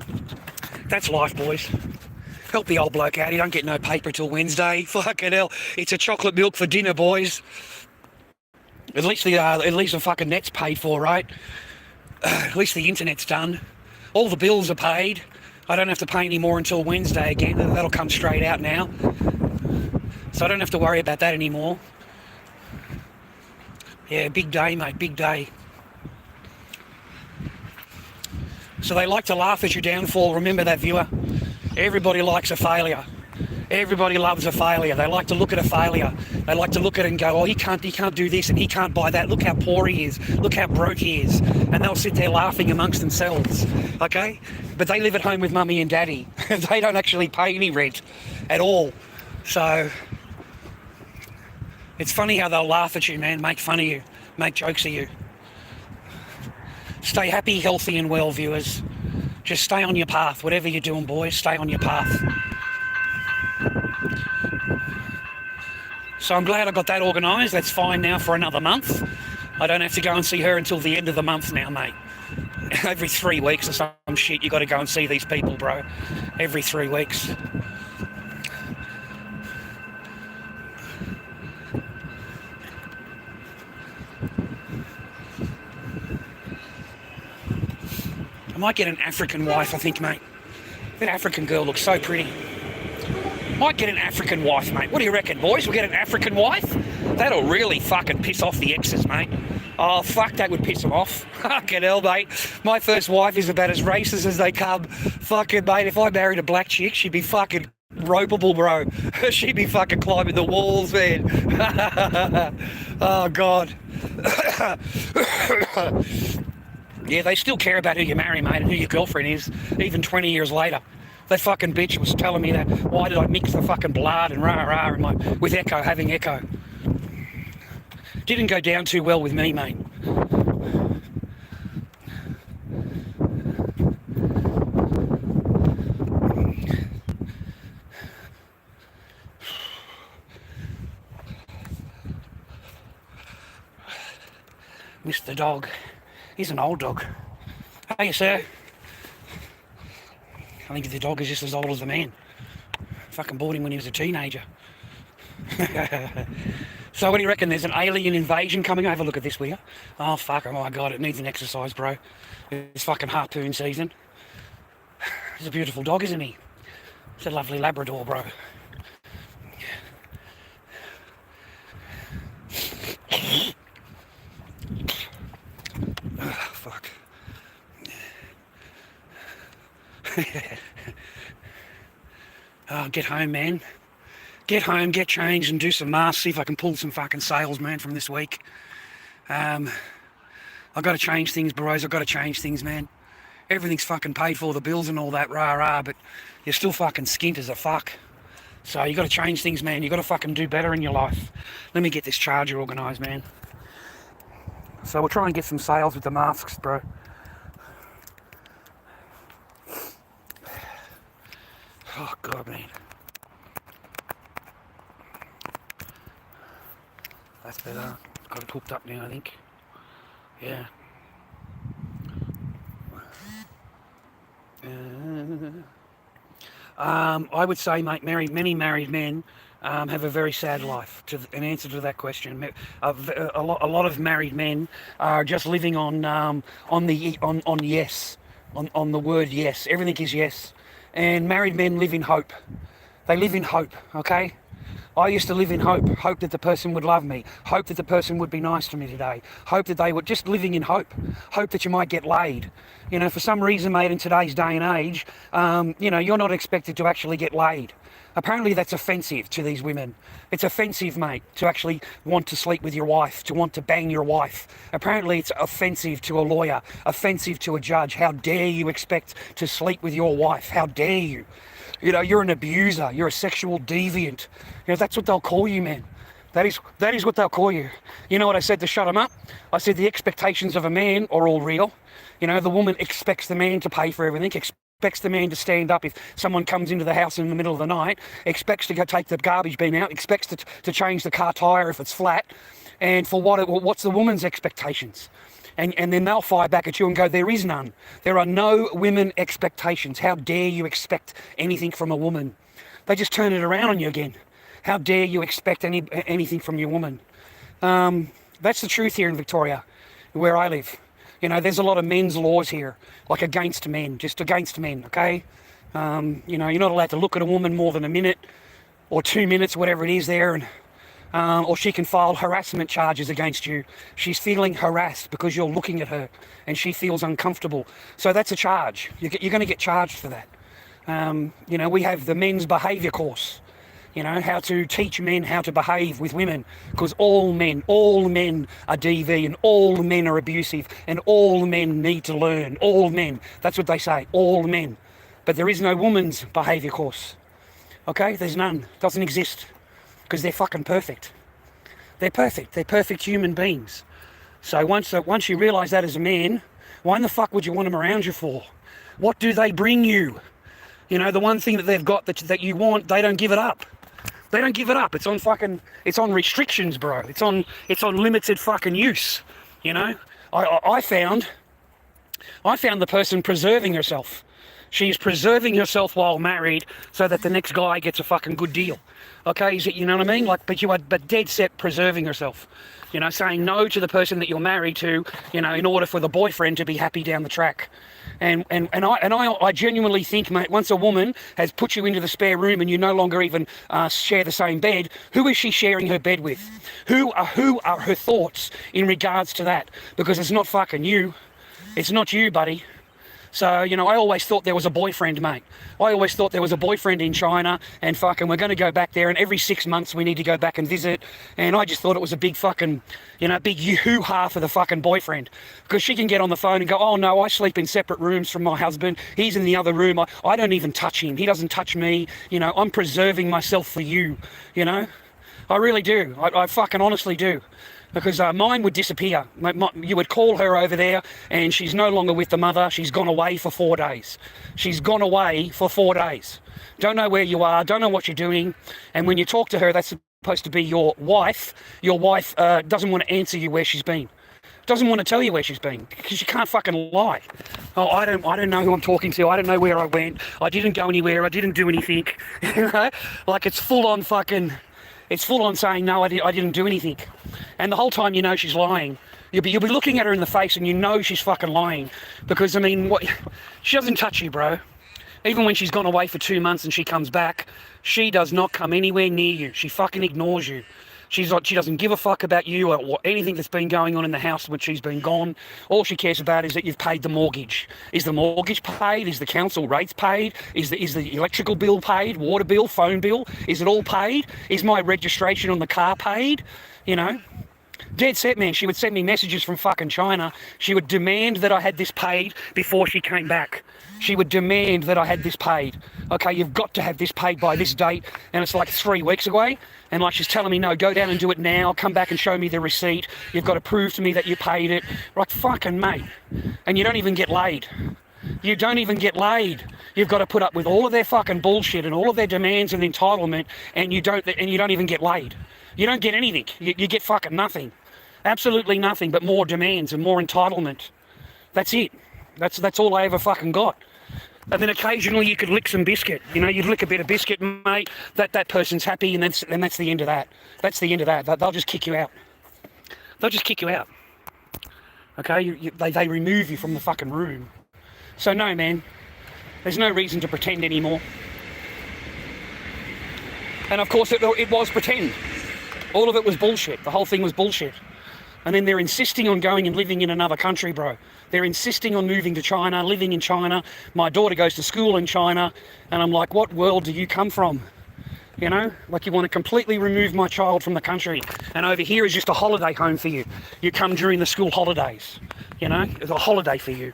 that's life, boys. Help the old bloke out. He don't get no paper till Wednesday. Fucking hell. It's a chocolate milk for dinner, boys. At least the fucking net's paid for, right? At least the internet's done. All the bills are paid. I don't have to pay any more until Wednesday again. That'll come straight out now. So I don't have to worry about that anymore. Yeah, big day, mate. Big day. So they like to laugh at your downfall. Remember that, viewer. Everybody likes a failure. Everybody loves a failure. They like to look at a failure. They like to look at it and go, oh, he can't do this and he can't buy that. Look how poor he is. Look how broke he is. And they'll sit there laughing amongst themselves, okay? But they live at home with mummy and daddy. They don't actually pay any rent at all. So it's funny how they'll laugh at you, man, make fun of you, make jokes of you. Stay happy, healthy and well, viewers. Just stay on your path. Whatever you're doing, boys, stay on your path. So I'm glad I got that organised. That's fine now for another month. I don't have to go and see her until the end of the month now, mate. Every 3 weeks or some shit, you got to go and see these people, bro. Every 3 weeks. I might get an African wife, I think, mate. That African girl looks so pretty. Might get an African wife, mate. What do you reckon, boys? We'll get an African wife? That'll really fucking piss off the exes, mate. Oh, fuck, that would piss them off. Fucking hell, mate. My first wife is about as racist as they come. Fucking, mate, if I married a black chick, she'd be fucking ropeable, bro. She'd be fucking climbing the walls, man. Oh, God. Yeah, they still care about who you marry, mate, and who your girlfriend is, even 20 years later. That fucking bitch was telling me that, why did I mix the fucking blood and rah-rah with Echo, having Echo. Didn't go down too well with me, mate. Missed the dog. He's an old dog. Hey, sir. I think the dog is just as old as the man. Fucking bought him when he was a teenager. So what do you reckon? There's an alien invasion coming over. Look at this, will you? Oh, fuck. Oh, my God. It needs an exercise, bro. It's fucking harpoon season. He's a beautiful dog, isn't he? It's a lovely Labrador, bro. Oh, fuck. Oh, get home, man. Get home, get changed and do some masks, see if I can pull some fucking sales, man, from this week. I've got to change things, bros. I've got to change things, man. Everything's fucking paid for, the bills and all that, rah-rah, but you're still fucking skint as a fuck. So you got to change things, man. You got to fucking do better in your life. Let me get this charger organised, man. So we'll try and get some sales with the masks, bro. Oh, God, man. That's better. Got it hooked up now, I think. Yeah. I would say, mate, many married men have a very sad life. An answer to that question, a lot of married men are just living on yes, on the word yes. Everything is yes, and married men live in hope. They live in hope. Okay. I used to live in hope that the person would love me, hope that the person would be nice to me today, hope that they were just living in hope that you might get laid. You know, for some reason, mate, in today's day and age, you know, you're not expected to actually get laid. Apparently that's offensive to these women. It's offensive, mate, to actually want to sleep with your wife, to want to bang your wife. Apparently it's offensive to a lawyer, offensive to a judge. How dare you expect to sleep with your wife? How dare you? You know, you're an abuser, you're a sexual deviant. You know, that's what they'll call you, man. That is what they'll call you. You know what I said to shut them up? I said the expectations of a man are all real. You know, the woman expects the man to pay for everything, expects the man to stand up if someone comes into the house in the middle of the night, expects to go take the garbage bin out, expects to change the car tyre if it's flat. And for what's the woman's expectations? And then they'll fire back at you and go, there is none. There are no women expectations. How dare you expect anything from a woman? They just turn it around on you again. How dare you expect anything from your woman? That's the truth here in Victoria, where I live. You know, there's a lot of men's laws here, like against men, just against men, okay? You know, you're not allowed to look at a woman more than a minute or 2 minutes, whatever it is there, and or she can file harassment charges against you. She's feeling harassed because you're looking at her and she feels uncomfortable. So that's a charge. You're going to get charged for that. You know, we have the men's behaviour course, you know, how to teach men how to behave with women, because all men are DV and all men are abusive and all men need to learn. All men. That's what they say. All men. But there is no woman's behaviour course. Okay? There's none. Doesn't exist. Because they're fucking perfect. They're perfect. They're perfect human beings. So once you realise that as a man, why in the fuck would you want them around you for? What do they bring you? You know, the one thing that they've got that you want, they don't give it up. They don't give it up. It's on restrictions, bro. It's on limited fucking use. You know, I found the person preserving herself. She's preserving herself while married so that the next guy gets a fucking good deal. Okay, you know what I mean? Like, but dead set preserving herself. You know, saying no to the person that you're married to, you know, in order for the boyfriend to be happy down the track. And I genuinely think, mate, once a woman has put you into the spare room and you no longer even share the same bed, who is she sharing her bed with? Who are her thoughts in regards to that? Because it's not fucking you. It's not you, buddy. So, you know, I always thought there was a boyfriend, mate. I always thought there was a boyfriend in China and fucking we're going to go back there and every 6 months we need to go back and visit. And I just thought it was a big fucking, you know, big hoo-ha for the fucking boyfriend. Because she can get on the phone and go, oh no, I sleep in separate rooms from my husband. He's in the other room. I don't even touch him. He doesn't touch me. You know, I'm preserving myself for you, you know. I really do. I fucking honestly do. Because mine would disappear. You would call her over there and she's no longer with the mother. She's gone away for 4 days. She's gone away for 4 days. Don't know where you are, don't know what you're doing. And when you talk to her, that's supposed to be your wife. Your wife doesn't want to answer you where she's been. Doesn't want to tell you where she's been because she can't fucking lie. Oh, I don't know who I'm talking to. I don't know where I went. I didn't go anywhere. I didn't do anything. You know? Like it's full on fucking... It's full on saying, no, I didn't do anything. And the whole time you know she's lying. You'll be looking at her in the face and you know she's fucking lying. Because, I mean, she doesn't touch you, bro. Even when she's gone away for 2 months and she comes back, she does not come anywhere near you. She fucking ignores you. She doesn't give a fuck about you or anything that's been going on in the house when she's been gone. All she cares about is that you've paid the mortgage. Is the mortgage paid? Is the council rates paid? Is the electrical bill paid? Water bill? Phone bill? Is it all paid? Is my registration on the car paid? You know? Dead set, man. She would send me messages from fucking China. She would demand that I had this paid before she came back. She would demand that I had this paid. Okay, you've got to have this paid by this date. And it's like 3 weeks away. And like she's telling me, no, go down and do it now. Come back and show me the receipt. You've got to prove to me that you paid it. Like, fucking mate. And you don't even get laid. You don't even get laid. You've got to put up with all of their fucking bullshit and all of their demands and entitlement. And you don't even get laid. You don't get anything. You get fucking nothing. Absolutely nothing but more demands and more entitlement. That's it. That's all I ever fucking got. And then occasionally you could lick some biscuit. You know, you'd lick a bit of biscuit, mate. That person's happy, and that's the end of that. That's the end of that. They'll just kick you out. They'll just kick you out. Okay? They remove you from the fucking room. So no, man. There's no reason to pretend anymore. And of course, it was pretend. All of it was bullshit. The whole thing was bullshit. And then they're insisting on going and living in another country, bro. They're insisting on moving to China, living in China. My daughter goes to school in China. And I'm like, what world do you come from? You know, like you want to completely remove my child from the country. And over here is just a holiday home for you. You come during the school holidays. You know, it's a holiday for you.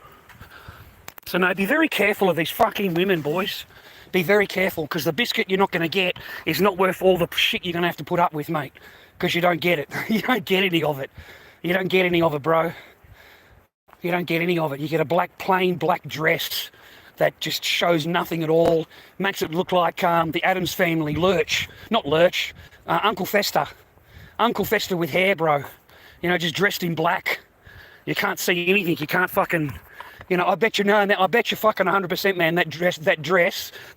So no, be very careful of these fucking women, boys. Be very careful, because the biscuit you're not going to get is not worth all the shit you're going to have to put up with, mate. Because you don't get it. You don't get any of it. You don't get any of it, bro. You don't get any of it. You get a plain black dress that just shows nothing at all. Makes it look like the Addams Family, Uncle Fester. Uncle Fester with hair, bro. You know, just dressed in black. You can't see anything. You can't fucking... You know, I bet you fucking 100%, man, that dress,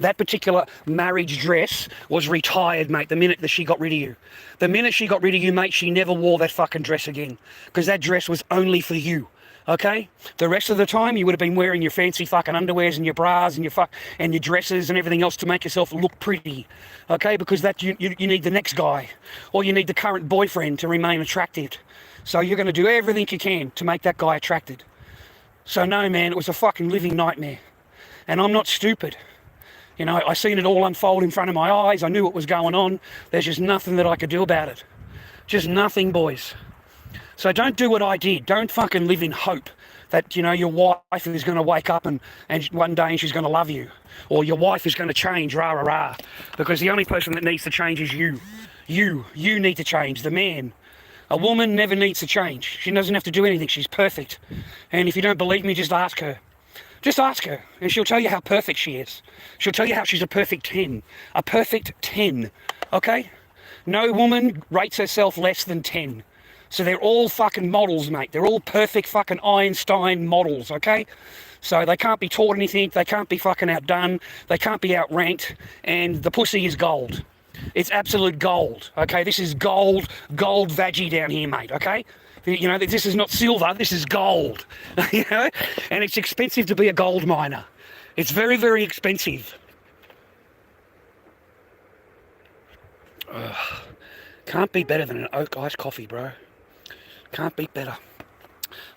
that particular marriage dress was retired, mate, the minute that she got rid of you. The minute she got rid of you, mate, she never wore that fucking dress again. Because that dress was only for you, okay? The rest of the time, you would have been wearing your fancy fucking underwears and your bras and your dresses and everything else to make yourself look pretty, okay? Because that you need the next guy, or you need the current boyfriend to remain attractive. So you're going to do everything you can to make that guy attracted. So no, man, it was a fucking living nightmare. And I'm not stupid. You know, I seen it all unfold in front of my eyes. I knew what was going on. There's just nothing that I could do about it. Just nothing, boys. So don't do what I did. Don't fucking live in hope that, you know, your wife is going to wake up and one day she's going to love you. Or your wife is going to change, rah, rah, rah. Because the only person that needs to change is you. You need to change, the man. A woman never needs to change. She doesn't have to do anything. She's perfect. And if you don't believe me, just ask her. Just ask her, and she'll tell you how perfect she is. She'll tell you how she's a perfect 10. A perfect 10, okay? No woman rates herself less than 10. So they're all fucking models, mate. They're all perfect fucking Einstein models, okay? So they can't be taught anything. They can't be fucking outdone. They can't be outranked. And the pussy is gold. It's absolute gold, okay? This is gold veggie down here, mate, okay? You know, this is not silver, this is gold, you know? And it's expensive to be a gold miner. It's very, very expensive. Can't be better than an oak iced coffee, bro. Can't be better.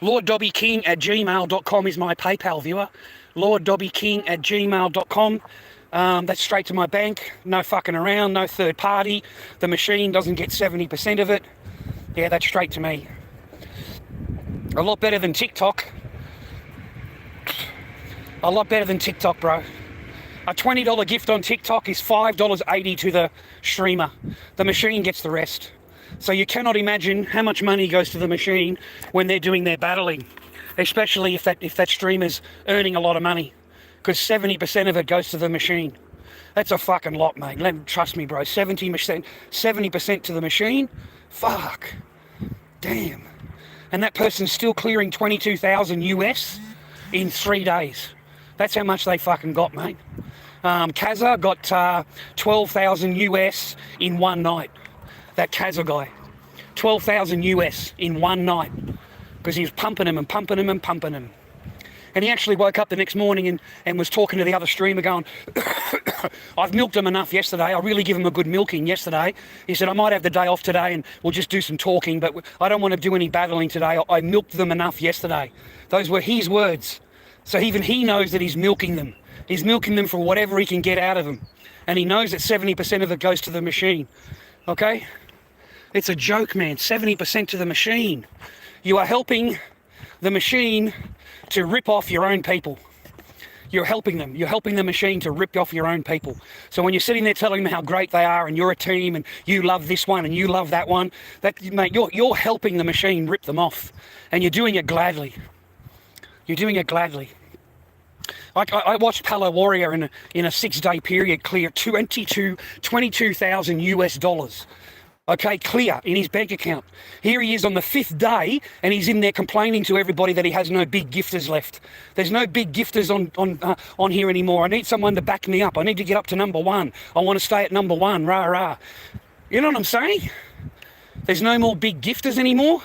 lorddobbyking@gmail.com is my PayPal viewer. lorddobbyking@gmail.com. That's straight to my bank. No fucking around, no third party. The machine doesn't get 70% of it. Yeah, that's straight to me. A lot better than TikTok. A lot better than TikTok, bro. A $20 gift on TikTok is $5.80 to the streamer. The machine gets the rest. So you cannot imagine how much money goes to the machine when they're doing their battling, especially if that streamer's earning a lot of money. Because 70% of it goes to the machine. That's a fucking lot, mate. Trust me, bro. 70% to the machine? Fuck. Damn. And that person's still clearing 22,000 US in 3 days. That's how much they fucking got, mate. Kazza got 12,000 US in one night. That Kazza guy. 12,000 US in one night. Because he was pumping him and pumping him and pumping him. And he actually woke up the next morning and was talking to the other streamer going, I've milked him enough yesterday. I really give him a good milking yesterday. He said, I might have the day off today and we'll just do some talking, but I don't want to do any battling today. I milked them enough yesterday. Those were his words. So even he knows that he's milking them. He's milking them for whatever he can get out of them. And he knows that 70% of it goes to the machine. Okay? It's a joke, man. 70% to the machine. You are helping the machine to rip off your own people. You're helping them. You're helping the machine to rip off your own people. So when you're sitting there telling them how great they are and you're a team and you love this one and you love that one, mate, you're helping the machine rip them off. And you're doing it gladly. You're doing it gladly. I watched Palo Warrior in a 6-day period clear 22,000 US dollars. Okay, clear in his bank account. Here he is on the 5th day, and he's in there complaining to everybody that he has no big gifters left. There's no big gifters on here anymore. I need someone to back me up. I need to get up to number 1. I want to stay at number 1. Rah rah. You know what I'm saying? There's no more big gifters anymore.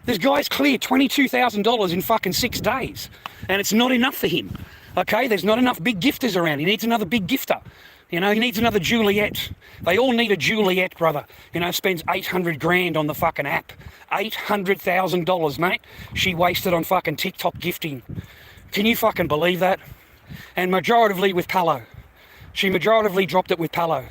This guy's cleared $22,000 in fucking 6 days, and it's not enough for him. Okay, there's not enough big gifters around. He needs another big gifter. You know, he needs another Juliet. They all need a Juliet, brother. You know, spends 800 grand on the fucking app. $800,000, mate. She wasted on fucking TikTok gifting. Can you fucking believe that? And majoritively with Palo. She majoritively dropped it with Palo.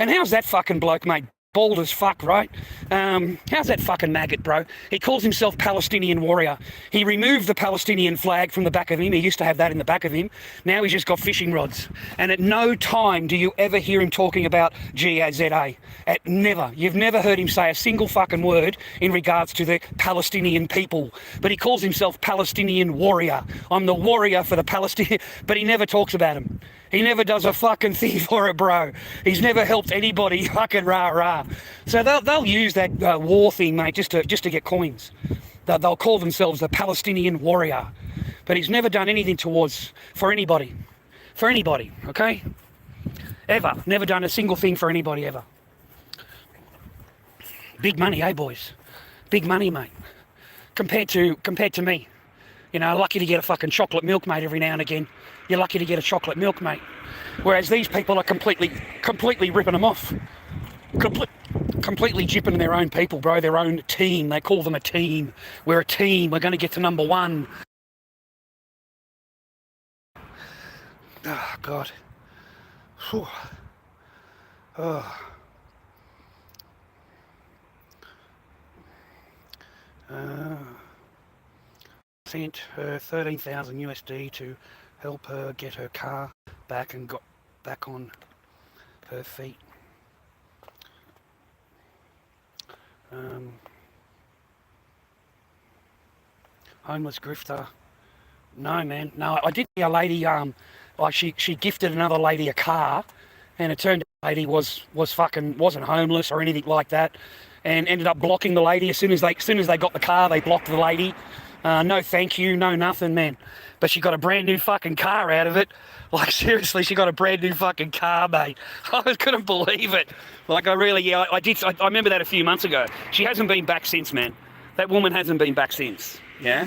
And how's that fucking bloke, mate? Bald as fuck, right? How's that fucking maggot, bro? He calls himself Palestinian warrior. He removed the Palestinian flag from the back of him. He used to have that in the back of him. Now he's just got fishing rods. And at no time do you ever hear him talking about GZA. Never. You've never heard him say a single fucking word in regards to the Palestinian people. But he calls himself Palestinian warrior. I'm the warrior for the Palestinian... But he never talks about him. He never does a fucking thing for it, bro. He's never helped anybody, fucking rah-rah. So they'll use that war thing, mate, just to get coins. They'll call themselves the Palestinian warrior. But he's never done anything for anybody. For anybody, okay? Ever. Never done a single thing for anybody, ever. Big money, eh, boys? Big money, mate. Compared to me. You know, lucky to get a fucking chocolate milk, mate, every now and again. You're lucky to get a chocolate milk, mate. Whereas these people are completely ripping them off. Completely jipping their own people, bro, their own team. They call them a team. We're a team. We're going to get to number 1. Oh, God. Whew. Oh. Sent her 13,000 USD to help her get her car back and got back on her feet. Homeless grifter. No, man. No, I did see a lady, like she gifted another lady a car, and it turned out the lady wasn't homeless or anything like that, and ended up blocking the lady as soon as they got the car. They blocked the lady. No thank you, no nothing, man. But she got a brand new fucking car out of it. Like, seriously, she got a brand new fucking car, mate. I couldn't believe it. Like, I remember that a few months ago. She hasn't been back since, man. That woman hasn't been back since, yeah?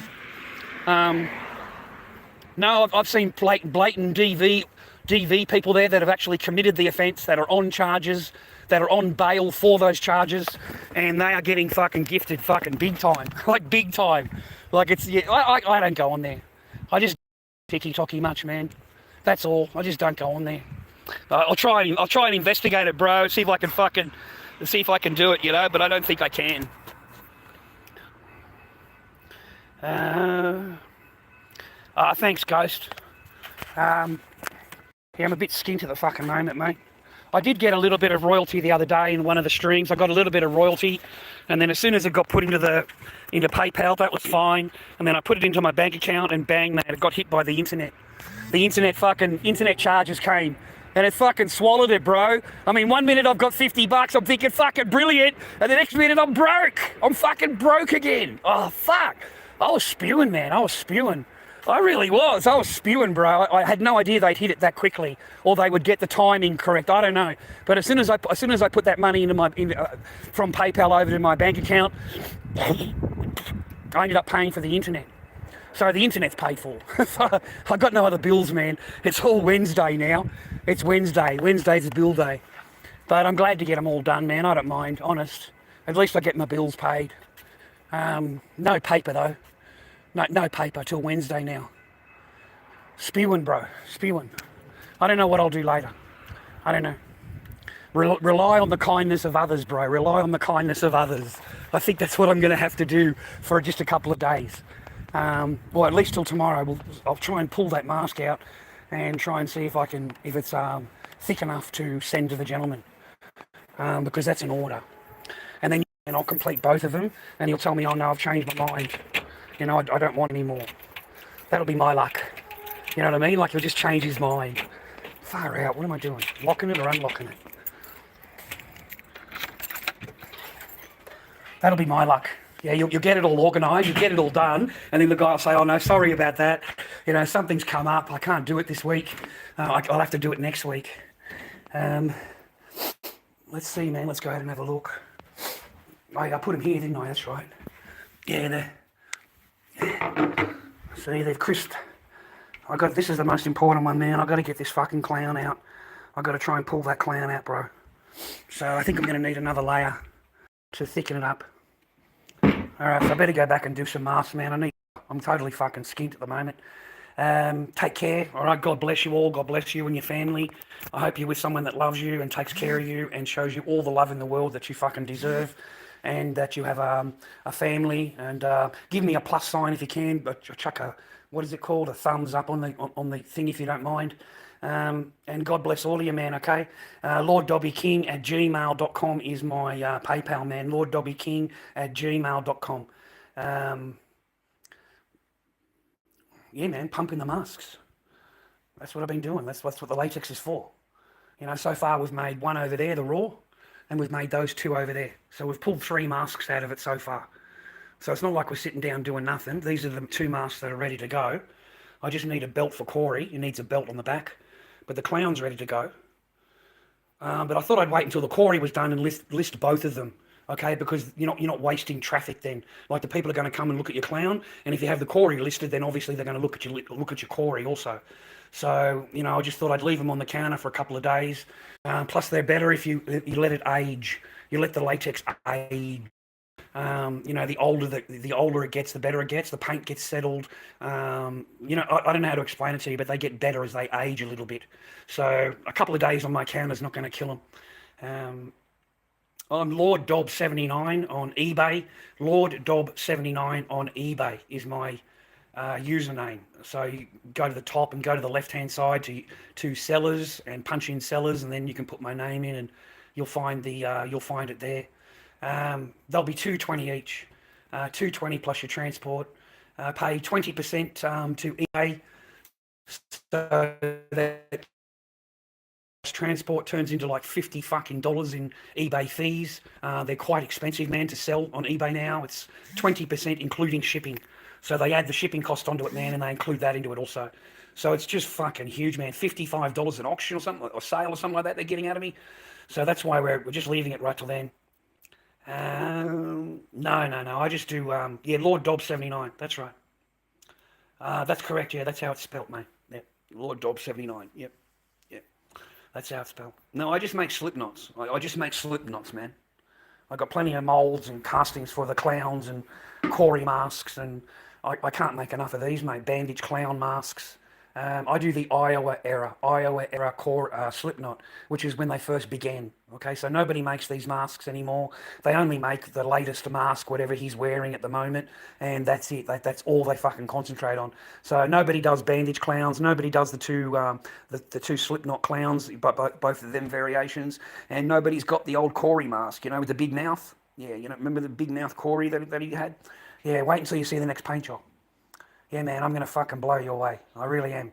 No, I've seen blatant DV people there that have actually committed the offence, that are on charges, that are on bail for those charges, and they are getting fucking gifted fucking big time. Like, big time. Like, it's, yeah, I don't go on there. I just ticky-tocky much, man. That's all. I just don't go on there. I'll try and investigate it, bro. See if I can do it, you know. But I don't think I can. Thanks, Ghost. Yeah, I'm a bit skint at the fucking moment, mate. I did get a little bit of royalty the other day in one of the streams. I got a little bit of royalty, and then as soon as it got put into PayPal, that was fine. And then I put it into my bank account, and bang, mate, it got hit by the internet. The internet charges came, and it fucking swallowed it, bro. I mean, 1 minute I've got $50, I'm thinking fucking brilliant, and the next minute I'm broke. I'm fucking broke again. Oh, fuck. I was spewing, man. I was spewing. I really was. I was spewing, bro. I had no idea they'd hit it that quickly, or they would get the timing correct. I don't know. But as soon as I put that money from PayPal over to my bank account, I ended up paying for the internet. So the internet's paid for. I got no other bills, man. It's all Wednesday now. It's Wednesday. Wednesday's a bill day. But I'm glad to get them all done, man. I don't mind, honest. At least I get my bills paid. No paper, though. No paper till Wednesday now. Spewing, bro. Spewing. I don't know what I'll do later. I don't know. Rely on the kindness of others, bro. Rely on the kindness of others. I think that's what I'm going to have to do for just a couple of days. Well, at least till tomorrow. I'll try and pull that mask out and try and see if it's thick enough to send to the gentleman. Because that's an order. And then I'll complete both of them, and he'll tell me, oh no, I've changed my mind. You know, I don't want any more. That'll be my luck. You know what I mean? Like, he'll just change his mind. Far out. What am I doing? Locking it or unlocking it? That'll be my luck. Yeah, you'll get it all organised, you'll get it all done, and then the guy will say, oh no, sorry about that. You know, something's come up, I can't do it this week. I'll have to do it next week. Let's see, man, let's go ahead and have a look. Oh, yeah, I put them here, didn't I? That's right. Yeah, there. Yeah. See, they've crisped. This is the most important one, man. I've got to get this fucking clown out. I've got to try and pull that clown out, bro. So I think I'm going to need another layer to thicken it up. Alright, so I better go back and do some masks, man. I'm totally fucking skint at the moment. Take care, alright? God bless you all. God bless you and your family. I hope you're with someone that loves you and takes care of you and shows you all the love in the world that you fucking deserve, and that you have a family. And give me a plus sign if you can, but chuck a, what is it called? A thumbs up on the thing if you don't mind. And God bless all of you, man, okay? lorddobbyking@gmail.com is my PayPal, man. lorddobbyking@gmail.com. Yeah, man, pumping the masks. That's what I've been doing. That's what the latex is for. You know, so far we've made one over there, the raw, and we've made those two over there. So we've pulled 3 masks out of it so far. So it's not like we're sitting down doing nothing. These are the 2 masks that are ready to go. I just need a belt for Corey. He needs a belt on the back. But the clown's ready to go. But I thought I'd wait until the Corey was done and list both of them, okay? Because you're not wasting traffic then. Like, the people are going to come and look at your clown, and if you have the Corey listed, then obviously they're going to look at your Corey also. So, you know, I just thought I'd leave them on the counter for a couple of days. Plus, they're better if you let it age. You let the latex age. You know, the older it gets, the better it gets. The paint gets settled. You know, I don't know how to explain it to you, but they get better as they age a little bit. So a couple of days on my counter is not going to kill them. I'm lorddob79 on eBay. Lorddob79 on eBay is my username. So you go to the top and go to the left-hand side to sellers and punch in sellers, and then you can put my name in, and you'll find it there. They'll be $2.20 each, $2.20 plus your transport. Pay 20% to eBay, so that transport turns into like $50 fucking in eBay fees. They're quite expensive, man, to sell on eBay now. It's 20% including shipping. So they add the shipping cost onto it, man, and they include that into it also. So it's just fucking huge, man. $55 an auction or something, or sale or something like that they're getting out of me. So that's why we're just leaving it right till then. No. I just do, yeah, lorddob79. That's right. That's correct. Yeah, that's how it's spelt, mate. Yep. lorddob79. Yep. That's how it's spelled. No, I just make slip knots. I just make slip knots, man. I've got plenty of molds and castings for the clowns and Corey masks, and I can't make enough of these, mate. Bandage clown masks. I do the Iowa era core slip knot, which is when they first began. Okay, so nobody makes these masks anymore. They only make the latest mask, whatever he's wearing at the moment, and that's it. That's all they fucking concentrate on. So nobody does bandage clowns. Nobody does the two slip knot clowns, but both of them variations. And nobody's got the old Corey mask, you know, with the big mouth. Yeah, you know, remember the big mouth Corey that he had? Yeah, wait until you see the next paint job. Yeah, man, I'm going to fucking blow you away. I really am.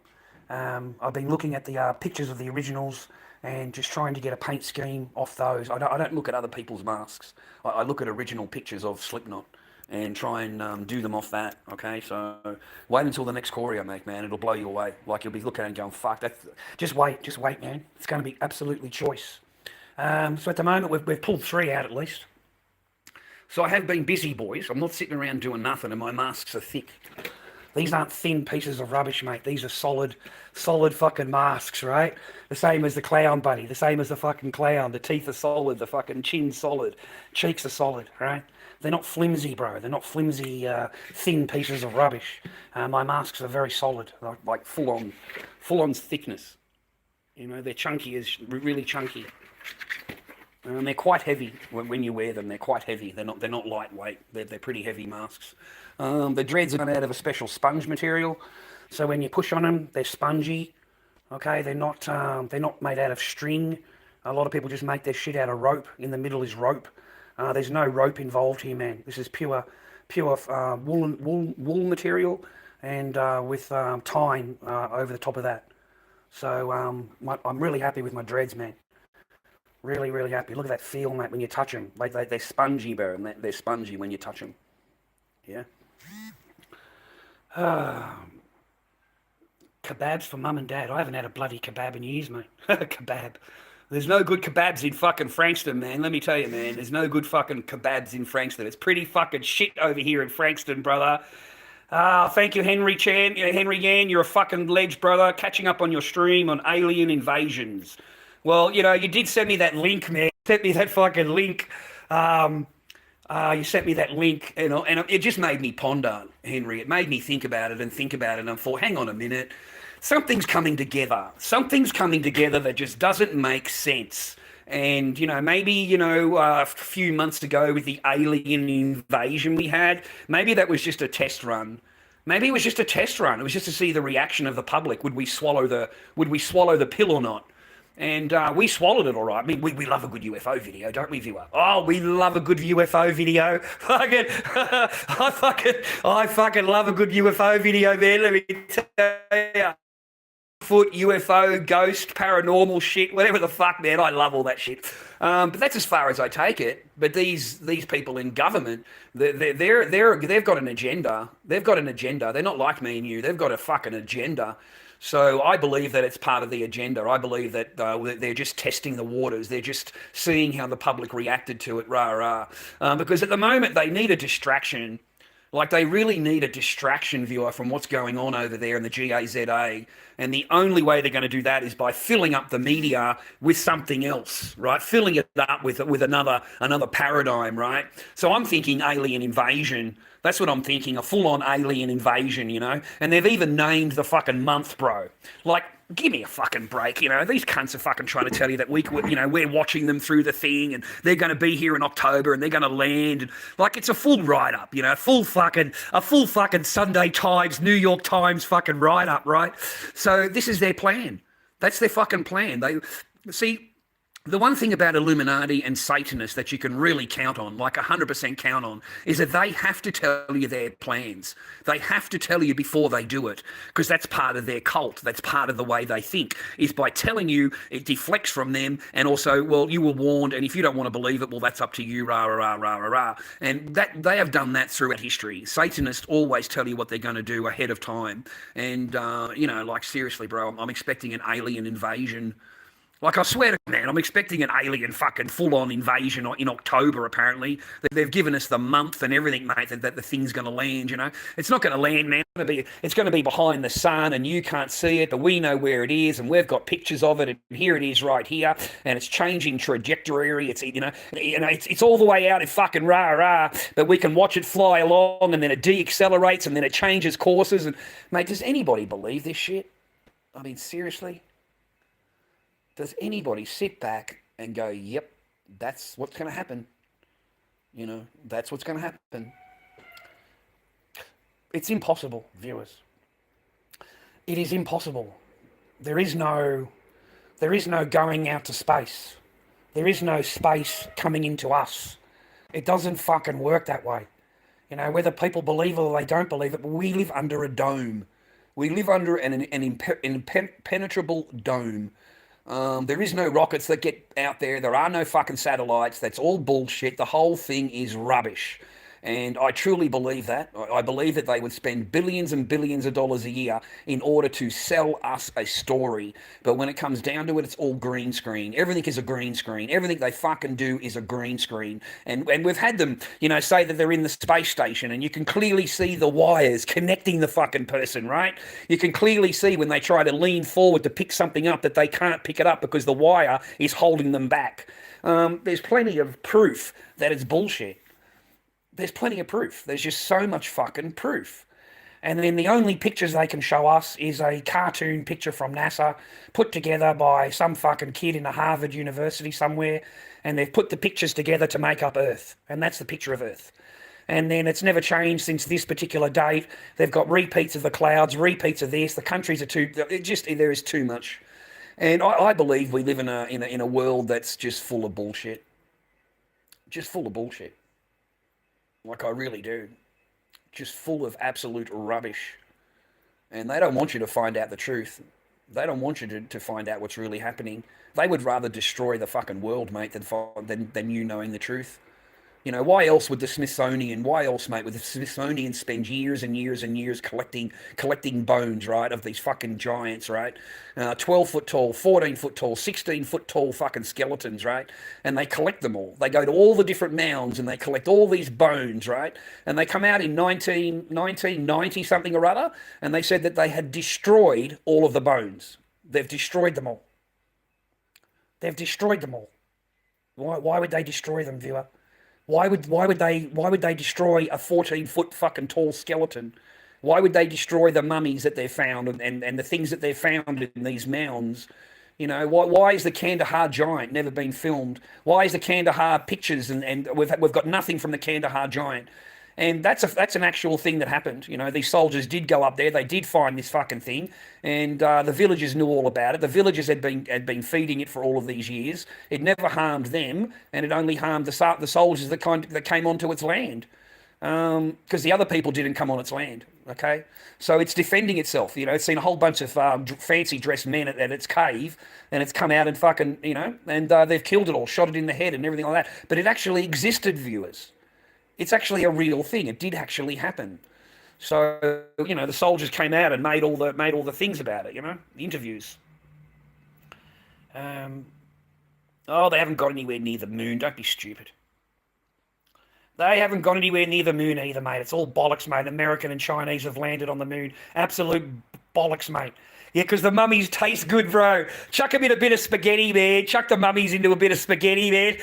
I've been looking at the pictures of the originals and just trying to get a paint scheme off those. I don't look at other people's masks. I look at original pictures of Slipknot and try and do them off that, okay? So wait until the next Corey I make, man. It'll blow you away. Like, you'll be looking at it and going, fuck, that's... Just wait, man. It's going to be absolutely choice. So at the moment, we've pulled 3 out at least. So I have been busy, boys. I'm not sitting around doing nothing, and my masks are thick. These aren't thin pieces of rubbish, mate. These are solid fucking masks, right? The same as the clown buddy, the same as the fucking clown. The teeth are solid, the fucking chin's solid, cheeks are solid, right? They're not flimsy, bro. They're not flimsy, thin pieces of rubbish. My masks are very solid, like full-on thickness. You know, they're chunky, really chunky. And they're quite heavy when you wear them. They're quite heavy. They're not lightweight. They're pretty heavy masks. The dreads are made out of a special sponge material, so when you push on them, they're spongy. Okay, they're not made out of string. A lot of people just make their shit out of rope. In the middle is rope. There's no rope involved here, man. This is pure wool material, and with tyne over the top of that. So I'm really happy with my dreads, man. Really, really happy. Look at that feel, mate, when you touch them. They're spongy, bro. And they're spongy when you touch them. Yeah. Kebabs for mum and dad. I haven't had a bloody kebab in years, mate. Kebab. There's no good kebabs in fucking Frankston, man. Let me tell you, man. There's no good fucking kebabs in Frankston. It's pretty fucking shit over here in Frankston, brother. Thank you, Henry Chan. Henry Yan, you're a fucking ledge, brother. Catching up on your stream on alien invasions. Well, you did send me that link, man. Sent me that fucking link. You sent me that link, and it just made me ponder, Henry. It made me think about it, and I thought, hang on a minute. Something's coming together. Something's coming together that just doesn't make sense. And, maybe, a few months ago with the alien invasion we had, maybe that was just a test run. Maybe it was just a test run. It was just to see the reaction of the public. Would we swallow the pill or not? And we swallowed it all right. I mean, we love a good UFO video, don't we, viewer? Oh, we love a good UFO video. I fucking love a good UFO video, man. Let me tell you. Foot, UFO, ghost, paranormal shit, whatever the fuck, man. I love all that shit. But that's as far as I take it. But these people in government, they've got an agenda. They've got an agenda. They're not like me and you. They've got a fucking agenda. So I believe that it's part of the agenda. I believe that they're just testing the waters. They're just seeing how the public reacted to it, because at the moment they need a distraction. Like, they really need a distraction, viewer, from what's going on over there in the GAZA. And the only way they're going to do that is by filling up the media with something else, right? Filling it up with another paradigm, right? So I'm thinking alien invasion. That's what I'm thinking, a full-on alien invasion, And they've even named the fucking month, bro. Like, give me a fucking break, These cunts are fucking trying to tell you that we're watching them through the thing, and they're going to be here in October, and they're going to land, and like, it's a full write-up, a full fucking Sunday Times, New York Times fucking write-up, right? So this is their plan. That's their fucking plan. They see. The one thing about Illuminati and Satanists that you can really count on, like 100% count on, is that they have to tell you their plans. They have to tell you before they do it, because that's part of their cult. That's part of the way they think, is by telling you, it deflects from them, and also, well, you were warned, and if you don't want to believe it, well, that's up to you, rah, rah, rah, rah, rah. And that they have done that throughout history. Satanists always tell you what they're going to do ahead of time. And, like, seriously, bro, I'm expecting an alien invasion. Like, I swear to God, man, I'm expecting an alien fucking full-on invasion in October, apparently. They've given us the month and everything, mate, that the thing's going to land, It's not going to land, man. It's going to be behind the sun, and you can't see it, but we know where it is, and we've got pictures of it, and here it is right here, and it's changing trajectory. It's all the way out in fucking rah-rah, but we can watch it fly along, and then it deaccelerates, and then it changes courses. And, mate, does anybody believe this shit? I mean, seriously? Does anybody sit back and go, yep, that's what's going to happen? That's what's going to happen. It's impossible, viewers. It is impossible. There is no going out to space. There is no space coming into us. It doesn't fucking work that way. Whether people believe it or they don't believe it, but we live under a dome. We live under an impenetrable dome. There is no rockets that get out there. There are no fucking satellites. That's all bullshit. The whole thing is rubbish. And I truly believe that. I believe that they would spend billions and billions of dollars a year in order to sell us a story. But when it comes down to it, it's all green screen. Everything is a green screen. Everything they fucking do is a green screen. And we've had them, say that they're in the space station, and you can clearly see the wires connecting the fucking person, right? You can clearly see when they try to lean forward to pick something up that they can't pick it up because the wire is holding them back. There's plenty of proof that it's bullshit. There's plenty of proof. There's just so much fucking proof. And then the only pictures they can show us is a cartoon picture from NASA put together by some fucking kid in a Harvard University somewhere, and they've put the pictures together to make up Earth. And that's the picture of Earth. And then it's never changed since this particular date. They've got repeats of the clouds, repeats of this. The countries are there is too much. And I believe we live in a world that's just full of bullshit. Just full of bullshit. Like, I really do. Just full of absolute rubbish. And they don't want you to find out the truth. They don't want you to find out what's really happening. They would rather destroy the fucking world, mate, than you knowing the truth. You know, why else would the Smithsonian, why else, mate, would the Smithsonian spend years and years and years collecting bones, right, of these fucking giants, right? 12 foot tall, 14 foot tall, 16 foot tall fucking skeletons, right? And they collect them all. They go to all the different mounds and they collect all these bones, right? And they come out in 1990 something or other, and they said that they had destroyed all of the bones. They've destroyed them all. They've destroyed them all. Why would they destroy them, viewer? Why would they destroy a 14-foot fucking tall skeleton? Why would they destroy the mummies that they've found and the things that they've found in these mounds? You know, why is the Kandahar giant never been filmed? Why is the Kandahar pictures and we've got nothing from the Kandahar giant? And that's an actual thing that happened. You know, these soldiers did go up there. They did find this fucking thing, and the villagers knew all about it. The villagers had been feeding it for all of these years. It never harmed them, and it only harmed the soldiers that came onto its land, because the other people didn't come on its land. Okay, so it's defending itself. You know, it's seen a whole bunch of fancy dressed men at its cave, and it's come out and fucking, you know, and they've killed it all, shot it in the head, and everything like that. But it actually existed, viewers. It's actually a real thing. It did actually happen. So, you know, the soldiers came out and made all the things about it, you know, the interviews. Oh, they haven't got anywhere near the moon. Don't be stupid. They haven't gone anywhere near the moon either, mate. It's all bollocks, mate. American and Chinese have landed on the moon. Absolute bollocks, mate. Yeah, because the mummies taste good, bro. Chuck a bit of spaghetti, man. Chuck the mummies into a bit of spaghetti, man.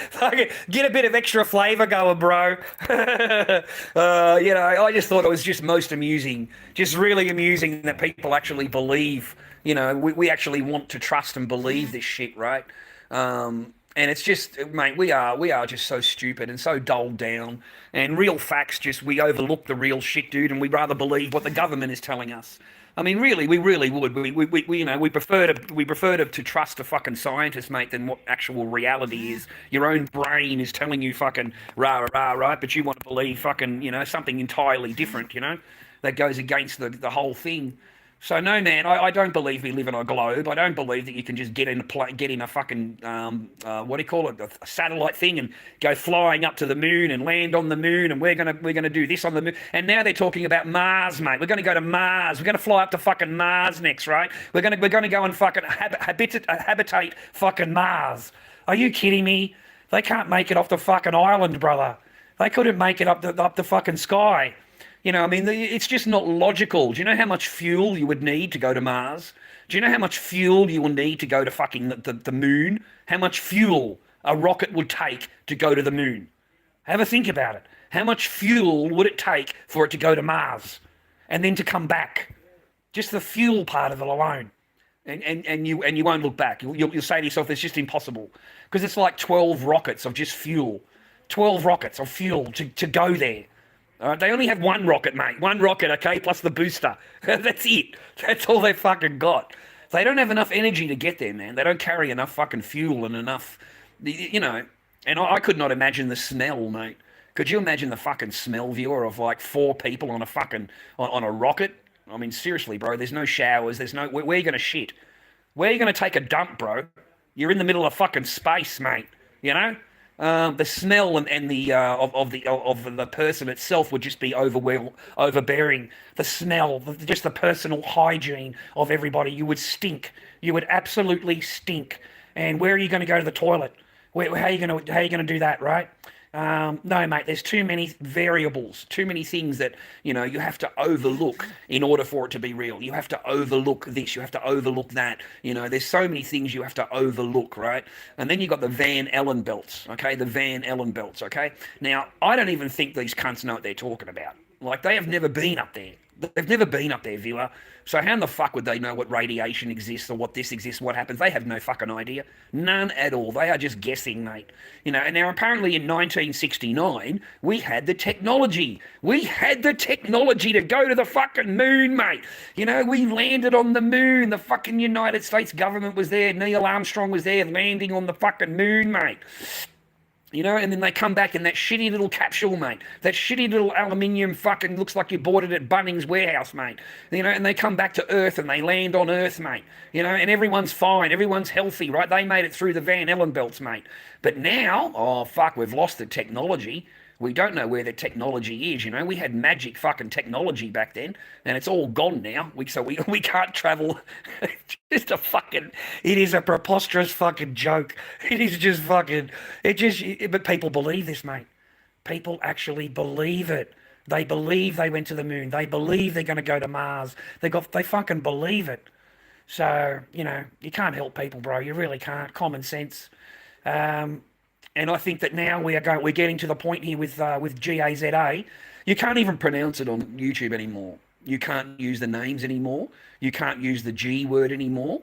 Get a bit of extra flavour going, bro. You know, I just thought it was just most amusing. Just really amusing that people actually believe, you know, we actually want to trust and believe this shit, right? And it's just, mate, we are just so stupid and so dulled down. And real facts, we overlook the real shit, dude, and we rather believe what the government is telling us. I mean, really, we really would. We you know, we prefer to trust a fucking scientist, mate, than what actual reality is. Your own brain is telling you fucking rah rah, right? But you want to believe fucking, you know, something entirely different, you know, that goes against the whole thing. So no, man, I don't believe we live in a globe. I don't believe that you can just get in a fucking what do you call it, a satellite thing, and go flying up to the moon and land on the moon, and we're gonna do this on the moon. And now they're talking about Mars, mate. We're gonna go to Mars. We're gonna fly up to fucking Mars next, right? We're gonna go and fucking habitate fucking Mars. Are you kidding me? They can't make it off the fucking island, brother. They couldn't make it up the fucking sky. You know, I mean, it's just not logical. Do you know how much fuel you would need to go to Mars? Do you know how much fuel you will need to go to fucking the moon? How much fuel a rocket would take to go to the moon? Have a think about it. How much fuel would it take for it to go to Mars and then to come back? Just the fuel part of it alone. And you won't look back. You'll say to yourself, it's just impossible. Because it's like 12 rockets of just fuel. 12 rockets of fuel to go there. All right, they only have one rocket, mate. One rocket, okay, plus the booster. That's it. That's all they fucking got. They don't have enough energy to get there, man. They don't carry enough fucking fuel and enough, you know. And I could not imagine the smell, mate. Could you imagine the fucking smell, viewer, of like 4 people on a fucking, on a rocket? I mean, seriously, bro, there's no showers. There's no, where are you going to shit? Where are you going to take a dump, bro? You're in the middle of fucking space, mate, you know? The smell and the of the person itself would just be overbearing. The smell, just the personal hygiene of everybody. You would stink. You would absolutely stink. And where are you going to go to the toilet? How are you going to do that, right? No, mate, there's too many variables, too many things that, you know, you have to overlook in order for it to be real. You have to overlook this, you have to overlook that. You know, there's so many things you have to overlook, right? And then you've got the Van Allen belts, okay? The Van Allen belts, okay? Now, I don't even think these cunts know what they're talking about. Like, they have never been up there. They've never been up there, viewer. So how in the fuck would they know what radiation exists or what this exists, what happens? They have no fucking idea. None at all. They are just guessing, mate. You know, and now apparently in 1969, we had the technology. We had the technology to go to the fucking moon, mate. You know, we landed on the moon. The fucking United States government was there. Neil Armstrong was there landing on the fucking moon, mate. You know, and then they come back in that shitty little capsule, mate. That shitty little aluminium fucking looks like you bought it at Bunnings Warehouse, mate. You know, and they come back to Earth and they land on Earth, mate. You know, and everyone's fine. Everyone's healthy, right? They made it through the Van Allen belts, mate. But now, oh, fuck, we've lost the technology. We don't know where the technology is, you know. We had magic fucking technology back then, and it's all gone now. We can't travel. It's just a fucking, it is a preposterous fucking joke. It is just fucking, but people believe this, mate. People actually believe it. They believe they went to the moon. They believe they're going to go to Mars. They fucking believe it. So, you know, you can't help people, bro. You really can't. Common sense. And I think that now we're getting to the point here with GAZA. You can't even pronounce it on YouTube anymore. You can't use the names anymore. You can't use the G word anymore.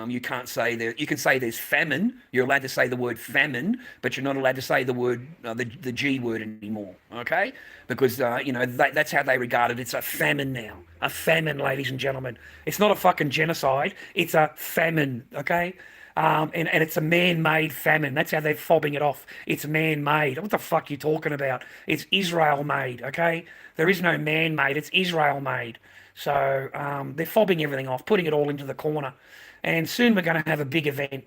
You can't say there. You can say there's famine. You're allowed to say the word famine, but you're not allowed to say the word the G word anymore. Okay, because you know that's how they regard it. It's a famine now. A famine, ladies and gentlemen. It's not a fucking genocide. It's a famine. Okay. And it's a man-made famine. That's how they're fobbing it off. It's man-made. What the fuck are you talking about? It's Israel-made, okay? There is no man-made. It's Israel-made. So they're fobbing everything off, putting it all into the corner. And soon we're going to have a big event.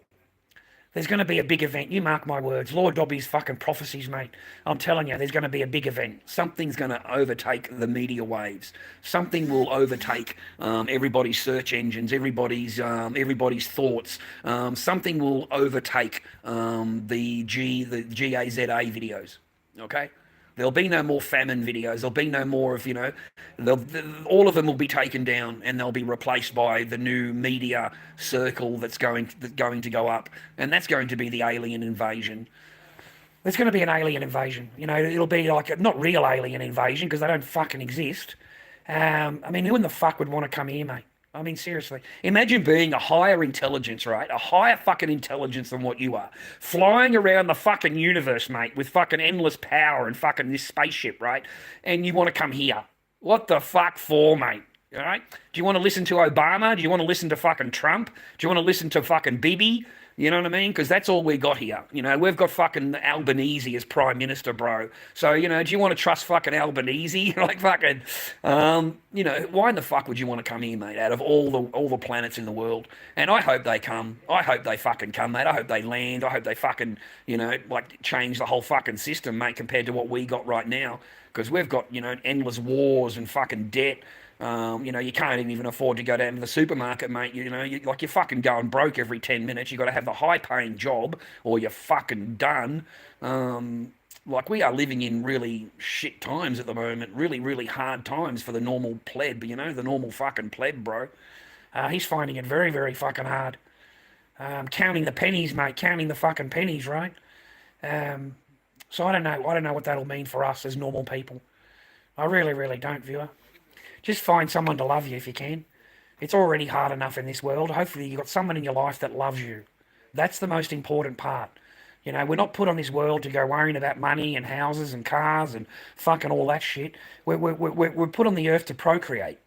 There's going to be a big event. You mark my words. Lord Dobby's fucking prophecies, mate. I'm telling you, there's going to be a big event. Something's going to overtake the media waves. Something will overtake everybody's search engines, everybody's thoughts. Something will overtake the GAZA videos. Okay? There'll be no more famine videos. There'll be no more of, you know, all of them will be taken down and they'll be replaced by the new media circle that's going to go up. And that's going to be the alien invasion. There's going to be an alien invasion. You know, it'll be like, not real alien invasion because they don't fucking exist. I mean, who in the fuck would want to come here, mate? I mean, seriously. Imagine being a higher intelligence, right? A higher fucking intelligence than what you are. Flying around the fucking universe, mate, with fucking endless power and fucking this spaceship, right? And you want to come here. What the fuck for, mate? All right? Do you want to listen to Obama? Do you want to listen to fucking Trump? Do you want to listen to fucking Bibi? You know what I mean? Because that's all we got here. You know, we've got fucking Albanese as Prime Minister, bro. So, you know, do you want to trust fucking Albanese? Like fucking, you know, why in the fuck would you want to come here, mate, out of all the planets in the world? And I hope they come. I hope they fucking come, mate. I hope they land. I hope they fucking, you know, like change the whole fucking system, mate, compared to what we got right now. Because we've got, you know, endless wars and fucking debt. You know, you can't even afford to go down to the supermarket, mate. You know, you're fucking going broke every 10 minutes. You've got to have the high-paying job or you're fucking done. Like, we are living in really shit times at the moment. Really, really hard times for the normal pleb, you know, the normal fucking pleb, bro. He's finding it very, very fucking hard. Counting the pennies, mate. Counting the fucking pennies, right? So I don't know. I don't know what that'll mean for us as normal people. I really, really don't, viewer. Just find someone to love you if you can. It's already hard enough in this world. Hopefully you've got someone in your life that loves you. That's the most important part. You know, we're not put on this world to go worrying about money and houses and cars and fucking all that shit. We're put on the earth to procreate.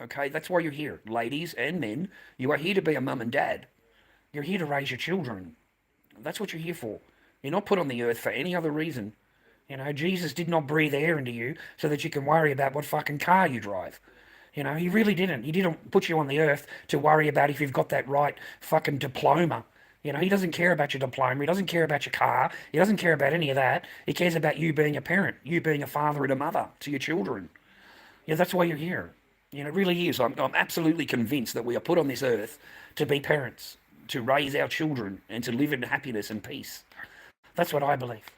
Okay, that's why you're here. Ladies and men, you are here to be a mum and dad. You're here to raise your children. That's what you're here for. You're not put on the earth for any other reason. You know, Jesus did not breathe air into you so that you can worry about what fucking car you drive. You know, he really didn't. He didn't put you on the earth to worry about if you've got that right fucking diploma. You know, he doesn't care about your diploma. He doesn't care about your car. He doesn't care about any of that. He cares about you being a parent, you being a father and a mother to your children. Yeah, that's why you're here. You know, it really is. I'm absolutely convinced that we are put on this earth to be parents, to raise our children, and to live in happiness and peace. That's what I believe.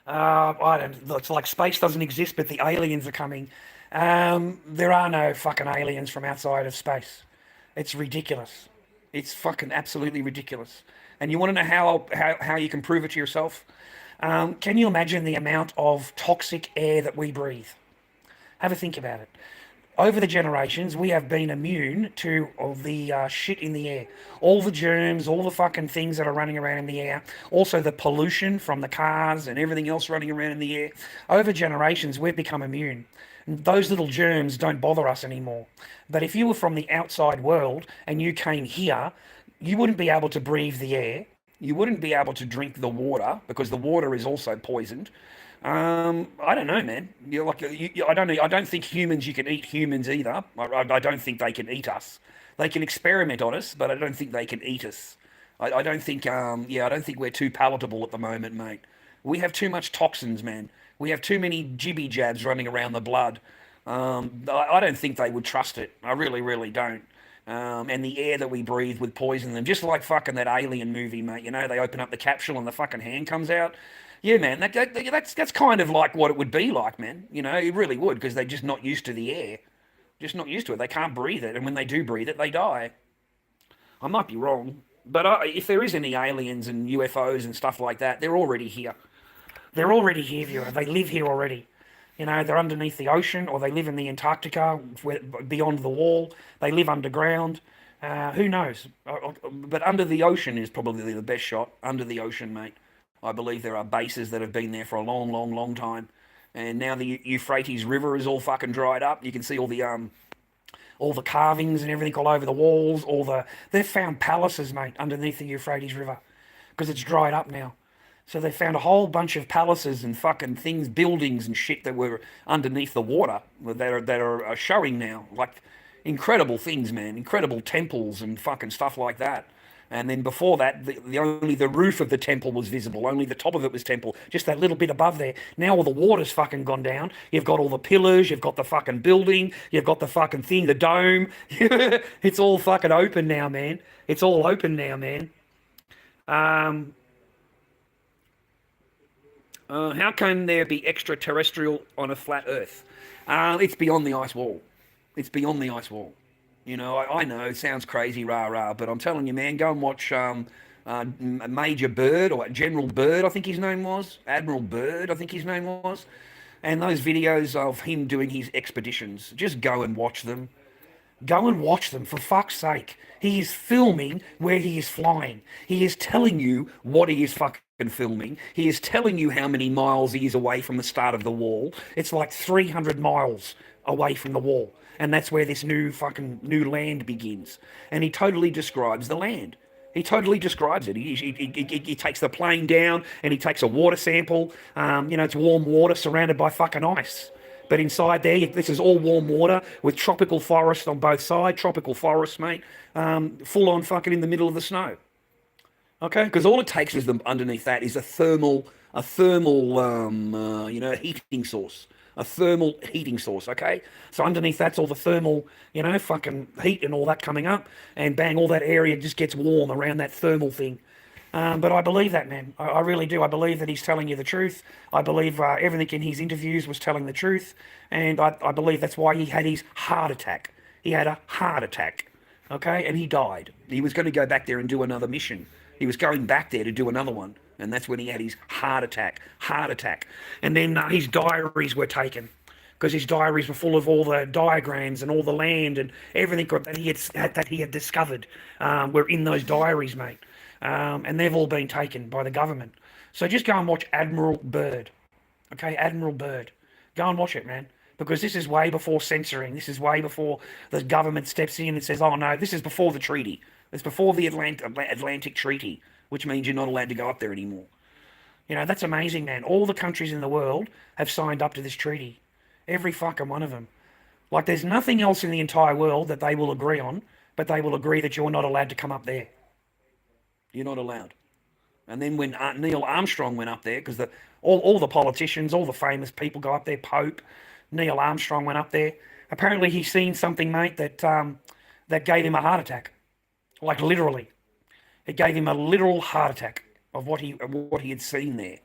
I don't. It's like space doesn't exist, but the aliens are coming. There are no fucking aliens from outside of space. It's ridiculous. It's fucking absolutely ridiculous. And you want to know how you can prove it to yourself? Can you imagine the amount of toxic air that we breathe? Have a think about it. Over the generations, we have been immune to all the shit in the air. All the germs, all the fucking things that are running around in the air. Also the pollution from the cars and everything else running around in the air. Over generations, we've become immune. Those little germs don't bother us anymore. But if you were from the outside world and you came here, you wouldn't be able to breathe the air. You wouldn't be able to drink the water because the water is also poisoned. I don't know, man. You're like, I don't know. I don't think humans. You can eat humans either. I don't think they can eat us. They can experiment on us, but I don't think they can eat us. I don't think. Yeah, I don't think we're too palatable at the moment, mate. We have too much toxins, man. We have too many jibby jabs running around the blood. I don't think they would trust it. I really, really don't. And the air that we breathe would poison them, just like fucking that Alien movie, mate. You know, they open up the capsule and the fucking hand comes out. Yeah, man, that's kind of like what it would be like, man. You know, it really would, because they're just not used to the air, just not used to it. They can't breathe it, and when they do breathe it, they die. I might be wrong, but if there is any aliens and UFOs and stuff like that, they're already here. They're already here, viewer. They live here already. You know, they're underneath the ocean, or they live in the Antarctica, beyond the wall. They live underground. Who knows? But under the ocean is probably the best shot. Under the ocean, mate. I believe there are bases that have been there for a long, long, long time. And now the Euphrates River is all fucking dried up. You can see all the carvings and everything all over the walls. They've found palaces, mate, underneath the Euphrates River, because it's dried up now. So they found a whole bunch of palaces and fucking things, buildings and shit that were underneath the water that are showing now. Like incredible things, man. Incredible temples and fucking stuff like that. And then before that, only the roof of the temple was visible. Only the top of it was temple. Just that little bit above there. Now all the water's fucking gone down. You've got all the pillars. You've got the fucking building. You've got the fucking thing, the dome. It's all fucking open now, man. It's all open now, man. How can there be extraterrestrial on a flat Earth? It's beyond the ice wall. It's beyond the ice wall. You know, I know it sounds crazy, rah, but I'm telling you, man, go and watch Major Bird, or General Bird, I think his name was. Admiral Bird, I think his name was. And those videos of him doing his expeditions, just go and watch them. Go and watch them, for fuck's sake. He is filming where he is flying. He is telling you what he is fucking filming. He is telling you how many miles he is away from the start of the wall. It's like 300 miles away from the wall. And that's where this new land begins. And he totally describes the land. He totally describes it. He takes the plane down and he takes a water sample. You know, it's warm water surrounded by fucking ice. But inside there, this is all warm water with tropical forest on both sides. Tropical forest, mate. Full on fucking in the middle of the snow. Okay? Because all it takes is underneath that is a thermal heating source. A thermal heating source, okay? So underneath that's all the thermal, you know, fucking heat and all that coming up, and bang, all that area just gets warm around that thermal thing. But I believe that, man. I really do. I believe that he's telling you the truth. I believe everything in his interviews was telling the truth, and I believe that's why he had his heart attack. He had a heart attack, okay? And he died. He was going to go back there and do another mission. He was going back there to do another one. And that's when he had his heart attack. And then his diaries were taken, because his diaries were full of all the diagrams and all the land and everything that he had discovered were in those diaries, mate. And they've all been taken by the government. So just go and watch Admiral Byrd. Okay, Admiral Byrd. Go and watch it, man. Because this is way before censoring. This is way before the government steps in and says, oh no, this is before the treaty. It's before the Atlantic Treaty, which means you're not allowed to go up there anymore. You know, that's amazing, man. All the countries in the world have signed up to this treaty. Every fucking one of them. Like, there's nothing else in the entire world that they will agree on, but they will agree that you're not allowed to come up there. You're not allowed. And then when Neil Armstrong went up there, because all the politicians, all the famous people go up there, Pope, Neil Armstrong went up there. Apparently he's seen something, mate, that gave him a heart attack. Like, literally. It gave him a literal heart attack of what he had seen there.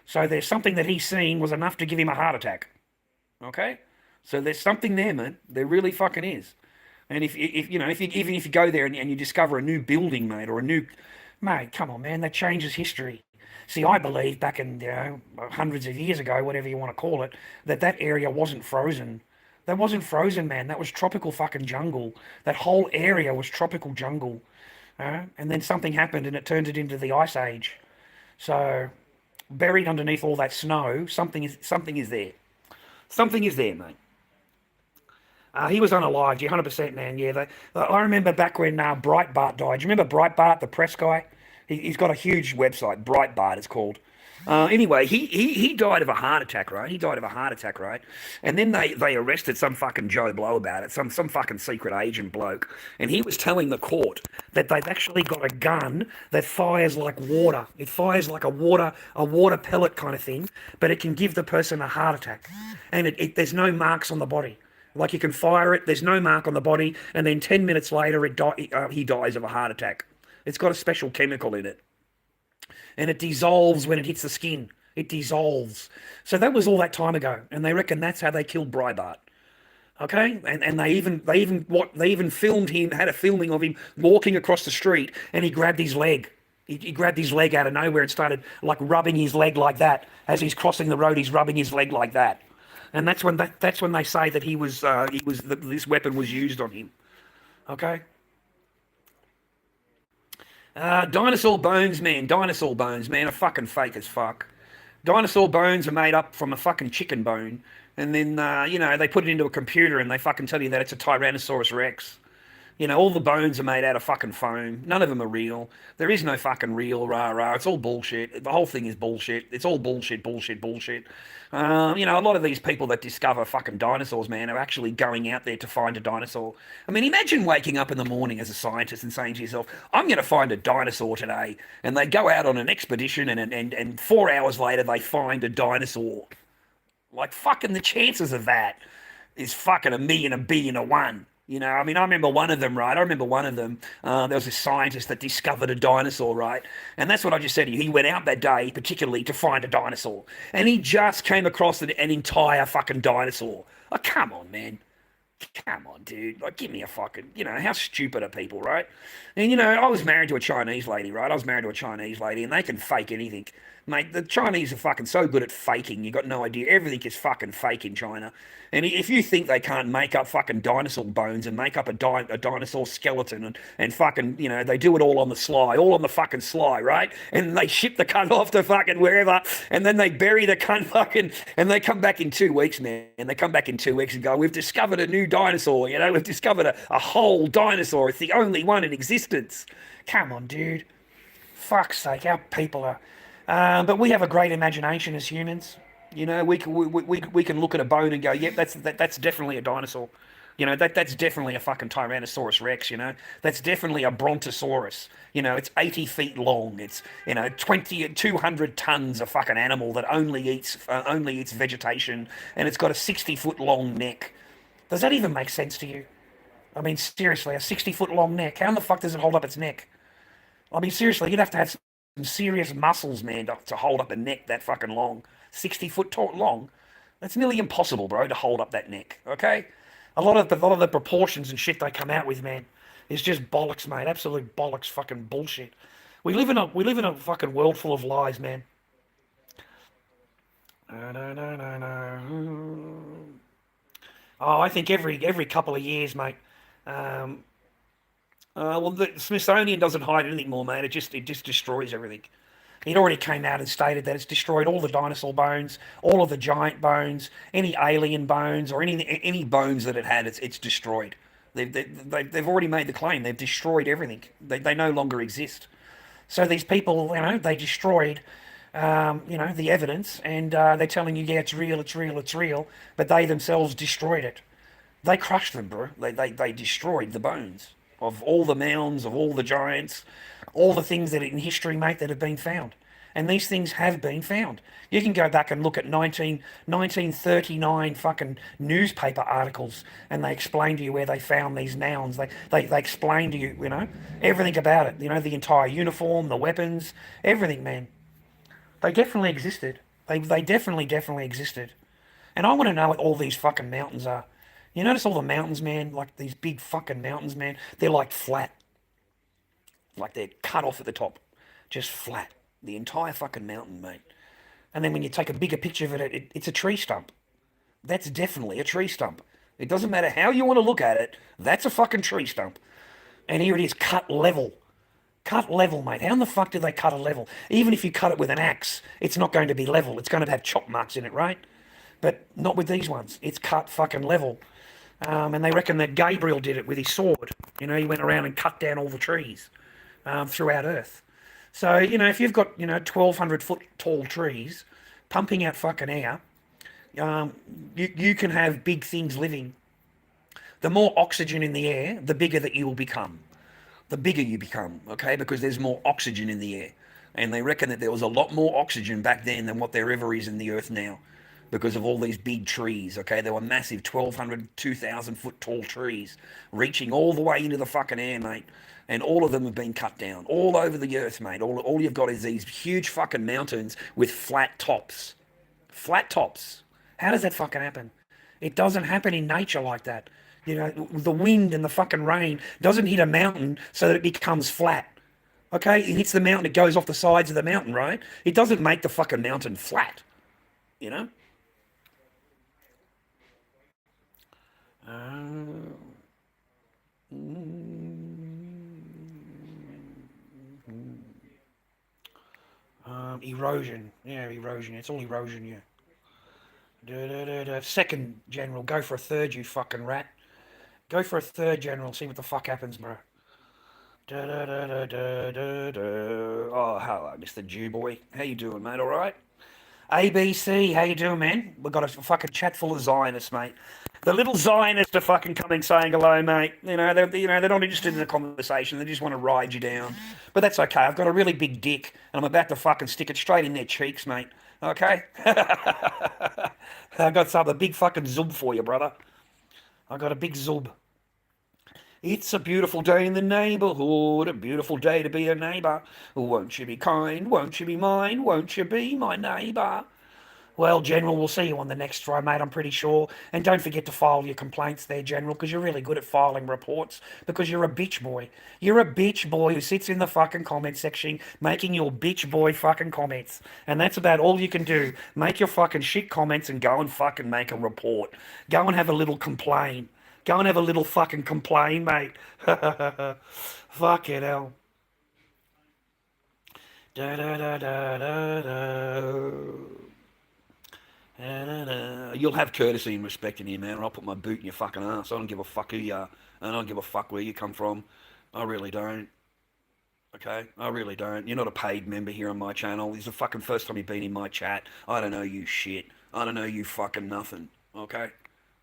So there's something that he's seen was enough to give him a heart attack. Okay? So there's something there, man. There really fucking is. And even if you go there and you discover a new building, mate, or mate, come on, man, that changes history. See, I believe back in, hundreds of years ago, whatever you want to call it, that area wasn't frozen. That wasn't frozen, man. That was tropical fucking jungle. That whole area was tropical jungle. And then something happened and it turned it into the Ice Age. So, buried underneath all that snow, something is there. Something is there, mate. He was unalived, 100%, man. Yeah, I remember back when Breitbart died. Do you remember Breitbart, the press guy? He's got a huge website, Breitbart it's called. Anyway, he died of a heart attack, right? He died of a heart attack, right? And then they arrested some fucking Joe Blow about it, some fucking secret agent bloke, and he was telling the court that they've actually got a gun that fires like water. It fires like a water pellet kind of thing, but it can give the person a heart attack, and there's no marks on the body. Like you can fire it, there's no mark on the body, and then 10 minutes later he dies of a heart attack. It's got a special chemical in it. And it dissolves when it hits the skin. It dissolves. So that was all that time ago, and they reckon that's how they killed Breitbart. Okay, and they even filmed him, had a filming of him walking across the street, and he grabbed his leg. He grabbed his leg out of nowhere and started like rubbing his leg like that as he's crossing the road. He's rubbing his leg like that, and that's when they say that this weapon was used on him. Okay. Dinosaur bones, man, are fucking fake as fuck. Dinosaur bones are made up from a fucking chicken bone, and then, they put it into a computer and they fucking tell you that it's a Tyrannosaurus Rex. All the bones are made out of fucking foam. None of them are real. There is no fucking real rah-rah. It's all bullshit. The whole thing is bullshit. It's all bullshit. A lot of these people that discover fucking dinosaurs, man, are actually going out there to find a dinosaur. I mean, imagine waking up in the morning as a scientist and saying to yourself, I'm going to find a dinosaur today. And they go out on an expedition and 4 hours later they find a dinosaur. Like, fucking the chances of that is fucking a million, a billion to one. I remember one of them, right? There was a scientist that discovered a dinosaur, right? And that's what I just said to you. He went out that day, particularly, to find a dinosaur. And he just came across an entire fucking dinosaur. Oh, come on, man. Come on, dude. Like, give me a fucking, how stupid are people, right? And, I was married to a Chinese lady, right? And they can fake anything. Mate, the Chinese are fucking so good at faking, you got no idea. Everything is fucking fake in China. And if you think they can't make up fucking dinosaur bones and make up a dinosaur skeleton and fucking, they do it all on the fucking sly, right? And they ship the cunt off to fucking wherever, and then they bury the cunt fucking, and they come back in 2 weeks, man. And they come back in 2 weeks and go, we've discovered a new dinosaur, we've discovered a whole dinosaur. It's the only one in existence. Come on, dude. Fuck's sake, our people are... but we have a great imagination as humans. We can look at a bone and go, yep, that's definitely a dinosaur. That's definitely a fucking Tyrannosaurus Rex. That's definitely a Brontosaurus. It's 80 feet long. It's 200 tons of fucking animal that only eats vegetation, and it's got a 60-foot long neck. Does that even make sense to you? I mean, seriously, a 60-foot long neck. How in the fuck does it hold up its neck? I mean, seriously, you'd have to have some serious muscles, man, to hold up a neck that fucking long. 60-foot long. That's nearly impossible, bro, to hold up that neck, okay? A lot of the proportions and shit they come out with, man, is just bollocks, mate. Absolute bollocks, fucking bullshit. We live in a fucking world full of lies, man. No. Oh, I think every couple of years, mate. Well, the Smithsonian doesn't hide anything more, mate. It just destroys everything. It already came out and stated that it's destroyed all the dinosaur bones, all of the giant bones, any alien bones, or any bones that it had. It's destroyed. They've already made the claim. They've destroyed everything. They no longer exist. So these people, they destroyed, the evidence, and they're telling you, yeah, it's real, but they themselves destroyed it. They crushed them, bro. They destroyed the bones of all the mounds, of all the giants, all the things that in history, mate, that have been found. And these things have been found. You can go back and look at 1939 fucking newspaper articles, and they explain to you where they found these mounds. They explain to you, everything about it. The entire uniform, the weapons, everything, man. They definitely existed. They definitely existed. And I want to know what all these fucking mountains are. You notice all the mountains, man, like these big fucking mountains, man, they're like flat. Like they're cut off at the top. Just flat. The entire fucking mountain, mate. And then when you take a bigger picture of it, it's a tree stump. That's definitely a tree stump. It doesn't matter how you want to look at it, that's a fucking tree stump. And here it is, cut level. Cut level, mate. How in the fuck do they cut a level? Even if you cut it with an axe, it's not going to be level. It's going to have chop marks in it, right? But not with these ones. It's cut fucking level. And they reckon that Gabriel did it with his sword. You know, he went around and cut down all the trees throughout Earth. So, you know, if you've got, 1,200 foot tall trees pumping out fucking air, you can have big things living. The more oxygen in the air, the bigger that you will become. The bigger you become, okay? Because there's more oxygen in the air. And they reckon that there was a lot more oxygen back then than what there ever is in the earth now because of all these big trees, okay? They were massive 1,200, 2,000 foot tall trees reaching all the way into the fucking air, mate. And all of them have been cut down all over the earth, mate. All you've got is these huge fucking mountains with flat tops. Flat tops. How does that fucking happen? It doesn't happen in nature like that. You know, the wind and the fucking rain doesn't hit a mountain so that it becomes flat. Okay? It hits the mountain, it goes off the sides of the mountain, right? It doesn't make the fucking mountain flat. You know? Erosion. Yeah, erosion. It's all erosion, yeah. Second general. Go for a third, you fucking rat. Go for a third general. See what the fuck happens, bro. Oh, hello, Mr. Jew boy. How you doing, mate? All right? ABC, how you doing, man? We've got a fucking chat full of Zionists, mate. The little Zionists are fucking coming saying hello, mate. They're not interested in the conversation. They just want to ride you down. But that's okay. I've got a really big dick, and I'm about to fucking stick it straight in their cheeks, mate. Okay? I've got a big fucking zub for you, brother. I've got a big zub. It's a beautiful day in the neighbourhood, a beautiful day to be a neighbour. Won't you be kind? Won't you be mine? Won't you be my neighbour? Well, General, we'll see you on the next try, mate, I'm pretty sure. And don't forget to file your complaints there, General, because you're really good at filing reports, because you're a bitch boy. You're a bitch boy who sits in the fucking comment section making your bitch boy fucking comments. And that's about all you can do. Make your fucking shit comments and go and fucking make a report. Go and have a little complain. Go and have a little fucking complain, mate. Fucking hell. Da da da da da da. You'll have courtesy and respect in here, man, or I'll put my boot in your fucking ass. I don't give a fuck who you are. I don't give a fuck where you come from. I really don't. Okay? I really don't. You're not a paid member here on my channel. This is the fucking first time you've been in my chat. I don't know you shit. I don't know you fucking nothing. Okay?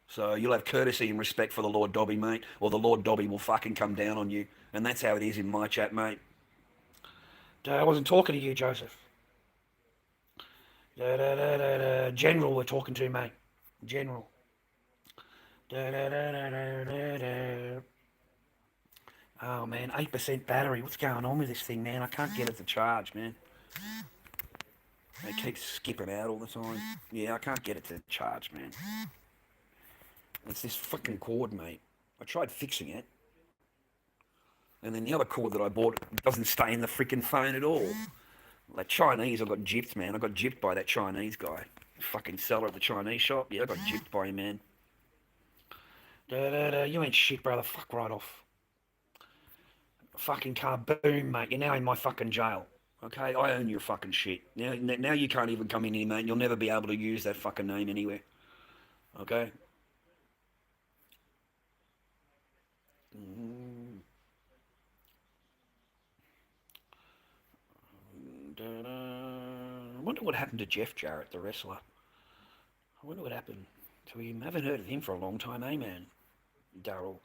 So you'll have courtesy and respect for the Lord Dobby, mate, or the Lord Dobby will fucking come down on you. And that's how it is in my chat, mate. I wasn't talking to you, Joseph. General we're talking to, mate. General. Oh, man, 8% battery. What's going on with this thing, man? I can't get it to charge, man. It keeps skipping out all the time. Yeah, I can't get it to charge, man. It's this fucking cord, mate. I tried fixing it. And then the other cord that I bought doesn't stay in the freaking phone at all. That Chinese, I got gypped, man. I got gypped by that Chinese guy. Fucking seller at the Chinese shop. Yeah, I got gypped by him, man. You ain't shit, brother. Fuck right off. Fucking kaboom, mate. You're now in my fucking jail. Okay? I own your fucking shit. Now you can't even come in here, mate. You'll never be able to use that fucking name anywhere. Okay? I wonder what happened to Jeff Jarrett, the wrestler. I wonder what happened to him. I haven't heard of him for a long time, eh, man? Daryl.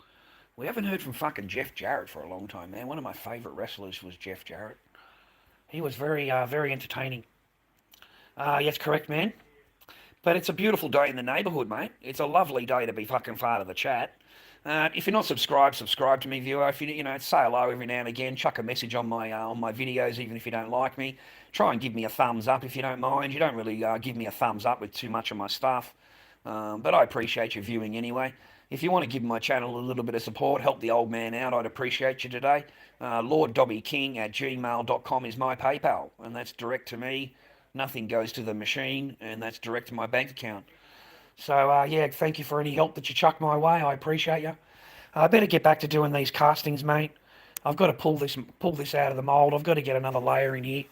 We haven't heard from fucking Jeff Jarrett for a long time, man. One of my favourite wrestlers was Jeff Jarrett. He was very entertaining. Yes, correct, man. But it's a beautiful day in the neighbourhood, mate. It's a lovely day to be fucking part of the chat. If you're not subscribed, subscribe to me, viewer. If you say hello every now and again, chuck a message on my videos, even if you don't like me. Try and give me a thumbs up if you don't mind. You don't really give me a thumbs up with too much of my stuff, but I appreciate your viewing anyway. If you want to give my channel a little bit of support, help the old man out, I'd appreciate you today. lorddobbyking@gmail.com is my PayPal, and that's direct to me. Nothing goes to the machine, and that's direct to my bank account. So, yeah, thank you for any help that you chuck my way. I appreciate you. I better get back to doing these castings, mate. I've got to pull this out of the mould. I've got to get another layer in here.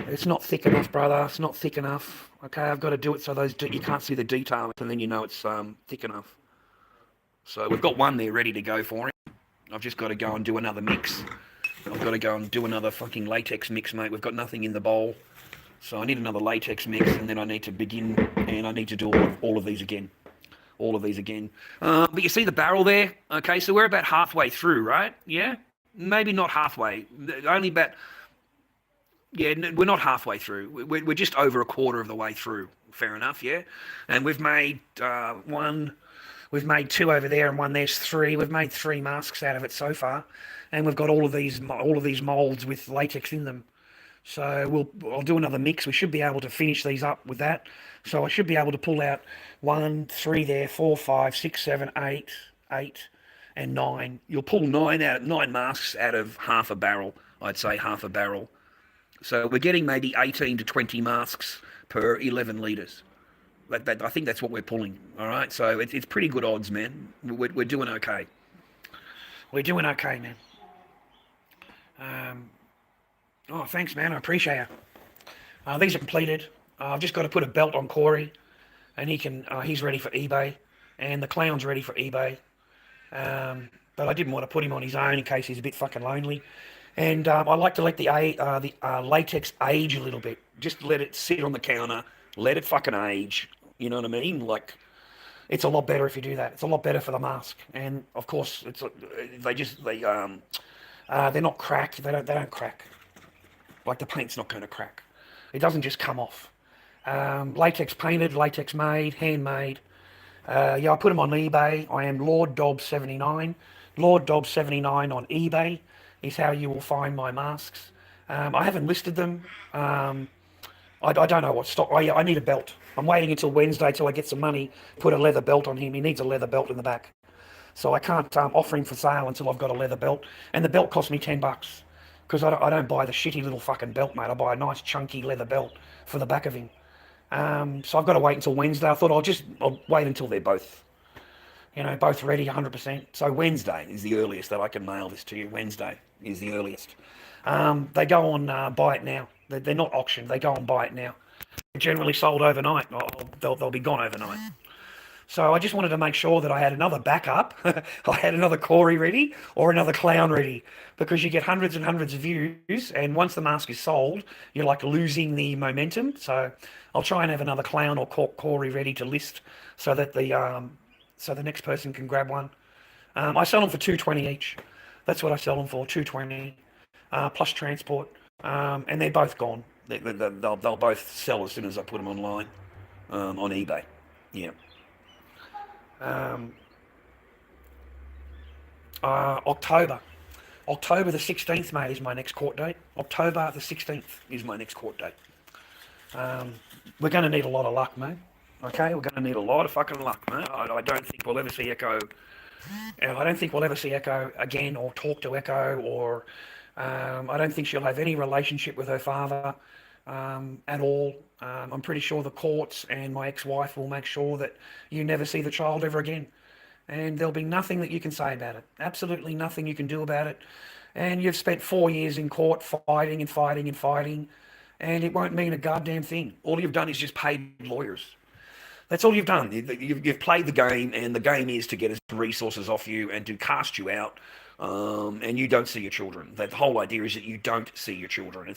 It's not thick enough, brother. It's not thick enough. Okay, I've got to do it so you can't see the detail, and then you know it's thick enough. So we've got one there ready to go for him. I've just got to go and do another mix. I've got to go and do another fucking latex mix, mate. We've got nothing in the bowl. So I need another latex mix, and then I need to begin, and I need to do all of these again. All of these again. But you see the barrel there? Okay, so we're about halfway through, right? Yeah? Maybe not halfway. Only about... Yeah, we're not halfway through. We're just over a quarter of the way through. Fair enough, yeah? And we've made one... We've made two over there and one there's three. We've made 3 masks out of it so far. And we've got all of these molds with latex in them. So I'll do another mix. We should be able to finish these up with that. So I should be able to pull out 1, 3 there, 4, 5, 6, 7, 8, and 9. You'll pull 9 masks out of half a barrel. I'd say half a barrel. So we're getting maybe 18 to 20 masks per 11 litres. I think that's what we're pulling. All right, so it's pretty good odds, man. We're doing okay. We're doing okay, man. Oh, thanks, man. I appreciate it. These are completed. I've just got to put a belt on Corey, and he's ready for eBay, and the clown's ready for eBay. But I didn't want to put him on his own in case he's a bit fucking lonely. And I like to let the latex age a little bit. Just let it sit on the counter. Let it fucking age. You know what I mean? Like, it's a lot better if you do that. It's a lot better for the mask. And of course, they're not cracked. They don't crack. Like, the paint's not going to crack. It doesn't just come off. Latex painted, latex made, handmade. Yeah, I put them on eBay. I am lorddobby79. lorddobby79 on eBay is how you will find my masks. I haven't listed them. I don't know what stock. I need a belt. I'm waiting until Wednesday till I get some money, put a leather belt on him. He needs a leather belt in the back. So I can't offer him for sale until I've got a leather belt. And the belt cost me $10 because I don't buy the shitty little fucking belt, mate. I buy a nice chunky leather belt for the back of him. So I've got to wait until Wednesday. I thought I'll wait until they're both ready 100%. So Wednesday is the earliest that I can mail this to you. Wednesday is the earliest. They go on buy it now. They're not auctioned. They go on buy it now. They're generally sold overnight. They'll be gone overnight. So I just wanted to make sure that I had another backup. I had another Corey ready or another clown ready, because you get hundreds and hundreds of views, and once the mask is sold, you're like losing the momentum. So I'll try and have another clown or Corey ready to list so that the next person can grab one. I sell them for $2.20 each. That's what I sell them for, $2.20 plus transport. And they're both gone. They'll both sell as soon as I put them online on eBay. Yeah. October the 16th, mate, is my next court date. October the 16th is my next court date. We're going to need a lot of luck, mate. Okay, we're going to need a lot of fucking luck, mate. I don't think we'll ever see Echo. I don't think we'll ever see Echo again, or talk to Echo, or I don't think she'll have any relationship with her father at all. I'm pretty sure the courts and my ex-wife will make sure that you never see the child ever again. And there'll be nothing that you can say about it. Absolutely nothing you can do about it. And you've spent 4 years in court fighting and fighting and fighting, and it won't mean a goddamn thing. All you've done is just paid lawyers. That's all you've done. You've played the game, and the game is to get as resources off you and to cast you out, and you don't see your children. The whole idea is that you don't see your children.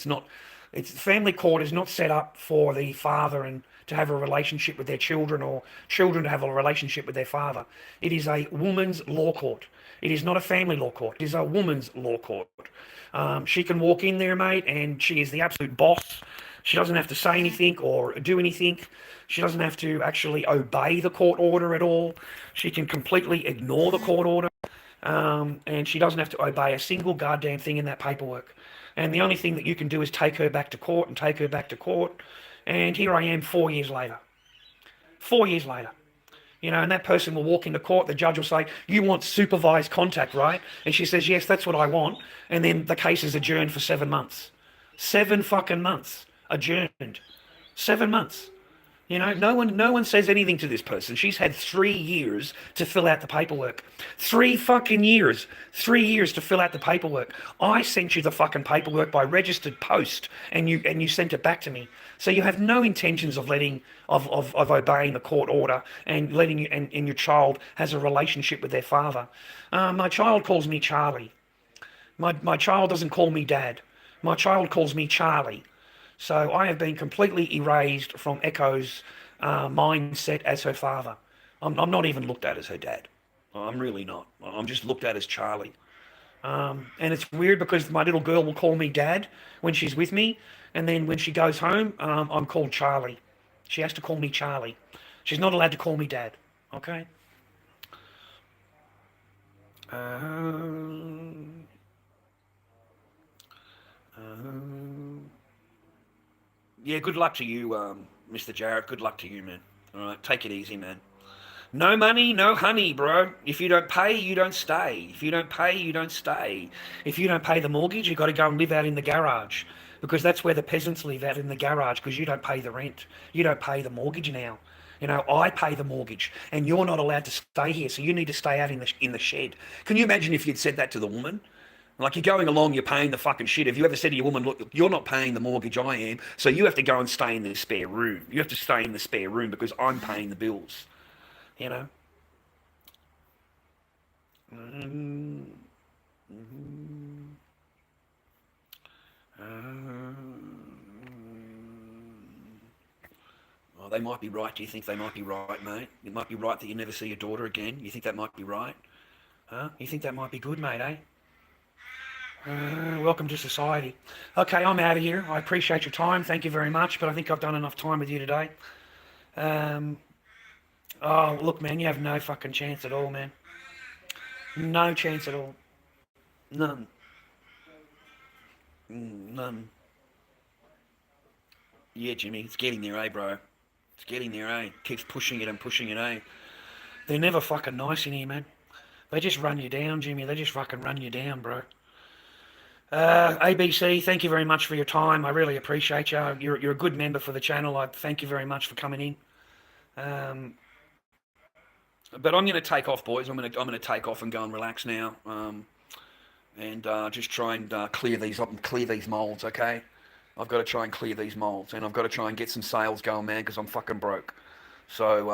Family court is not set up for the father and to have a relationship with their children, or children to have a relationship with their father. It is a woman's law court. It is not a family law court. It is a woman's law court. She can walk in there, mate, and she is the absolute boss. She doesn't have to say anything or do anything. She doesn't have to actually obey the court order at all. She can completely ignore the court order. And she doesn't have to obey a single goddamn thing in that paperwork. And the only thing that you can do is take her back to court and take her back to court. And here I am 4 years later. 4 years later. And that person will walk into court, the judge will say, "You want supervised contact, right?" And she says, "Yes, that's what I want." And then the case is adjourned for 7 months. 7 fucking months. Adjourned. 7 months. You know, no one says anything to this person. She's had 3 years to fill out the paperwork. 3 fucking years. 3 years to fill out the paperwork. I sent you the fucking paperwork by registered post, and you sent it back to me. So you have no intentions of obeying the court order and letting you and your child has a relationship with their father. My child calls me Charlie. My child doesn't call me Dad. My child calls me Charlie. So I have been completely erased from Echo's mindset as her father. I'm not even looked at as her dad. I'm really not. I'm just looked at as Charlie. And it's weird because my little girl will call me Dad when she's with me. And then when she goes home, I'm called Charlie. She has to call me Charlie. She's not allowed to call me Dad. Okay? Yeah, good luck to you, Mr. Jarrett. Good luck to you, man. All right, take it easy, man. No money, no honey, bro. If you don't pay, you don't stay. If you don't pay, you don't stay. If you don't pay the mortgage, you've got to go and live out in the garage. Because that's where the peasants live, out in the garage, because you don't pay the rent. You don't pay the mortgage now. You know, I pay the mortgage, and you're not allowed to stay here, so you need to stay out in the shed. Can you imagine if you'd said that to the woman? Like, you're going along, you're paying the fucking shit. Have you ever said to your woman, look, you're not paying the mortgage, I am, so you have to go and stay in the spare room. You have to stay in the spare room because I'm paying the bills. You know? Well, they might be right. Do you think they might be right, mate? It might be right that you never see your daughter again. You think that might be right? Huh? You think that might be good, mate, eh? Welcome to society. Okay, I'm out of here. I appreciate your time. Thank you very much, but I think I've done enough time with you today. Oh, look, man, you have no fucking chance at all, man. No chance at all. None. None. Yeah, Jimmy, it's getting there, eh, bro? It's getting there, eh? Keeps pushing it and pushing it, eh? They're never fucking nice in here, man. They just run you down, Jimmy. They just fucking run you down, bro. ABC, thank you very much for your time. I really appreciate you. You're a good member for the channel. I thank you very much for coming in. But I'm going to take off, boys. I'm going to take off and go and relax now. And just try and clear these up and clear these molds, okay? I've got to try and clear these molds, and I've got to try and get some sales going, man, because I'm fucking broke. So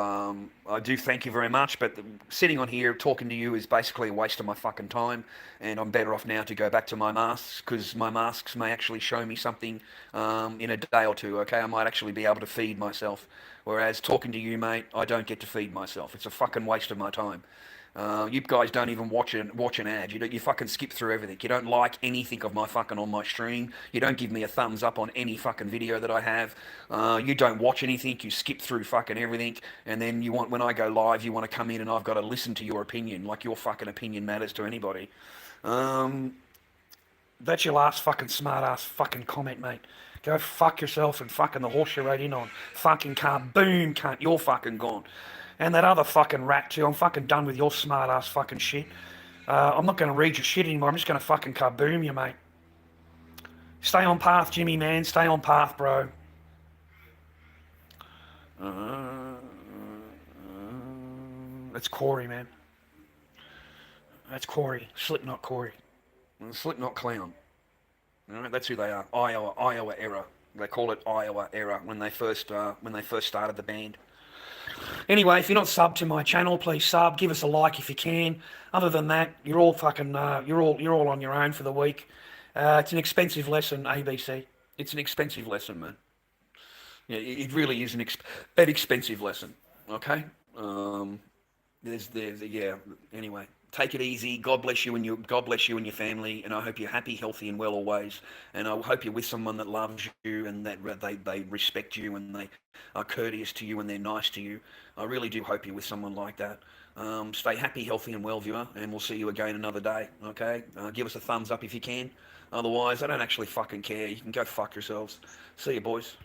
I do thank you very much, but sitting on here talking to you is basically a waste of my fucking time, and I'm better off now to go back to my masks, because my masks may actually show me something in a day or two, okay? I might actually be able to feed myself, whereas talking to you, mate, I don't get to feed myself. It's a fucking waste of my time. You guys don't even watch an ad. You fucking skip through everything. You don't like anything of my fucking on my stream. You don't give me a thumbs up on any fucking video that I have. You don't watch anything. You skip through fucking everything. And then when I go live, you want to come in and I've got to listen to your opinion, like your fucking opinion matters to anybody. That's your last fucking smart ass fucking comment, mate. Go fuck yourself and fucking the horse you rode in on. Fucking can't. Boom, cunt. You're fucking gone. And that other fucking rat too. I'm fucking done with your smart ass fucking shit. I'm not going to read your shit anymore. I'm just going to fucking kaboom you, mate. Stay on path, Jimmy, man. Stay on path, bro. That's Corey, man. That's Corey. Slipknot Corey. Slipknot Clown. All right, that's who they are. Iowa era. They call it Iowa era when they first started the band. Anyway, if you're not subbed to my channel, please sub. Give us a like if you can. Other than that, you're all fucking you're all on your own for the week. It's an expensive lesson, ABC. It's an expensive lesson, man. Yeah, it really is an expensive lesson. Okay. Yeah. Anyway, take it easy. God bless you and your family, and I hope you're happy, healthy, and well always. And I hope you're with someone that loves you and that they respect you and they are courteous to you and they're nice to you. I really do hope you're with someone like that. Stay happy, healthy, and well, viewer, and we'll see you again another day. Okay? Give us a thumbs up if you can. Otherwise, I don't actually fucking care. You can go fuck yourselves. See you, boys.